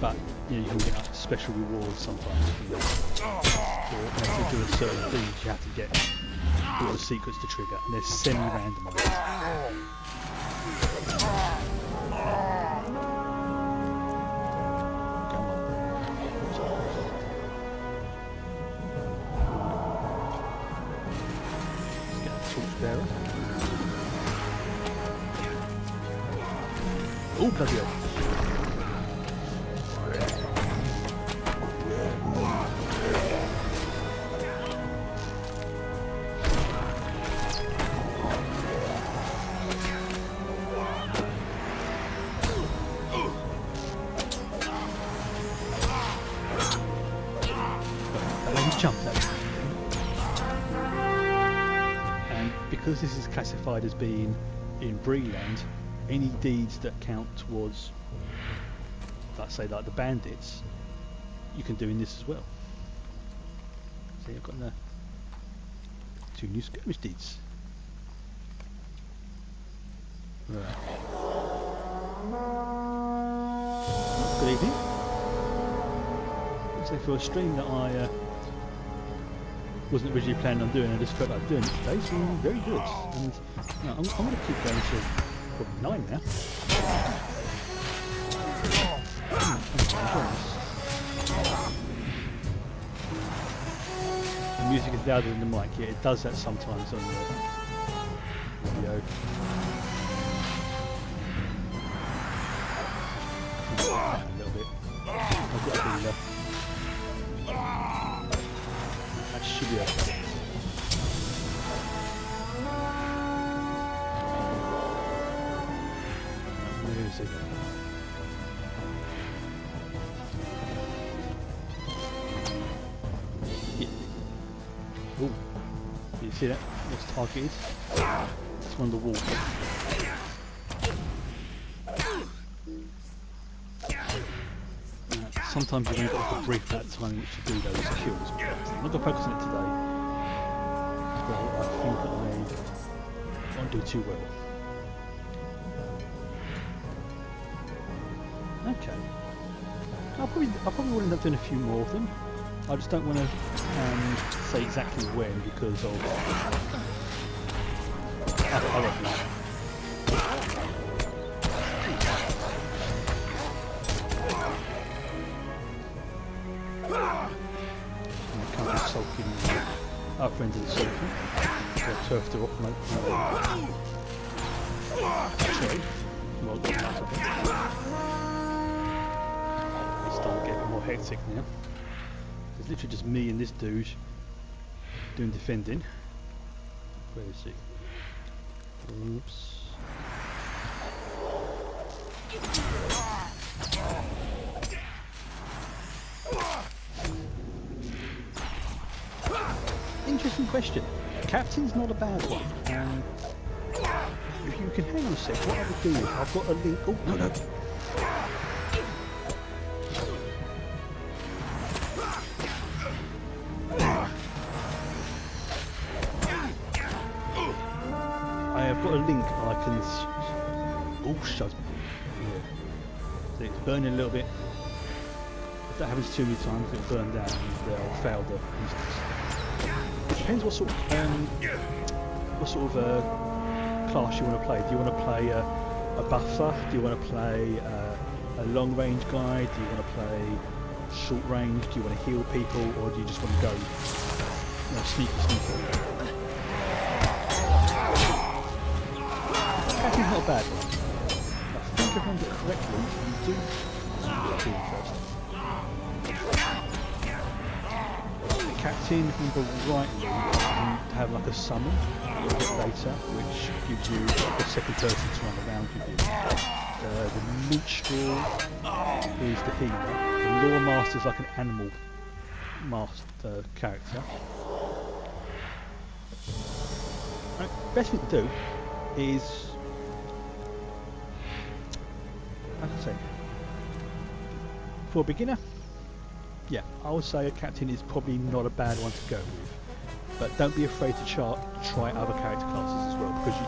But you know, you can get like, special rewards sometimes. Or to do a certain thing, you have to get all the secrets to trigger, and they're semi-randomised. Come on. Let's get a torchbearer. Oh, bloody hell. Jumped at. And because this is classified as being in Breeland, any deeds that count towards, let's say, like the bandits, you can do in this as well. See, I've got 2 new skirmish deeds. Right. Good evening. So for a stream that I wasn't originally planning on doing, I just felt like doing it today, so very good. And you know, I'm going to keep going to probably 9 now. The music is louder than the mic, yeah, it does that sometimes on the go. A little bit. I've got a healer. That should be okay. Where is it? Oh, you see that? What's targeted? It's one of the walls. Sometimes you've only got like a brief amount of time in which to do those kills. I'm not going to focus on it today. But I think I won't do too well. Okay. I probably will end up doing a few more of them. I just don't want to say exactly when because of... I don't know. I can't be sulking our friends are sulking. They'll turf to rock mate. Sorry. Well, that's okay. It's starting to get a bit more hectic now. It's literally just me and this dude doing defending. Where is he? Oops. Interesting question. Captain's not a bad one. If you can hang on a sec, what I would do is I've got a link. Oh, no. I've got a link I can... Oh, shut up. Yeah. So it's burning a little bit. If that happens too many times, it'll burn down and they'll fail the instance. It depends what sort of class you want to play. Do you want to play a buffer? Do you want to play a long range guy? Do you want to play short range? Do you want to heal people, or do you just want to go sneaky? That's not a bad one. I think if I remember correctly, you do first. The captain, if I remember rightly, you have like a summon a little bit later, which gives you the second person to run around with you. The minstrel is the healer. The lore master is like an animal master character. Right, best thing to do is, how to say, for a beginner, yeah, I would say a captain is probably not a bad one to go with, but don't be afraid to try other character classes as well, because you,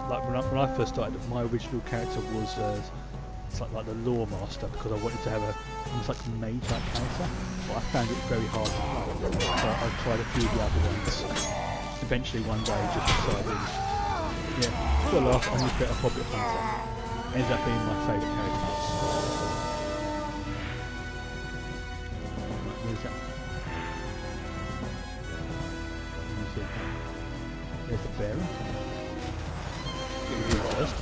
like when I first started, my original character was it's like the lore master, because I wanted to have almost like a mage-like character, but I found it very hard to play, so I tried a few of the other ones. Eventually one day just decided, yeah, for a laugh, I'm going to create a Hobbit Hunter. Ended up being my favourite character. Where's that? Let me see. There's the bearer. Get rid of you first.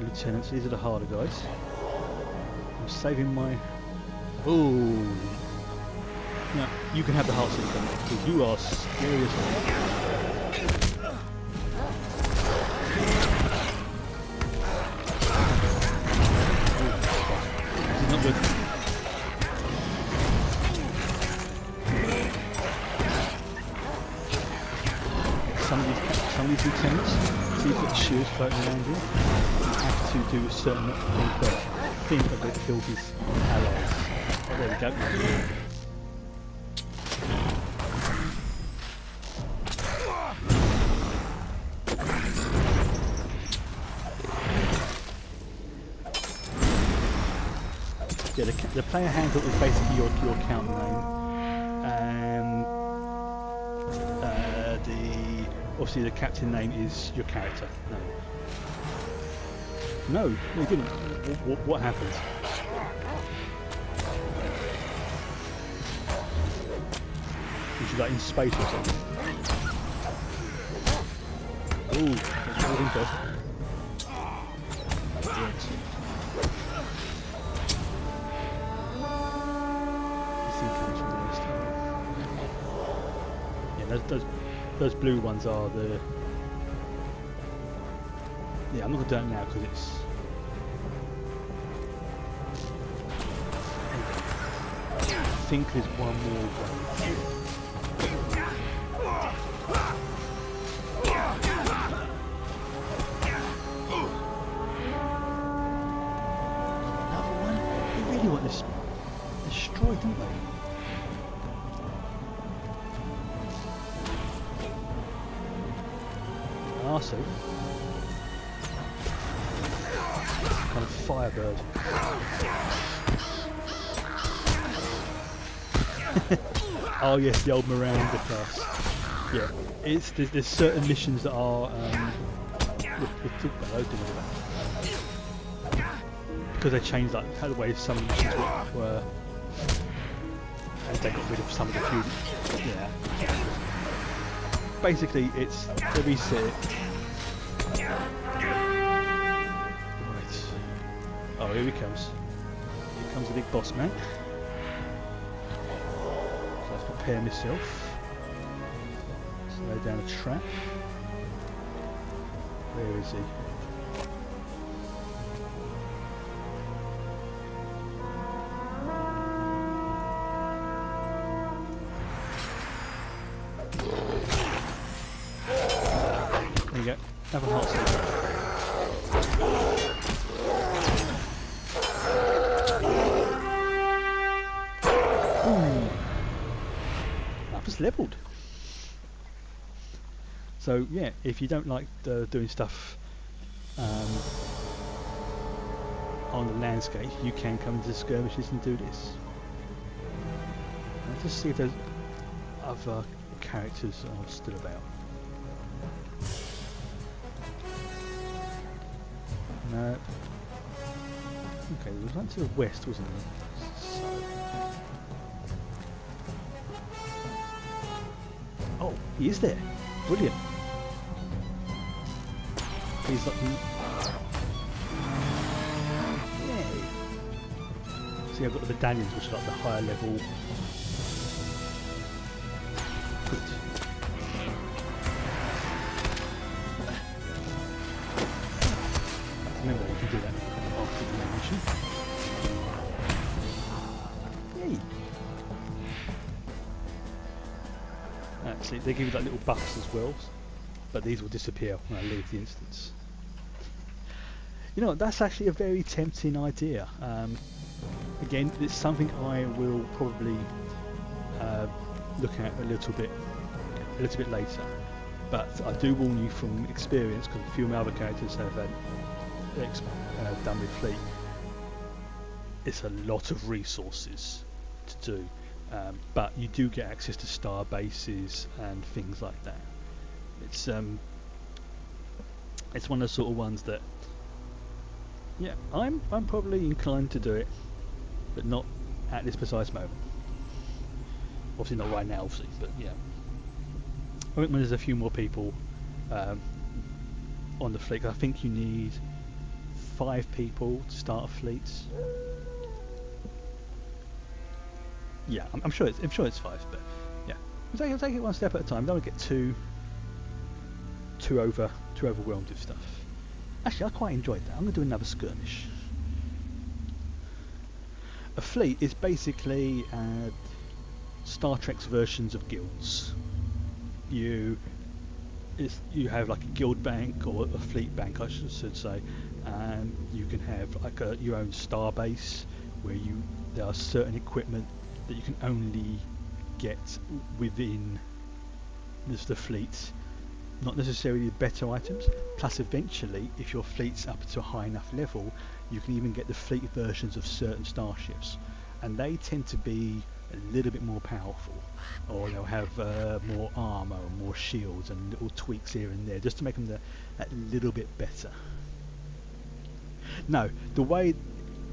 Lieutenants, these are the harder guys. I'm saving my... Oh, no, you can have the heart silicon because you are scary as hell. This is not good. Some of these lieutenants, see you've got shields floating around you. To do a certain thing that killed his allies. Oh, there we go. Yeah, the player handle is basically your account name, and obviously the captain name is your character name. No, you didn't. What happened? Was you like in space or something? Ooh, that's really interesting. Those blue ones are the... Yeah, I'm not going to do it now because it's... I think there's one more way. Another one? They really want this destroyed, don't they? So kind of firebird. Oh yes, the old Miranda class. Yeah, there's certain missions that are we'll talk about those, didn't we? Because they changed like how the way some missions were, and they got rid of some of the few. Yeah. Basically, it's the reset. Right. Oh, here he comes. Here comes the big boss man. So let's prepare myself. Let's lay down a trap. Where is he? There you go. Have a hot seat. Up is levelled. So yeah, if you don't like doing stuff on the landscape, you can come into skirmishes and do this. Let's just see if there's other characters are still about. No. Okay, there was one to the west, wasn't there? So. Oh, he is there. Brilliant. He's like... Yay. See, I've got the medallions, which are like the higher level. Good. Remember, you can do that after the main mission. Yay! Actually, they give you like little buffs as well, but these will disappear when I leave the instance. You know, that's actually a very tempting idea. Again, it's something I will probably look at a little bit later. But I do warn you from experience, because a few of my other characters have had done with fleet. It's a lot of resources to do, but you do get access to star bases and things like that. It's one of the sort of ones that, yeah, I'm probably inclined to do it, but not at this precise moment. Obviously not right now, obviously, but yeah. I think when there's a few more people on the fleet, I think you need 5 people to start a fleet. Yeah, I'm sure it's 5, but yeah, we'll take it one step at a time. Don't want to get too overwhelmed with stuff. Actually, I quite enjoyed that. I'm going to do another skirmish. A fleet is basically Star Trek's versions of guilds. You have like a guild bank, or a fleet bank, I should say, and you can have like your own star base where there are certain equipment that you can only get within the fleet, not necessarily better items. Plus, eventually, if your fleet's up to a high enough level, you can even get the fleet versions of certain starships, and they tend to be a little bit more powerful, or they'll have more armor and more shields and little tweaks here and there, just to make them that little bit better. No, the way,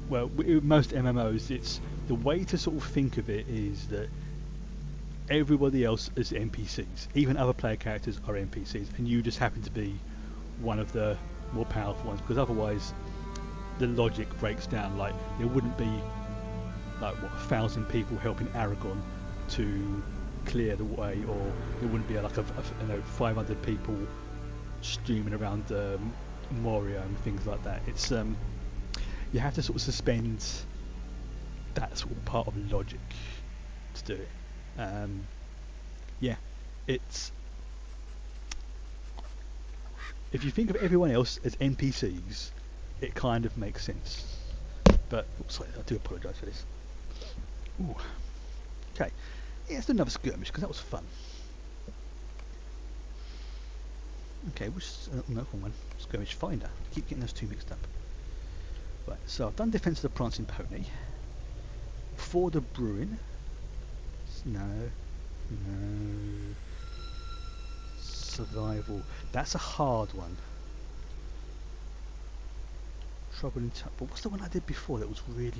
well, with most MMOs, it's the way to sort of think of it is that everybody else is NPCs. Even other player characters are NPCs, and you just happen to be one of the more powerful ones, because otherwise the logic breaks down. Like, there wouldn't be like 1,000 people helping Aragon to clear the way, or there wouldn't be like 500 people streaming around Moria and things like that. It's you have to sort of suspend that sort of part of logic to do it. Yeah, it's, if you think of everyone else as NPCs, it kind of makes sense. But sorry, I do apologise for this. Ooh. Okay, yeah, let's do another skirmish because that was fun. Okay, which no one, skirmish finder. Keep getting those two mixed up. Right, so I've done defence of the prancing pony. For the brewing. No. Survival. That's a hard one. Trouble in touch. But what's the one I did before that was really?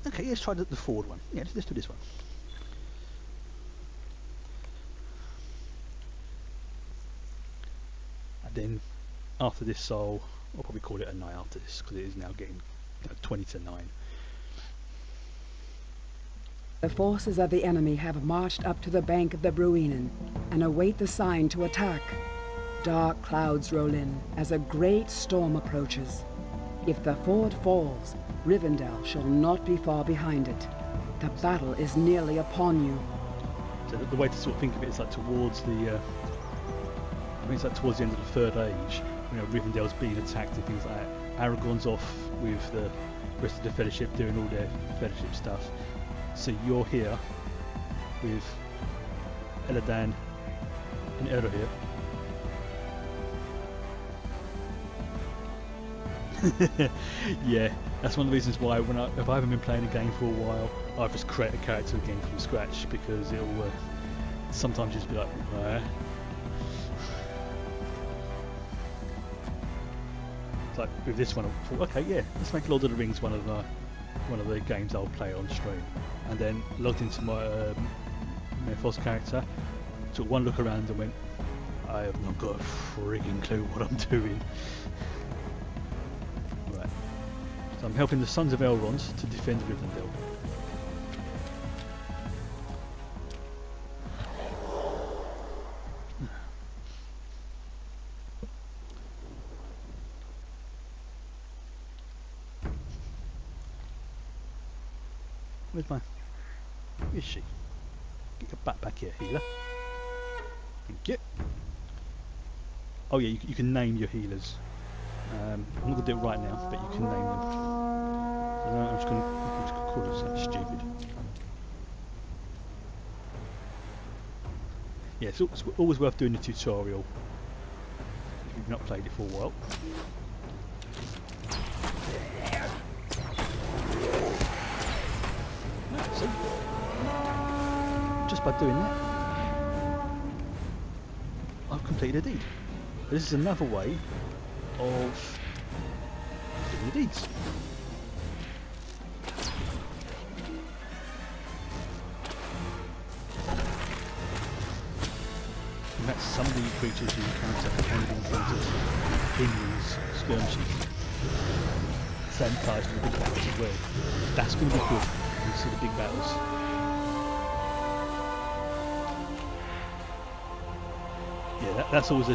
Okay, let's try the forward one. Yeah, let's do this one. And then after this, I'll probably call it a night after this, because it is now getting 20 to 9. The forces of the enemy have marched up to the bank of the Bruinen and await the sign to attack. Dark clouds roll in as a great storm approaches. If the ford falls, Rivendell shall not be far behind it. The battle is nearly upon you. So the way to sort of think of it is like towards the it's like towards the end of the Third Age, Rivendell's being attacked and things like that. Aragorn's off with the rest of the Fellowship doing all their Fellowship stuff. So you're here with Eladan and Erohir. Yeah, that's one of the reasons why if I haven't been playing a game for a while, I'll just create a character again from scratch, because it'll sometimes just be like, It's like with this one, I thought, okay, yeah, let's make Lord of the Rings one of the games I'll play on stream. And then logged into my Mythos character, took one look around and went, I have not got a frigging clue what I'm doing. Right, so I'm helping the Sons of Elrond to defend Rivendell. Where's my... Where is she? Get your butt back here, healer. Thank you. Oh yeah, you can name your healers. I'm not going to do it right now, but you can name them. I'm just going to call it something stupid. Yeah, it's always worth doing the tutorial if you've not played it for a while. See? Just by doing that, I've completed a deed. This is another way of doing the deeds. And that's some of the creatures you encounter and encounters in these skirmishes. Same ties to the big battles as well. That's going to be good. You see the big battles. Yeah, that's always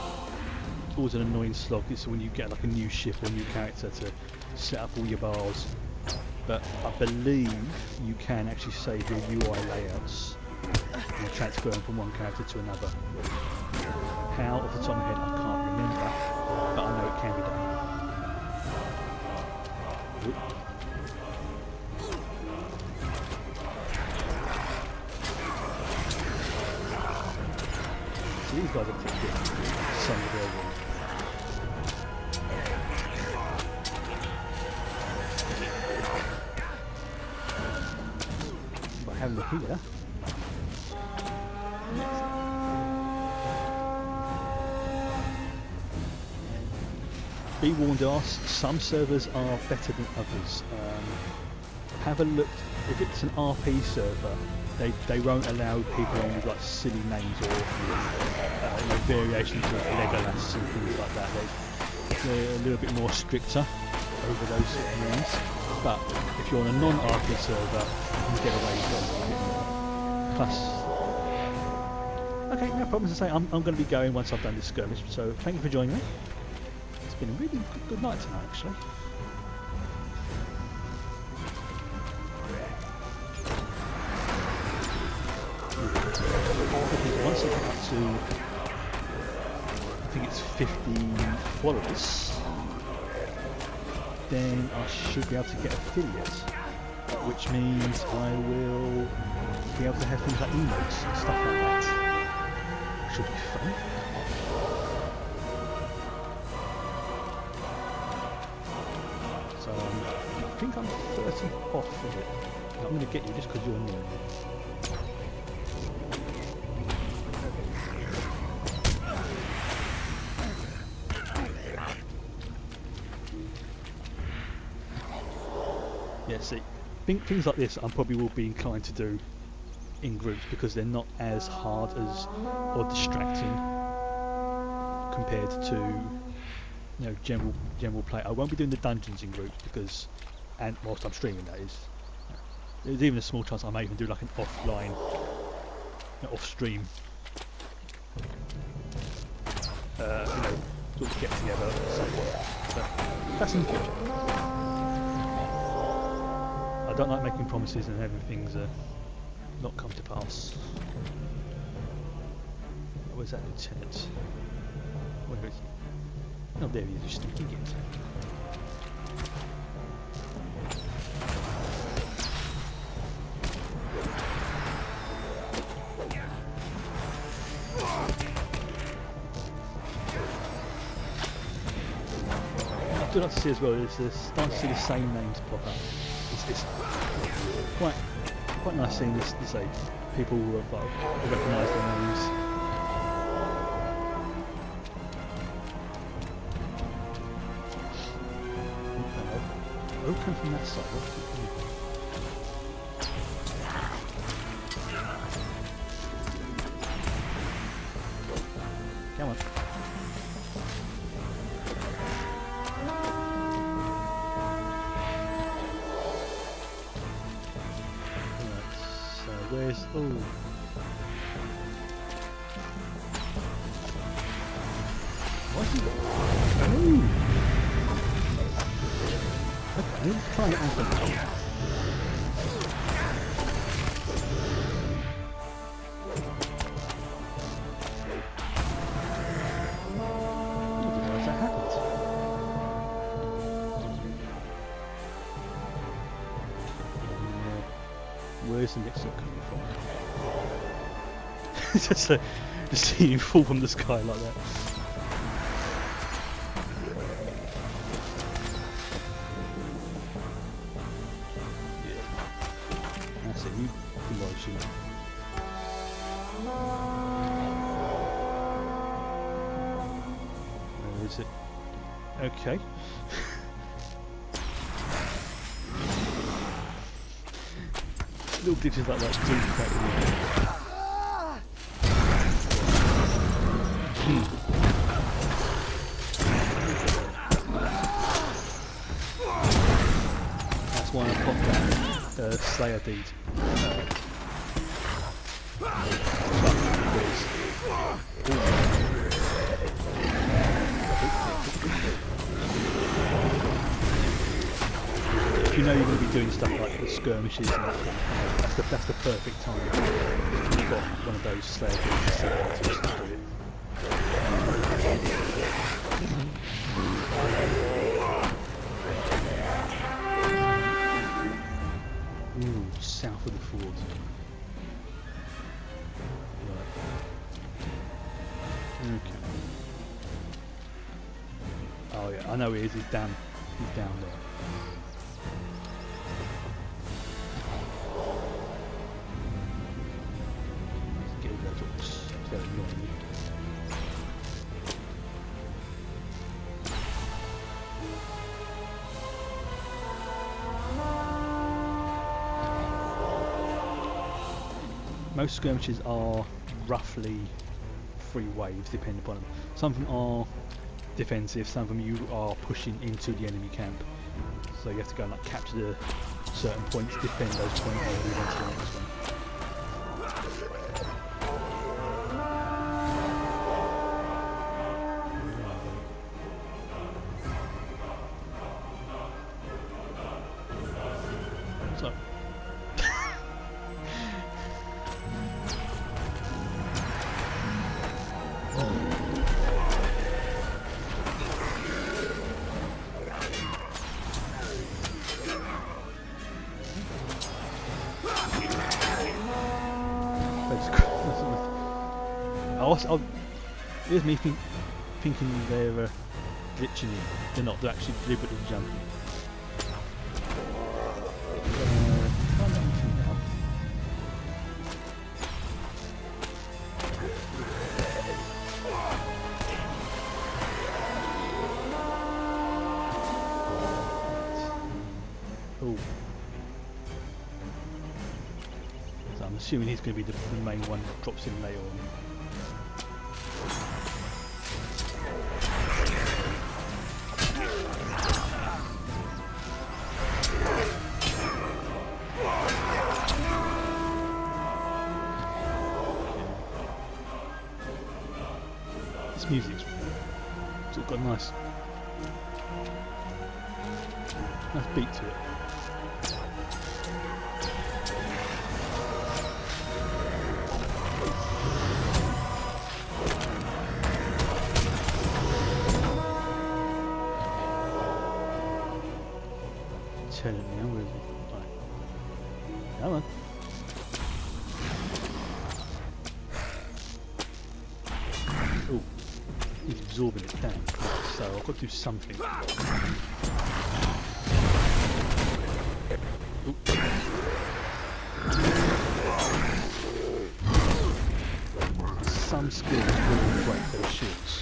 an annoying slog. It's when you get like a new ship or a new character to set up all your bars. But I believe you can actually save your UI layouts and transfer them from one character to another. How, off the top of my head, I can't remember, but I know it can be done. Oop. these guys are pretty good. Some of their ones. But have a look here. Be warned, some servers are better than others. Have a look. If it's an RP server, they won't allow people on with like silly names or variations of Legolas and things like that. They're a little bit more stricter over those sort of names. But if you're on a non-RP server, you can get away with it a bit more. Plus, okay, no problems to say. I'm going to be going once I've done this skirmish. So thank you for joining me. It's been a really good night tonight, actually. Once I get up to, I think it's 50 followers, then I should be able to get affiliates, which means I will be able to have things like emotes and stuff like that. Should be fun. So I think I'm 30 off of it. I'm going to get you just because you're near me. Yeah, see, things like this I probably will be inclined to do in groups because they're not as hard as or distracting compared to general play. I won't be doing the dungeons in groups because, and whilst I'm streaming, that is, there's even a small chance I may even do like an offline, off-stream, sort of get together somewhat. But that's in the future. I don't like making promises and having things not come to pass. Where's that lieutenant? Where is he? Oh, there he is, you sneaking git. I do like to see as well, is starting to see the same names pop up. It's quite nice seeing this like people who have recognise their names. Open from that side. Come on. Where's what's he got? Okay, try and open it. That happened. Where's the mix-up coming from? Just see him fall from the sky like that. Yeah. That's it, you can shoot. Where is it? Okay. Little glitches like that do quite weird. That's why I popped that Slayer deed. If you know you're going to be doing stuff like the skirmishes and that's the perfect time. You've got one of those Slayer deeds set up to do it. Ooh, south of the fort. Right. Okay. Oh yeah, I know he is. He's down. He's down there. Let's get those orcs. They're annoying me. Most skirmishes are roughly 3 waves, depending upon them. Some of them are defensive, some of them you are pushing into the enemy camp. So you have to go and like capture the certain points, defend those points, and move on to the next one. So here's me thinking they're glitching it. They're not, they're actually deliberately jumping. Can't do anything now. Oh. So I'm assuming he's going to be the main one that drops in later on. This music's sort of got a nice beat to it. Turn it now, where is it? Right. Come on. Oh, he's absorbing it down. So I've got to do something. Ooh. Some skills will break those shields.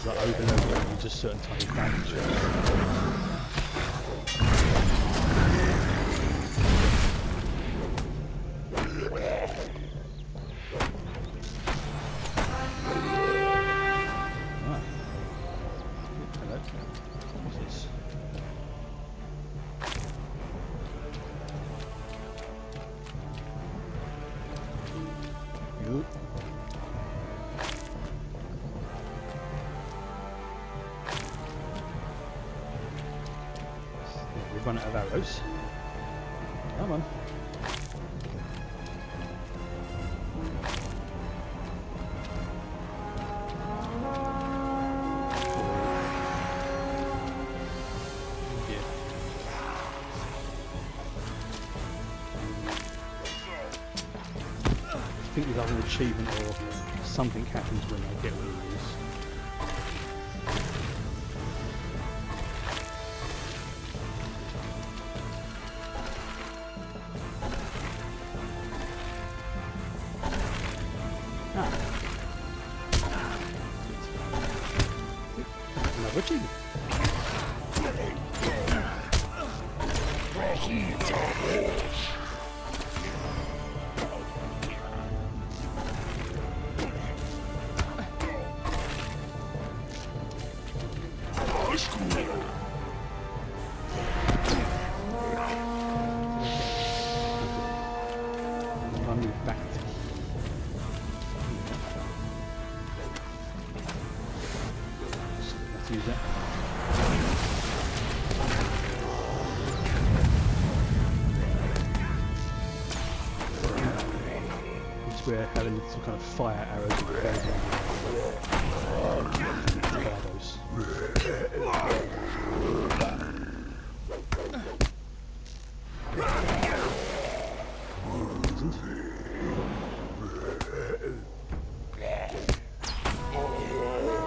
Like overloading just certain type of damage. Ah. Hello. What's this? Good. We've run out of arrows. Come on. Yeah. I think there's either an achievement or something happens when I get one of these. Another achievement. I'll move back to let's use that. where having some kind of fire arrows are very those.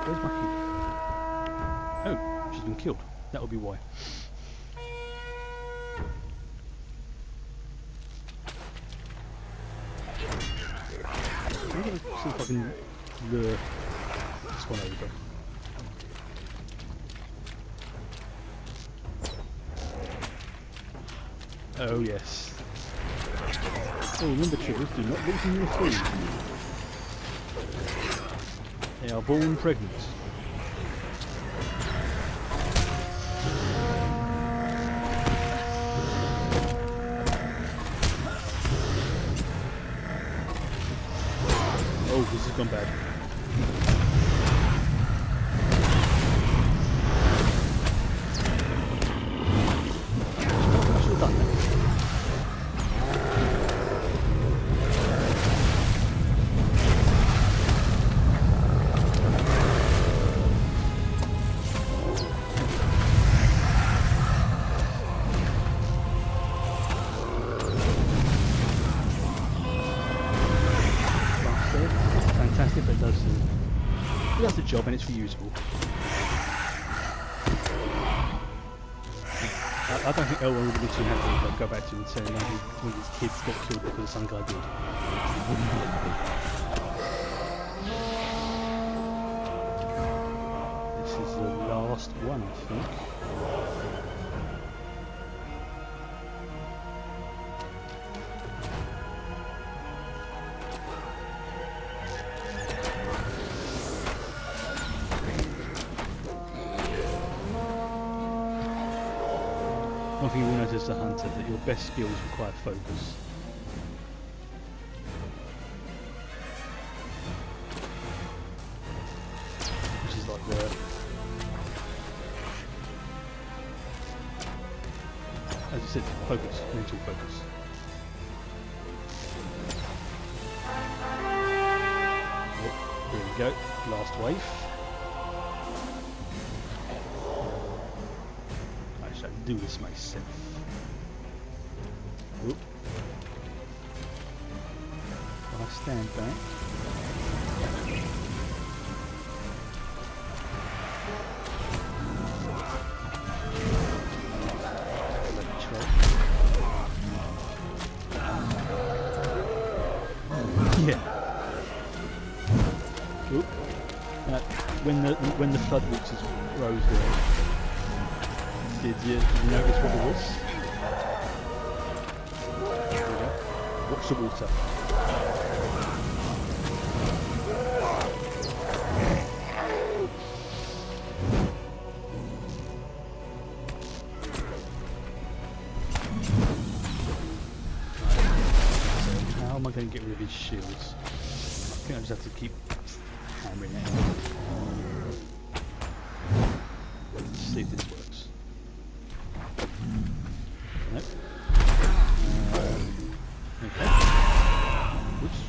Where's my kid? Oh, she's been killed. That would be why. I'm going to see if I can lure this one over. Oh yes. Oh, remember children, do not loosen your food. They are born pregnant. Oh, this has gone bad. I should have done that. Fantastic, but it does the job and it's reusable. I don't think Elwyn would be too happy to go back to and say no, one of his kids got killed because some guy did. This is the last one, I think. One thing you will notice as a hunter that your best skills require focus. Which is like the... as I said, focus, mental focus. Yep, here we go, last wave. Do this myself. Whoop. I stand back. Yeah. Whoop. When the flood waters rose there. Did you notice what it was? There we go. Watch the water. So how am I going to get rid of his shields? I think I just have to keep hammering it. Let's see if this works. Nope. Okay. Oops.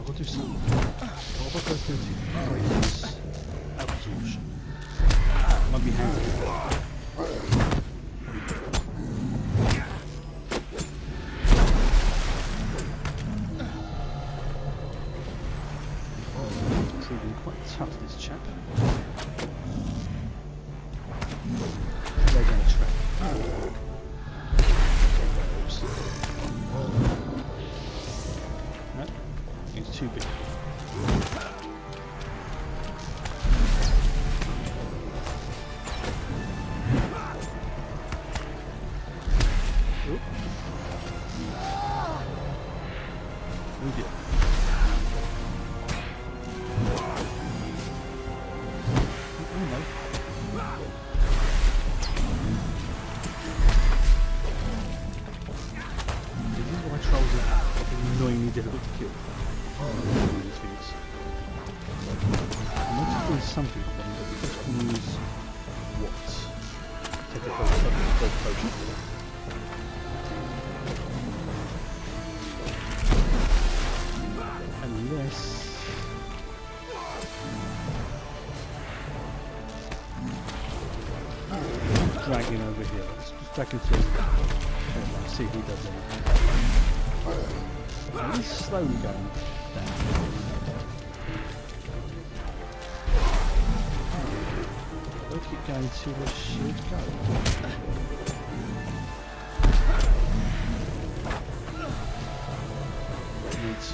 We'll do some. What about those two? Absorption. Might be handy. Proving quite tough, this chap. Lay down a trap. No, it's too big. Oop. Oh dear. This is why trolls are annoyingly difficult to kill. find something for them, but we just want to use what? Take a gold potion. Unless drag him over here. Let's just drag him through. See if he does anything. He's slowly going down. We'll keep going till the shield go. Needs.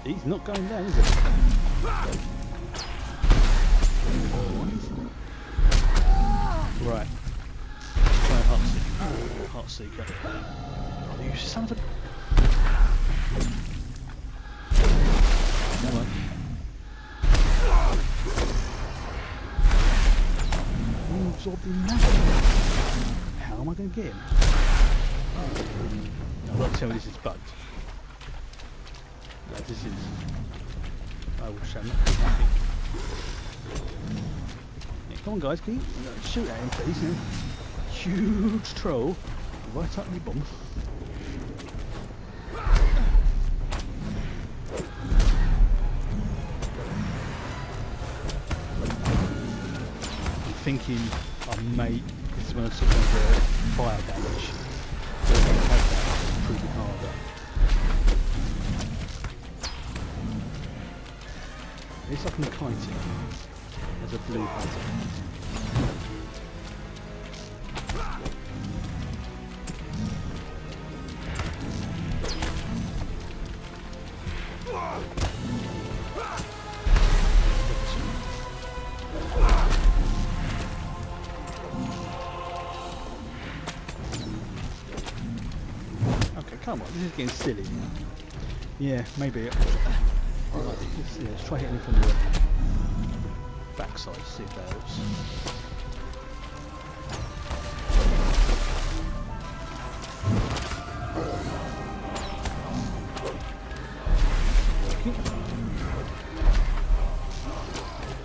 He's not going down, is it? Right. Try Heart Seeker. Oh, you son of a... Come on. Absorbed in that. How am I going to get him? I've got to tell you this is bugged. This is... I will show him. Yeah, come on guys, can you shoot at him please? Yeah. Huge troll right up my bum. I'm thinking I may, this is when I sort of fire damage. So I have that, prove it harder. It's like a kiting. There's a blue button. Okay, come on, this is getting silly now. Yeah, maybe. Let's try hitting from the backside, see if that helps.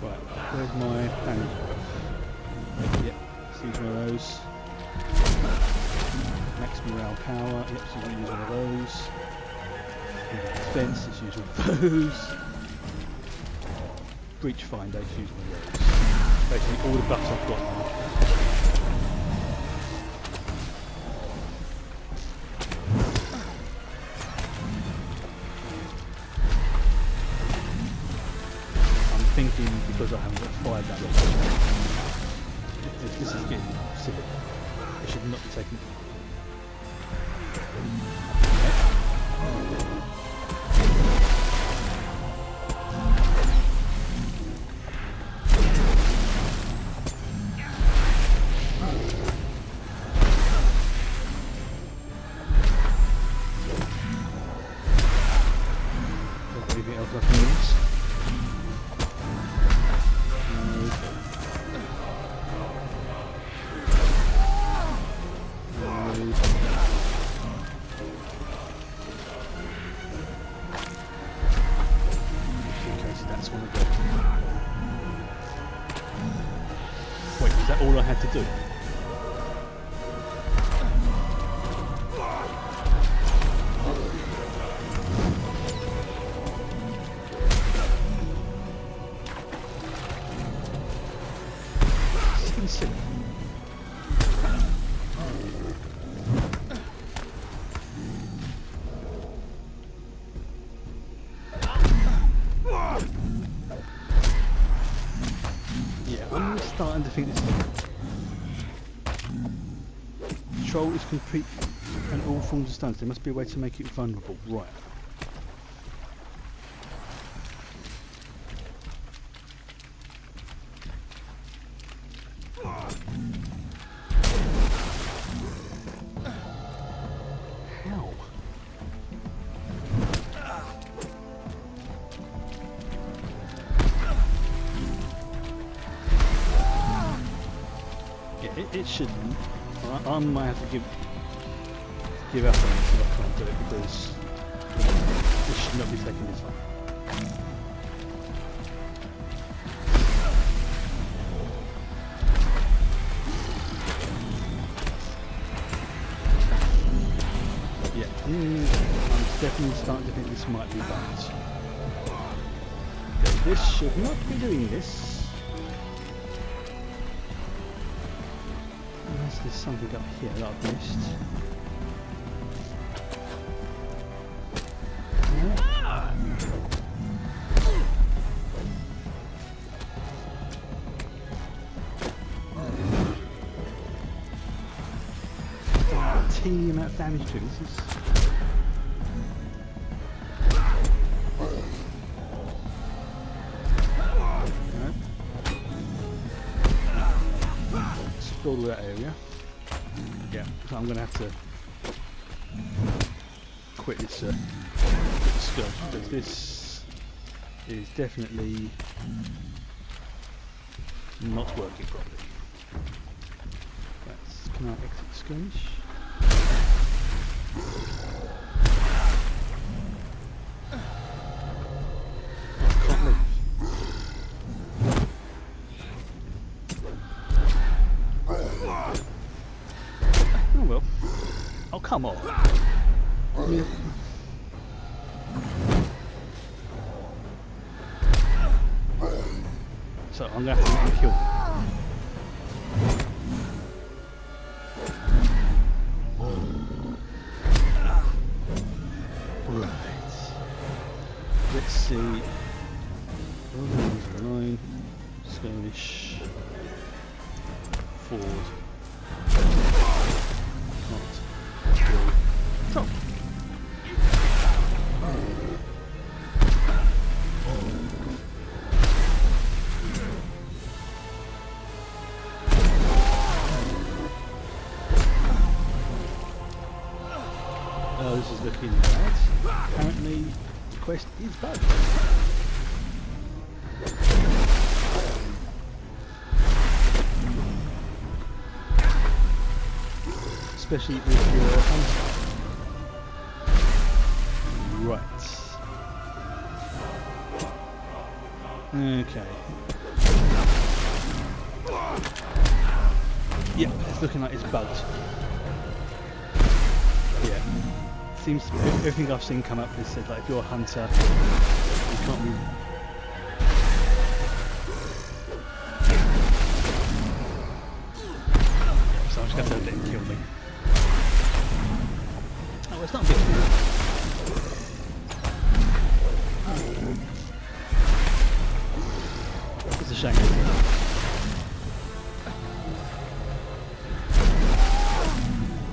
Right, where's my hand? Yep, let's use one of those. Max morale power, yep, so we'll use one of those. Defense, let's use one of those. Breach finder, let's use one of those. Basically all the buffs I've got now. I'm thinking because I haven't got fire damage. This is getting silly. I should not be taking it. Wait, is that all I had to do? It's silly. I'm starting to think this control is complete and all forms of stance. There must be a way to make it vulnerable. Right. How? it shouldn't. I might have to give up on this if I can't do it, because this should not be taking this long. Yeah, I'm definitely starting to think this might be bugs. This should not be doing this. Unless there's something up here that I've missed. Teeny amount of damage to this is. Explore that area. Yeah, so I'm going to have to quit this skirmish, because this is definitely not working properly. Can I exit the skirmish? Can't leave. Oh well. Oh come on. Yeah. So I'm gonna have to get him killed. Let's see. Line, skirmish, forward, not, kill, top. Oh, this is looking bad. Apparently, the quest is bugged. Especially if you're a hunter. Right. Okay. Yep, it's looking like it's bugged. Yeah. Seems to be, everything I've seen come up is said like if you're a hunter, you can't be. So I'm just going to let him kill me. Oh, well, it's not a big deal. It's a shame.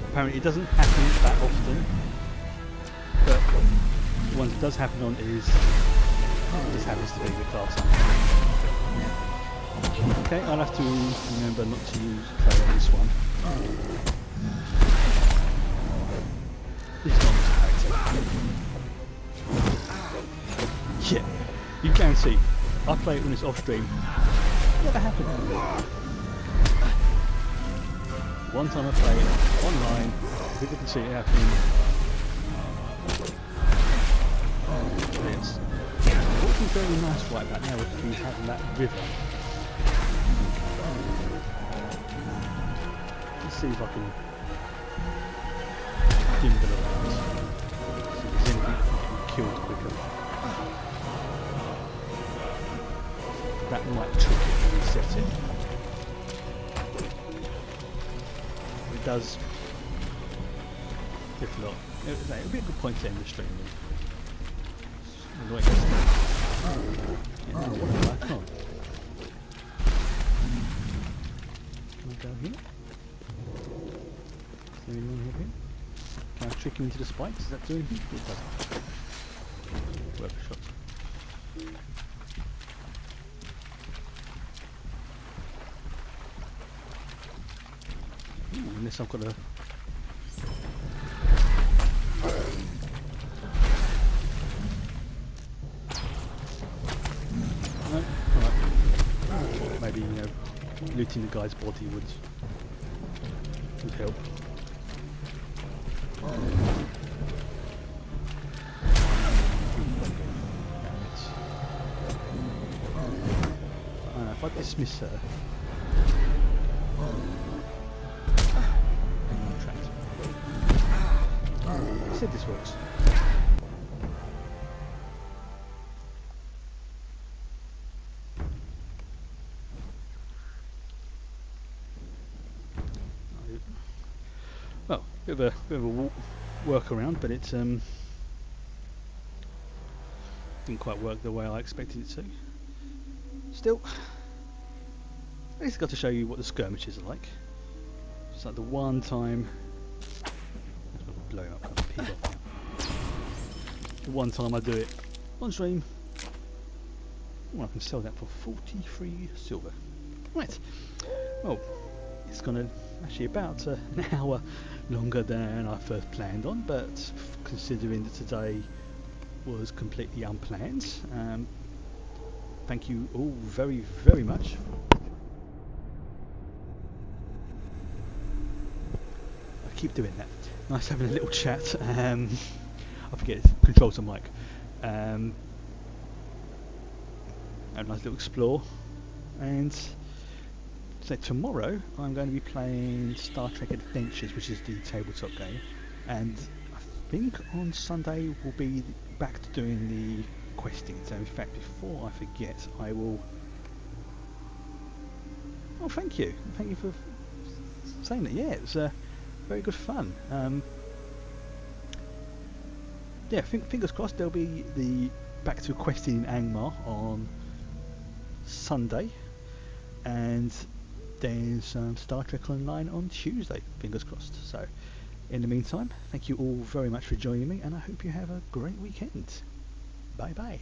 Apparently it doesn't happen that often, but the ones it does happen on is just happens to be the class. Okay, I'll have to remember not to use clay on this one. This is not character. Yeah, you can see. I play it when it's off stream. Never happened. One time I play it online, people can see it happening. It's looking very nice right back now with things having that river. Let's see if I can dim it around. See if there's anything that can get killed quicker. That might trick it and reset it. It does. If not, it would be a good point to end the stream. Yeah, now what am I on? Can I go here? Is there anyone here? Can I trick him into the spikes? Does that do anything? It doesn't. Whoever shot. Unless I've got a... No? Alright. Maybe, looting the guy's body would would help. If I dismiss her, I'm trapped. I said this works. Well, bit of a workaround, but it didn't quite work the way I expected it to. Still, at least I got to show you what the skirmishes are like. It's like the one time. Blow up, kind of peel off now. The one time I do it on stream. Oh, I can sell that for 43 silver. Right. Well, it's gonna actually about an hour longer than I first planned on, but considering that today was completely unplanned, thank you all very, very much. I keep doing that. Nice having a little chat. I forget controls the mic. Have a nice little explore, and so tomorrow I'm going to be playing Star Trek Adventures, which is the tabletop game, and I think on Sunday we'll be back to doing the questing. So in fact, before I forget, I will... Oh, thank you for saying that. Yeah, it was very good fun. Yeah, fingers crossed there'll be the back to questing in Angmar on Sunday, and then some Star Trek Online on Tuesday, fingers crossed. So in the meantime, thank you all very much for joining me, and I hope you have a great weekend. Bye bye.